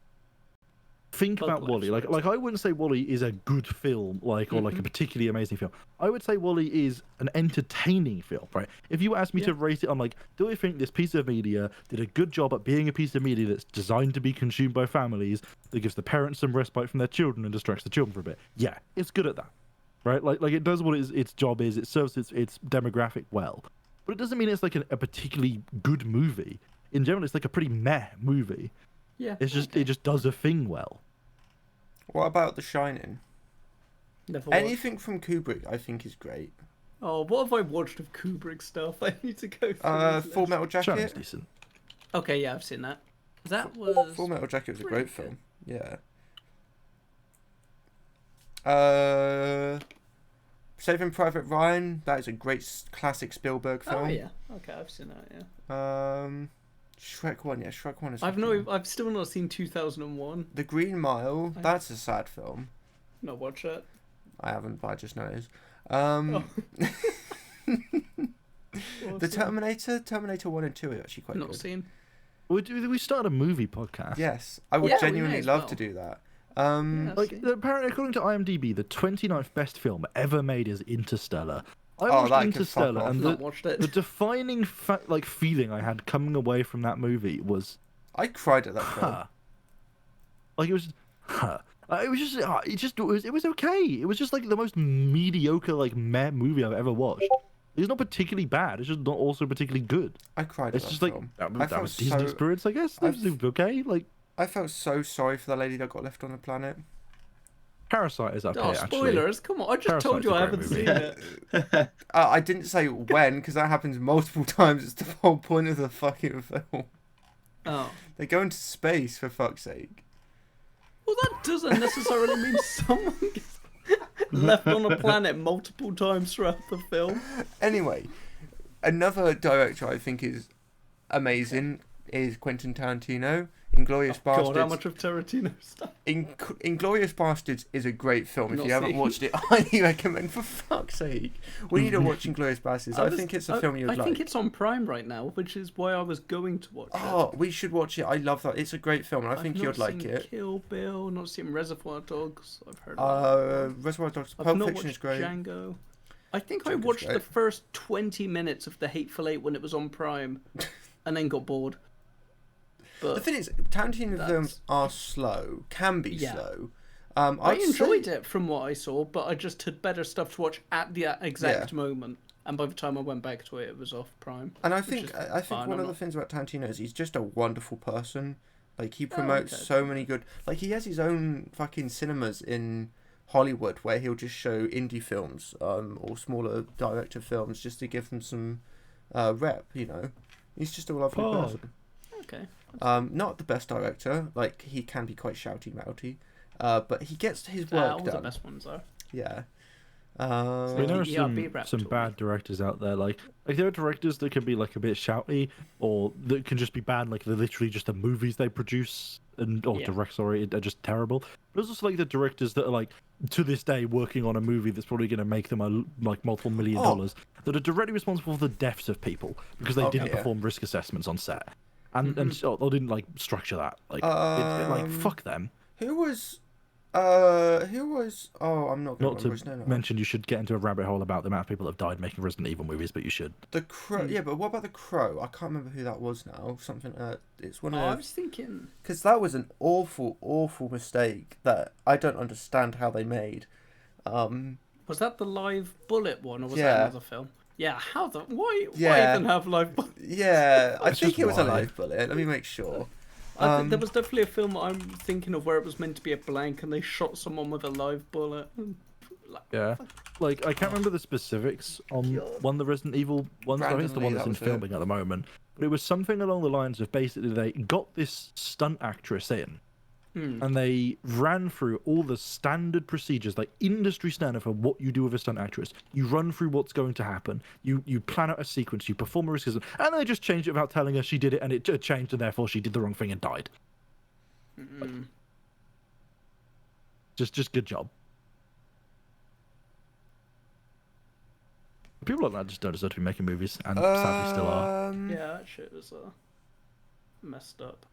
think Bug about Life, Wall-E, for like I wouldn't say Wall-E is a good film, or like a particularly amazing film. I would say Wall-E is an entertaining film, right? If you asked me to rate it on like, do I think this piece of media did a good job at being a piece of media that's designed to be consumed by families, that gives the parents some respite from their children and distracts the children for a bit? Yeah, it's good at that, right? Like it does what its job is. It serves its demographic well, but it doesn't mean it's like a particularly good movie. In general, it's like a pretty meh movie. Yeah. It's just it just does a thing well. What about The Shining? Never watched. Anything from Kubrick, I think, is great. Oh, what have I watched of Kubrick stuff? I need to go through. his Full list. Metal Shining's Jacket. decent. Okay, yeah, I've seen that. That was Full Metal Jacket was a pretty great good. film. Yeah. Saving Private Ryan. That is a great classic Spielberg film. Oh yeah. Okay, I've seen that. Yeah. Shrek 1, yeah, Shrek 1 is. I've still not seen 2001. The Green Mile. That's a sad film. Not watch it. I haven't, but I just noticed. Oh. The Terminator 1 and 2 are actually quite Not good. seen. We started a movie podcast. Yes, I would Yeah, we may genuinely as love well. to do that. Yeah, Like see. apparently, according to IMDb, the 29th best film ever made is Interstellar. I Oh, watched that could fuck Interstellar, off. and Not watched it. the defining feeling I had coming away from that movie was, I cried at that film. huh. Like it was, huh. It was just, it was okay. It was just like the most mediocre like meh movie I've ever watched. It's not particularly bad. It's just not also particularly good. I cried at It's that just like film. that I was felt Disney's so- experience, I guess. It was okay. Like I felt so sorry for the lady that got left on the planet. Parasite is up Oh, here actually. spoilers! Come on, I just told Parasite's you a I great haven't movie. seen it. I didn't say when, because that happens multiple times. It's the whole point of the fucking film. Oh, They go into space, for fuck's sake. well, that doesn't necessarily mean someone gets left on a planet multiple times throughout the film. Anyway, another director I think is amazing is Quentin Tarantino. Inglourious Bastards. God, how much of Tarantino stuff? Inglourious Bastards is a great film. If Not you haven't seen. watched it, I highly recommend. For fuck's sake, we need to watch Inglourious Bastards. I was- think it's a film you'd I like. think it's on Prime right now, which is why I was going to watch it. Oh, we should watch it. I love that. It's a great film, and I I've think not you'd like seen it. Kill Bill, not seen Reservoir Dogs. I've heard. Of that. Reservoir Dogs. I've Pulp not Fiction is watched great. Django. I think I Django's watched the great. first 20 minutes of The Hateful Eight when it was on Prime, and then got bored. The But thing is, Tarantino That's- films are slow. Can be Yeah. slow. I I'd enjoyed say, it from what I saw, but I just had better stuff to watch at the exact moment. And by the time I went back to it, it was off Prime. And I which think is I think fine, one I'm of the not- things about Tarantino is he's just a wonderful person. Like he promotes okay. so many good. Like he has his own fucking cinemas in Hollywood where he'll just show indie films, or smaller director films just to give them some rep. You know, he's just a lovely Oh. person. Okay. Not the best director. Like he can be quite shouty mouty, but he gets his work All the done. best ones are. Yeah. I mean, there are the ERB rap some tool. bad directors out there. Like there are directors that can be like a bit shouty, or that can just be bad. Like they're literally just the movies they produce or Yeah. direct. Sorry, are just terrible. But there's also like the directors that are like to this day working on a movie that's probably going to make them like multiple $1 million that are directly responsible for the deaths of people because they Okay, didn't yeah. perform risk assessments on set, and or didn't like structure that. Like like fuck them. Who was? Oh, I'm not gonna Not remember to his name. now. mention, you should get into a rabbit hole about the amount of people that have died making Resident Evil movies, but you should. The Crow. Yeah, but what about the Crow? I can't remember who that was now. Something. It's one Oh, I of was thinking. because that was an awful, awful mistake that I don't understand how they made. Was that the Live Bullet one, or was Yeah. that another film? Yeah, how the why Yeah. even have Live Bullet? Yeah, I It's think just it was a why. live bullet. Let me make sure. I think there was definitely a film I'm thinking of where it was meant to be a blank and they shot someone with a live bullet. Yeah, like I can't remember the specifics on one of the Resident Evil ones. I think it's the Randomly, one that that's in was it. filming at the moment. But it was something along the lines of basically they got this stunt actress in, and they ran through all the standard procedures, like industry standard for what you do with a stunt actress. You run through what's going to happen. You plan out a sequence. You perform a risk assessment, and then they just changed it without telling her she did it, and it changed, and therefore she did the wrong thing and died. Just good job. People like that just don't deserve to be making movies, and sadly still are. Yeah, that shit was messed up.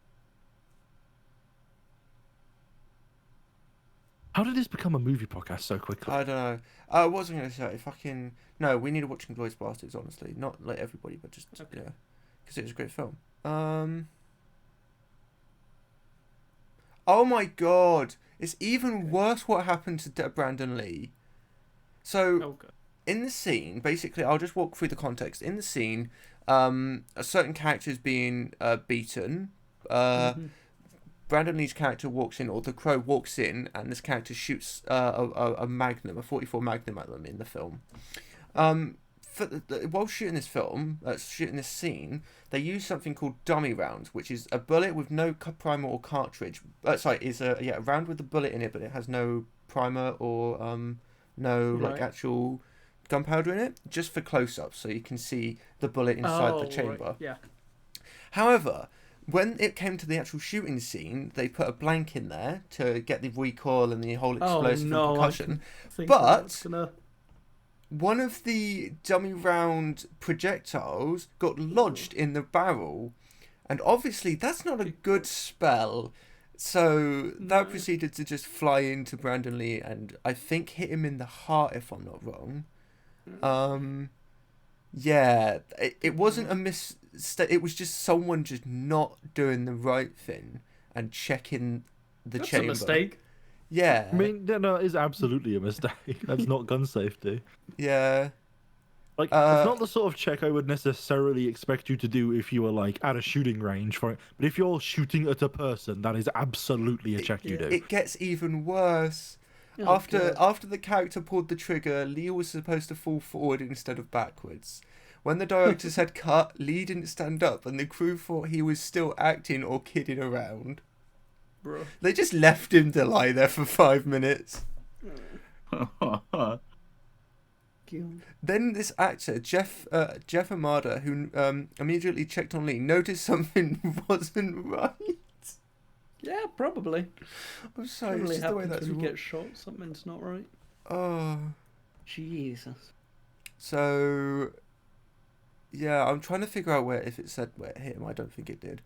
How did this become a movie podcast so quickly? I don't know. What was I going to say? Fucking no. We need to watch Inglourious Bastards. Honestly, not like everybody, but just Okay. yeah, because it was a great film. Oh my god! It's even worse what happened to Brandon Lee. So Okay. in the scene, basically, I'll just walk through the context. In the scene, a certain character is being beaten. Brandon Lee's character walks in, or the Crow walks in, and this character shoots a Magnum, a 44 Magnum at them in the film. While shooting this film, shooting this scene, they use something called dummy rounds, which is a bullet with no primer or cartridge. Is a round with a bullet in it, but it has no primer or no like Right. actual gunpowder in it, just for close-ups, so you can see the bullet inside the chamber. Right. Yeah. However, when it came to the actual shooting scene, they put a blank in there to get the recoil and the whole explosive and percussion. But one of the dummy round projectiles got lodged in the barrel, and obviously that's not a good spell. So that proceeded to just fly into Brandon Lee and I think hit him in the heart, if I'm not wrong. Yeah, it wasn't a mistake. It was just someone just not doing the right thing and checking the chamber. That's a mistake. Yeah. I mean, no, it is absolutely a mistake. That's not gun safety. Yeah. Like, it's not the sort of check I would necessarily expect you to do if you were, like, at a shooting range for it. But if you're shooting at a person, that is absolutely a check you do. It gets even worse. Oh, After the character pulled the trigger, Lee was supposed to fall forward instead of backwards. When the director said cut, Lee didn't stand up, and the crew thought he was still acting or kidding around. Bro. They just left him to lie there for 5 minutes. Then this actor, Jeff Amada, who immediately checked on Lee, noticed something wasn't right. Yeah, probably. I'm sorry, it's Probably just the way happens that's... when you get shot. Something's not right. Oh. Jesus. So... Yeah, I'm trying to figure out if it said where it hit him. I don't think it did.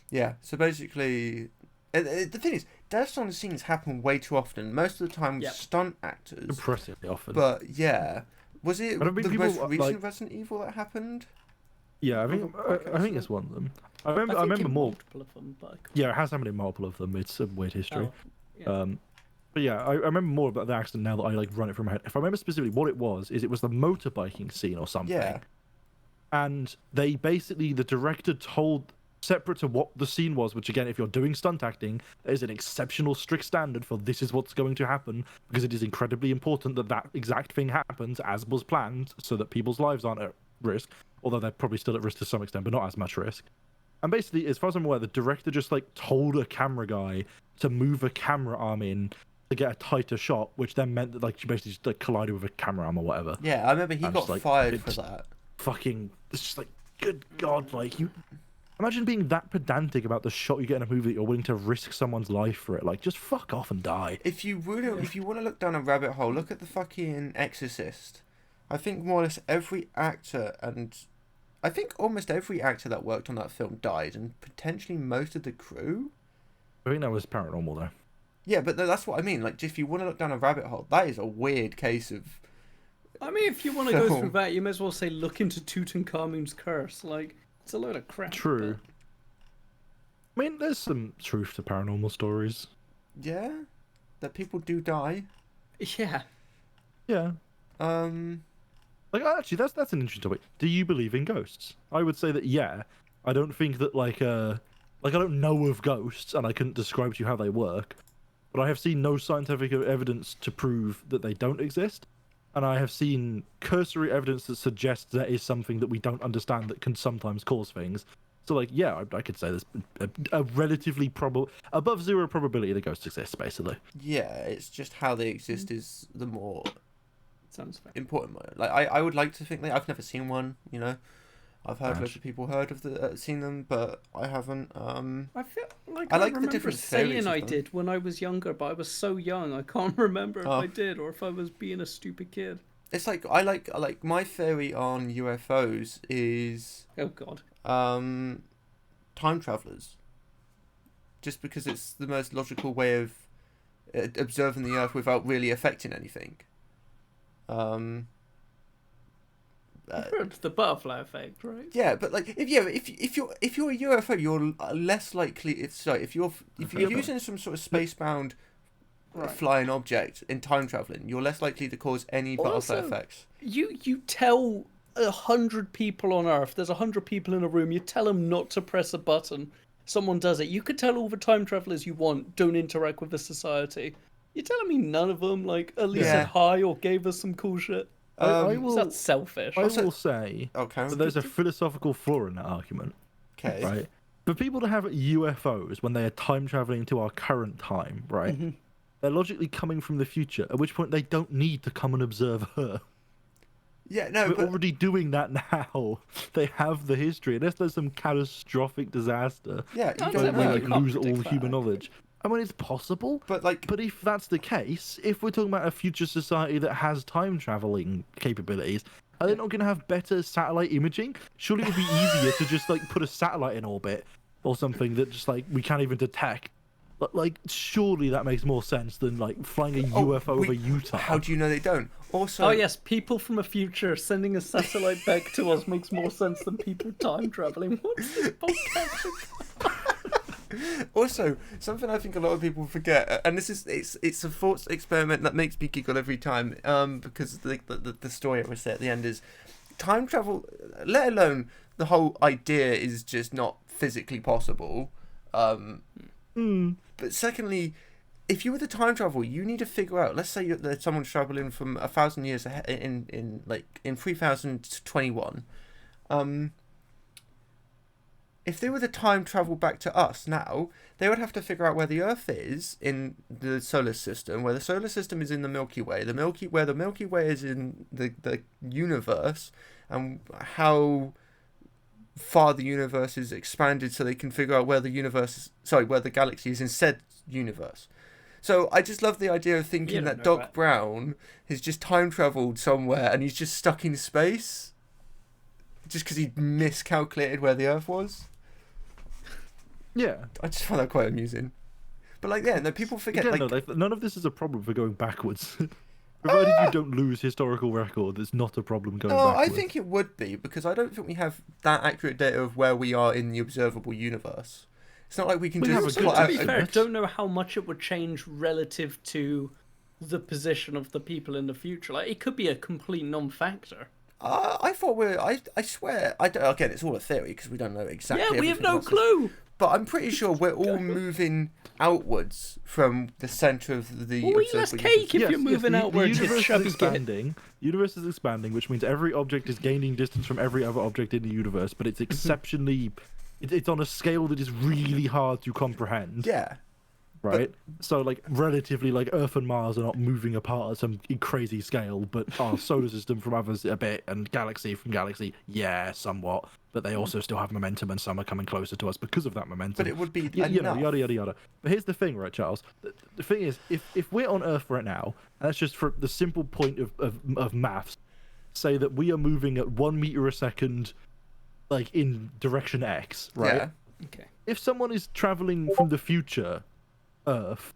Yeah, so basically... the thing is, deaths on the scenes happen way too often. Most of the time with stunt actors. Impressively often. But, yeah. Was it I don't think the people, most recent like- Resident Evil that happened? Yeah, I think it's one of them. I remember more. Multiple of them, but Yeah, it has happened in multiple of them. It's a weird history. yeah. But yeah, I remember more about the accident now that I like run it from my head. If I remember specifically what it was the motorbiking scene or something. Yeah. And they basically, the director told, separate to what the scene was, which again, if you're doing stunt acting, there's an exceptional strict standard for this is what's going to happen, because it is incredibly important that that exact thing happens as was planned, so that people's lives aren't at risk, although they're probably still at risk to some extent, but not as much risk. And basically, as far as I'm aware, the director just like told a camera guy to move a camera arm in to get a tighter shot, which then meant that like she basically just like collided with a camera arm or whatever. Yeah, I remember he I'm got just like, fired for it's that. Fucking, it's just like, good God, like you. Imagine being that pedantic about the shot you get in a movie that you're willing to risk someone's life for it. Like, just fuck off and die. If you want to look down a rabbit hole, look at the fucking Exorcist. I think more or less every actor, and I think almost every actor that worked on that film died, and potentially most of the crew. I think that was paranormal though. Yeah, but that's what I mean. Like, if you want to look down a rabbit hole, that is a weird case of... I mean, if you want to go film. through that, you may as well say look into Tutankhamun's curse. Like, it's a load of crap. True. I mean, there's some truth to paranormal stories. Yeah? That people do die? But, yeah. Yeah. Like, actually, that's an interesting topic. Do you believe in ghosts? I would say that, yeah. I don't think that, like, I don't know of ghosts, and I couldn't describe to you how they work, but I have seen no scientific evidence to prove that they don't exist, and I have seen cursory evidence that suggests there is something that we don't understand that can sometimes cause things. So, like, yeah, I could say there's a relatively above zero probability that ghosts exist, basically. Yeah, it's just how they exist is the more Sounds fair. important one. Like, I would like to think that I've never seen one, you know. I've heard loads of people seen them, but I haven't. I feel like I I like the remember different theories saying of I them. did when I was younger, but I was so young I can't remember if Oh. I did or if I was being a stupid kid. It's like I like my theory on UFOs is Oh God. time travelers. Just because it's the most logical way of observing the Earth without really affecting anything. Heard the butterfly effect, right? Yeah, but like if you're a UFO, you're less likely. If you're using some sort of spacebound flying object in time traveling, you're less likely to cause any butterfly Also, effects. You tell 100 people on Earth, there's 100 people in a room, you tell them not to press a button. Someone does it. You could tell all the time travelers you want don't interact with the society. You're telling me none of them like at least said hi or gave us some cool shit? That's selfish. I will say Okay. that there's a philosophical flaw in that argument. Okay. Right? For people to have UFOs when they are time traveling to our current time, right? they're logically coming from the future. At which point they don't need to come and observe Earth. Yeah, no, We're but already doing that now. They have the history. Unless there's some catastrophic disaster, yeah, you Don't don't say where we we know. can't lose all predict that, human actually. knowledge. I mean, it's possible. But like, But if that's the case, if we're talking about a future society that has time traveling capabilities, are they not going to have better satellite imaging? Surely it would be easier to just like put a satellite in orbit or something that just like we can't even detect. But like, surely that makes more sense than like flying a UFO over Utah. How do you know they don't? Also, Oh yes, people from a future sending a satellite back to us makes more sense than people time traveling. What's this podcast? Also, something I think a lot of people forget, and this is it's a thought experiment that makes me giggle every time, because the story I would say at the end is time travel, let alone the whole idea is just not physically possible. But secondly, if you were to time travel, you need to figure out. Let's say that someone's traveling from 1,000 years ahead in 3021. If they were to time travel back to us now, they would have to figure out where the Earth is in the solar system, where the solar system is in the Milky Way, where the Milky Way is in the universe, and how far the universe is expanded, so they can figure out where the galaxy is in said universe. So I just love the idea of thinking You that don't know Doc that. Brown has just time traveled somewhere and he's just stuck in space, just because he miscalculated where the Earth was. Yeah. I just find that quite amusing. But like, yeah, no, people forget. Again, like, no, none of this is a problem for going backwards. Provided you don't lose historical record, it's not a problem going no, backwards. I think it would be, because I don't think we have that accurate data of where we are in the observable universe. It's not like we can We have just a good plot To out. be fair, I estimate. don't know how much it would change relative to the position of the people in the future. Like, it could be a complete non-factor. I thought I swear. I don't, again, it's all a theory because we don't know exactly. Yeah, we have everything no else. clue. But I'm pretty sure we're all moving outwards from the center of the. Well, that's observable cake if universe. you're moving the outwards. You universe chubby is git. expanding. Universe is expanding, which means every object is gaining distance from every other object in the universe, but it's exceptionally. It's on a scale that is really hard to comprehend. Yeah. Right. So like relatively, like Earth and Mars are not moving apart at some crazy scale, but our solar system from others a bit, and galaxy from galaxy, yeah, somewhat. But they also still have momentum, and some are coming closer to us because of that momentum. But it would be You know, enough. yada yada yada. But here's the thing, right, Charles? The thing is, if we're on Earth right now, and that's just for the simple point of maths, say that we are moving at 1 meter a second, like in direction X, right? Yeah. Okay. If someone is traveling from the future, Earth,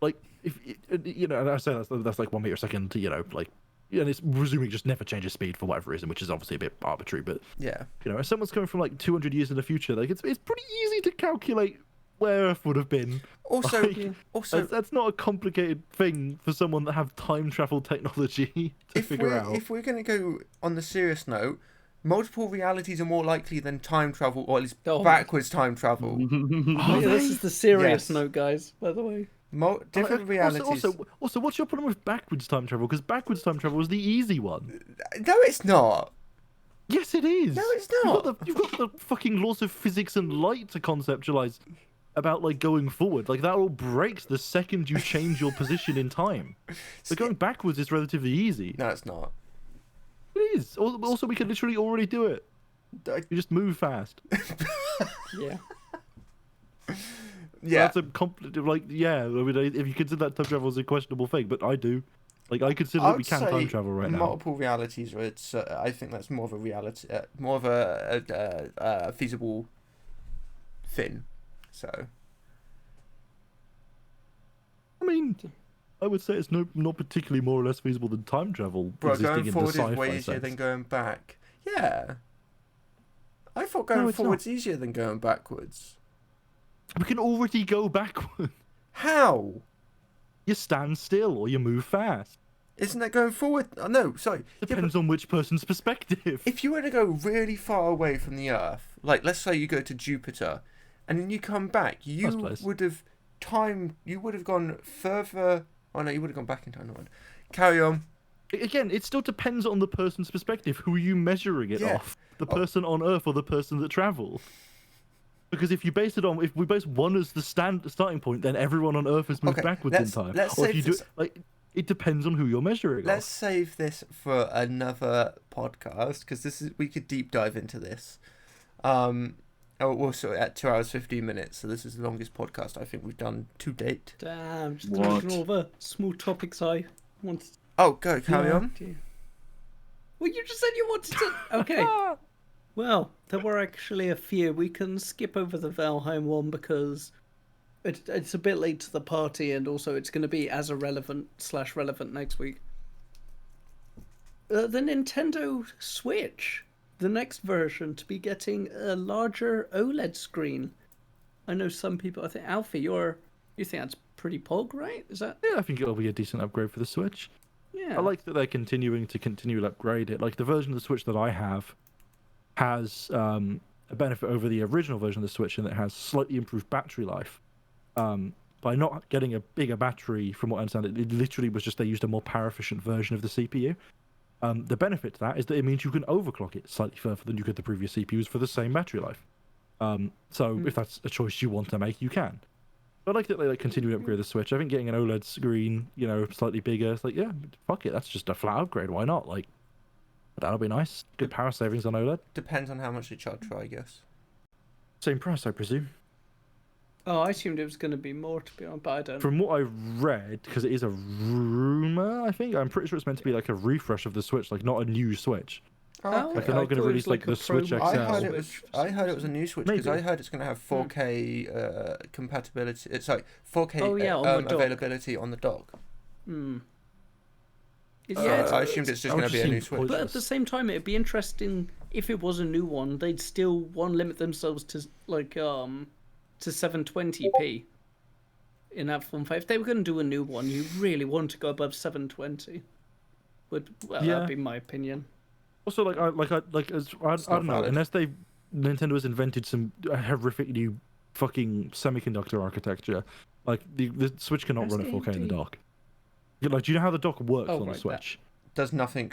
like if you know, and I say that's like 1 meter a second, you know, like, and it's presumably just never changes speed for whatever reason, which is obviously a bit arbitrary, but Yeah. you know, if someone's coming from like 200 years in the future, like it's pretty easy to calculate where Earth would have been. Also, Like, also, that's not a complicated thing for someone that have time travel technology to figure out. if we're gonna go on the serious note, multiple realities are more likely than time travel, or at least Oh my- backwards time travel. Yeah, this is the serious Yes. note, guys. By the way. Different realities. Also, what's your problem with backwards time travel? Because backwards time travel is the easy one. No, it's not. Yes, it is. No, it's not. You've got the fucking laws of physics and light to conceptualize about like going forward. Like that all breaks the second you change your position in time. So going backwards is relatively easy. No, it's not. It is. Also, we can literally already do it. You just move fast. Yeah. Yeah. That's a like, yeah. I mean, if you consider that time travel as a questionable thing, but I do. Like, I consider that we can time travel right now. Multiple realities. It's. I think that's more of a reality, more of a feasible thing. So. I mean, I would say it's not particularly more or less feasible than time travel Bro, existing going in forward the is sci-fi way easier sense. than going back. Yeah. I thought going No, it's forward's easier than going backwards. We can already go backward. How? You stand still or you move fast. Isn't that going forward? Oh, no, sorry. Yeah, Depends on which person's perspective. if you were to go really far away from the Earth, like let's say you go to Jupiter, and then you come back, you Nice place. would have gone further. Oh no, you would have gone back in time. Not on. Carry on. Again, it still depends on the person's perspective. Who are you measuring it Yeah. off? The person on Earth or the person that travels? Because if we base one as the starting point, then everyone on Earth has moved Okay, backwards in let's- time. let's Or if save you do this- like, it depends on who you're measuring. Let's save this for another podcast because we could deep dive into this. We're sort of at 2 hours 15 minutes, so this is the longest podcast I think we've done to date. Damn, just What? looking all the small topics I wanted Oh, go carry Yeah. on. to. Well, you just said you wanted to. Okay. Well, there were actually a few. We can skip over the Valheim one because it's a bit late to the party, and also it's going to be as irrelevant/relevant next week. The Nintendo Switch, the next version, to be getting a larger OLED screen. I know some people. I think Alfie, you think that's pretty pog, right? Is that? Yeah, I think it'll be a decent upgrade for the Switch. Yeah. I like that they're continuing to upgrade it. Like the version of the Switch that I have has a benefit over the original version of the Switch in that it has slightly improved battery life. By not getting a bigger battery, from what I understand, it literally was just they used a more power efficient version of the CPU. The benefit to that is that it means you can overclock it slightly further than you could the previous CPUs for the same battery life. So if that's a choice you want to make, you can. But I like that they continue to upgrade the Switch. I think getting an OLED screen, slightly bigger, it's like, yeah, fuck it, that's just a flat upgrade. Why not? Like, that'll be nice. Good power savings on OLED. Depends on how much they charge for, I guess. Same price, I presume. Oh, I assumed it was going to be more, to be honest, but I don't. From what I read, because it is a rumor, I think I'm pretty sure it's meant to be like a refresh of the Switch, like not a new Switch. Oh, Like they're not going to release like the Switch XL. I heard it was a new Switch because Maybe. I heard it's going to have 4K compatibility. It's like 4K Oh, yeah, on the dock. availability on the dock. Hmm. I assumed it's just I would going to be a just new seem Switch. But at pointless. the same time, it'd be interesting if it was a new one. They'd still limit themselves to to 720p in that form. If they were going to do a new one, you really want to go above 720. Yeah. That'd be my opinion. Also, I don't know, valid. unless Nintendo has invented some horrific new fucking semiconductor architecture, like the Switch cannot run at 4K in the SAD. dock. Yeah, like, do you know how the dock works Oh, on a right, Switch? Does nothing.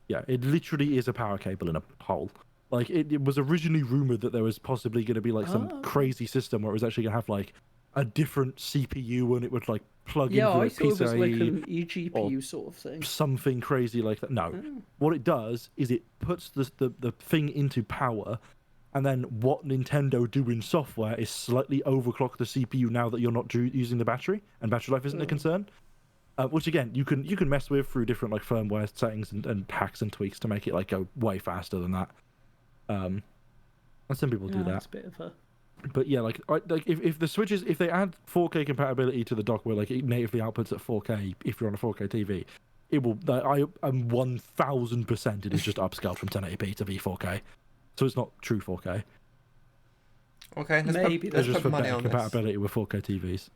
Yeah, it literally is a power cable in a hole. Like, it was originally rumored that there was possibly going to be, like, some Oh. crazy system where it was actually going to have, like, a different CPU and it would, like, plug Yeah, into I a thought it was like PCIe, an eGPU sort of thing. something crazy like that. No. Oh. What it does is it puts the thing into power, and then what Nintendo do in software is slightly overclock the CPU now that you're not using the battery, and battery life isn't a concern. Which again, you can mess with through different like firmware settings and hacks and tweaks to make it like go way faster than that. And some people do that. That's a bit of a... But yeah, like if the Switch if they add 4K compatibility to the dock where like it natively outputs at 4K if you're on a 4K TV, it will. I am 1000% it is just upscaled from 1080p to be 4K, so it's not true 4K. Okay, let's Maybe put, It's let's just put for money better on this. compatibility with 4K TVs.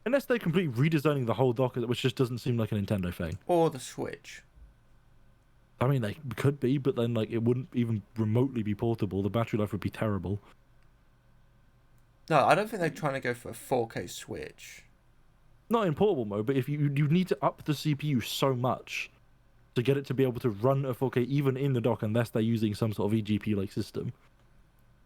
Unless they're completely redesigning the whole dock, which just doesn't seem like a Nintendo thing. Or the Switch. I mean, they could be, but then like it wouldn't even remotely be portable. The battery life would be terrible. No, I don't think they're trying to go for a 4K Switch. Not in portable mode, but if you need to up the CPU so much to get it to be able to run at 4K even in the dock, unless they're using some sort of eGPU like system,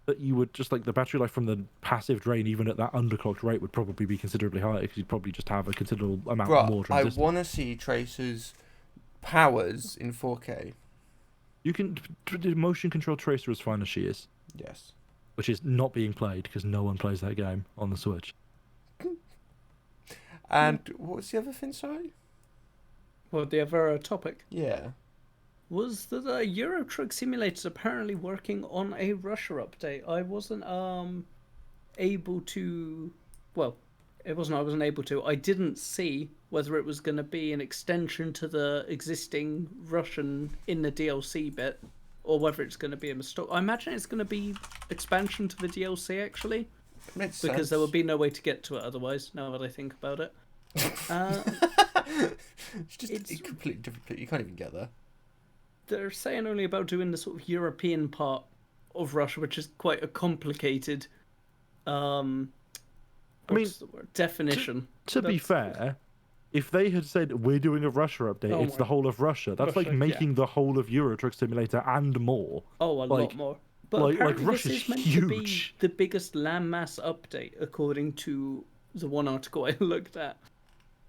that you would just like the battery life from the passive drain, even at that underclocked rate, would probably be considerably higher because you'd probably just have a considerable amount more Bruh, I transistors. want to see Tracer's powers in 4K. You can motion control Tracer as fine as she is, Yes. which is not being played because no one plays that game on the Switch. And what was the other thing, sorry? Well, the other topic Yeah. was that Euro Truck Simulator's apparently working on a Russia update. I wasn't able to... Well, I wasn't able to. I didn't see whether it was going to be an extension to the existing Russian in the DLC bit, or whether it's going to be a mistake. I imagine it's going to be expansion to the DLC, actually, Makes because sense. there would be no way to get to it otherwise, now that I think about it. It's just It's- a completely different. You can't even get there. They're saying only about doing the sort of European part of Russia, which is quite a complicated what's the word? Definition. To be That's- fair, if they had said we're doing a Russia update, Oh it's my- the whole of Russia. That's like Russia, making the whole of Euro Truck Simulator and more. Oh, a like, lot more. But Like apparently this Russia's is meant to be huge. the biggest landmass update, according to the one article I looked at.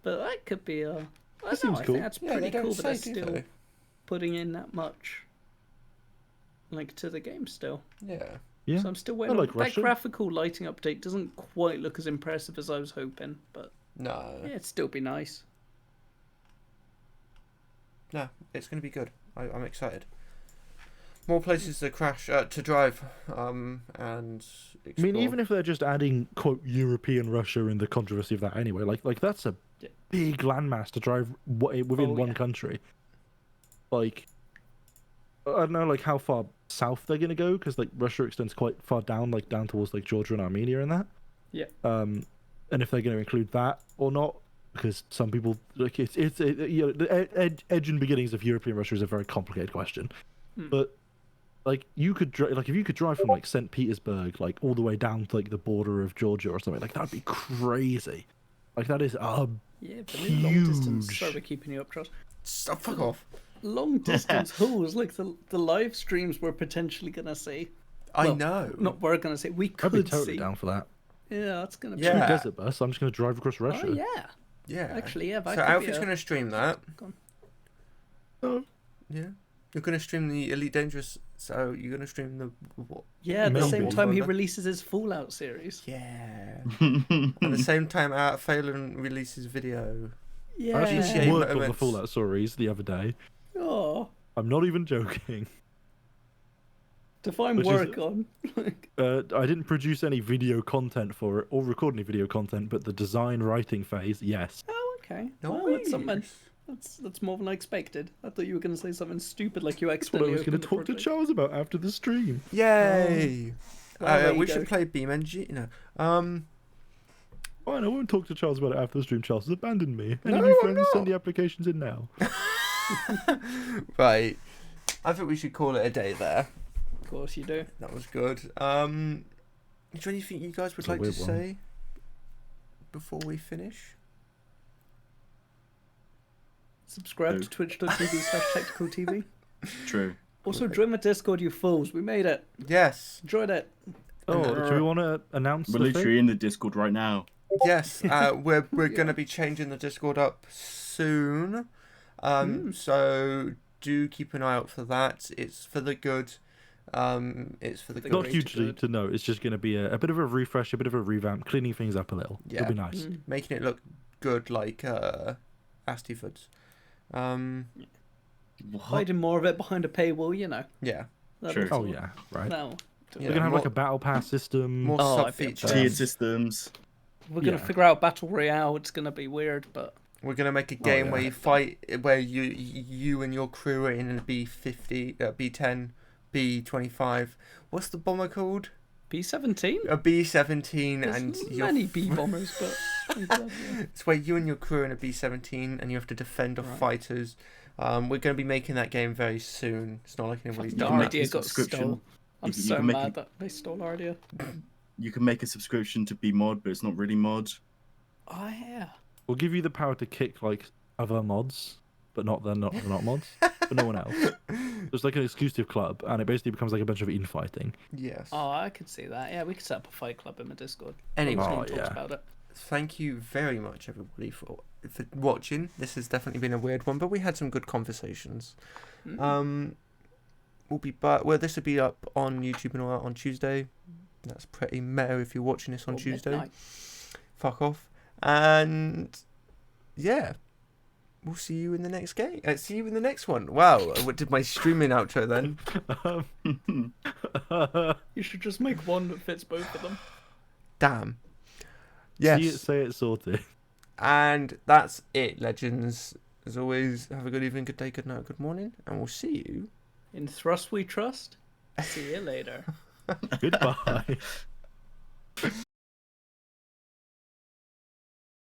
But that could be a. I seems think cool. that's Yeah, pretty they don't cool that they're say, do still they? putting in that much, like, to the game still. Yeah. Yeah. So I'm still I waiting. like That Russia. graphical lighting update doesn't quite look as impressive as I was hoping, but No. yeah, it'd still be nice. No, it's going to be good. I'm excited. More places to crash, to drive, and explore. I mean, even if they're just adding quote European Russia in the controversy of that anyway, like that's a Yeah. big landmass to drive within Oh, one yeah. country. Like, I don't know, like how far south they're gonna go, because like Russia extends quite far down, like down towards like Georgia and Armenia and that. Yeah. And if they're gonna include that or not, because some people like you know, the edge and beginnings of European Russia is a very complicated question, but. Like you could like if you could drive from like St. Petersburg like all the way down to like the border of Georgia or something, like that'd be crazy. Like that is Yeah, but in long distance. huge. Sorry for keeping you up, Charles. Stop, fuck off. Long distance hauls, like the live streams we're potentially gonna see. I Well, know. Not we're gonna see. We I'd could be totally see. down for that. Yeah, that's gonna be. Yeah. Desert bus. I'm just gonna drive across Russia. Oh yeah. Yeah. Actually, yeah. That So could be Alfred's a- going to stream that. Go on. Oh, Yeah. You're going to stream the Elite Dangerous. So you're going to stream the what? Yeah, at the same Maybe. time he releases his Fallout series. Yeah. At the same time, Phelan releases video. Yeah. I actually GTA worked on the moments. Fallout stories the other day. Oh, I'm not even joking. define Which is- work on. I didn't produce any video content for it or record any video content, but the design writing phase, yes. Oh, okay. No Well, that's something. ways. That's more than I expected. I thought you were going to say something stupid like you That's what I accidentally was going opened to the talk to project. Charles about after the stream. Yay! Well, there We you should go. play BeamNG. No. Fine, I won't talk to Charles about it after the stream. Charles has abandoned me. Any No, new I'm friends, not. send the applications in now. Right. I think we should call it a day there. Of course you do. That was good. Is there anything you guys would It's a like to weird one. say before we finish? Subscribe to twitch.tv/tacticaltv. True. Also, join my Discord, you fools. We made it. Yes. Join it. Oh, do we want to announce We're the literally thing? in the Discord right now. Yes. We're going to be changing the Discord up soon. So do keep an eye out for that. It's for the good. It's for the good. Not Great hugely good. to know. It's just going to be a bit of a refresh, a bit of a revamp, cleaning things up a little. Yeah. It'll be nice. Making it look good like Astifords. What? Hiding more of it behind a paywall, you know. Yeah. That'll True. Oh do it. yeah, right. No. Yeah, We're gonna have like more- a battle pass system. More Oh, sub I'd be up for features. that. Tiered systems. We're gonna Yeah. figure out Battle Royale. It's gonna be weird, but We're gonna make a game yeah. where you fight, where you and your crew are in a B50, B10, B25. What's the bomber called? B-17. A B17, There's and many B bombers, but I'm glad, yeah. it's where you and your crew are in a B17, and you have to defend off Right. fighters. We're gonna be making that game very soon. It's not like anybody's The can make idea a got subscription. stole. I'm You so can make mad it- that they stole our idea. You can make a subscription to be mod, but it's not really mod. Oh yeah. We'll give you the power to kick like other mods, but they're not mods, but no one else. There's like an exclusive club, and it basically becomes like a bunch of infighting. Yes. Oh, I could see that. Yeah, we could set up a fight club in my Discord. Anyway. No one Oh, talks yeah. about it. Thank you very much, everybody, for watching. This has definitely been a weird one, but we had some good conversations. We'll be back. Well, this will be up on YouTube and all that on Tuesday. That's pretty meta if you're watching this on Or Tuesday. midnight. Fuck off. And yeah, we'll see you in the next game. See you in the next one. Wow, what did my streaming outro then? You should just make one that fits both of them. Damn. See it, Yes. say it, sorted. And that's it, legends. As always, have a good evening, good day, good night, good morning, and we'll see you. In Thrust we trust. See you later. Goodbye.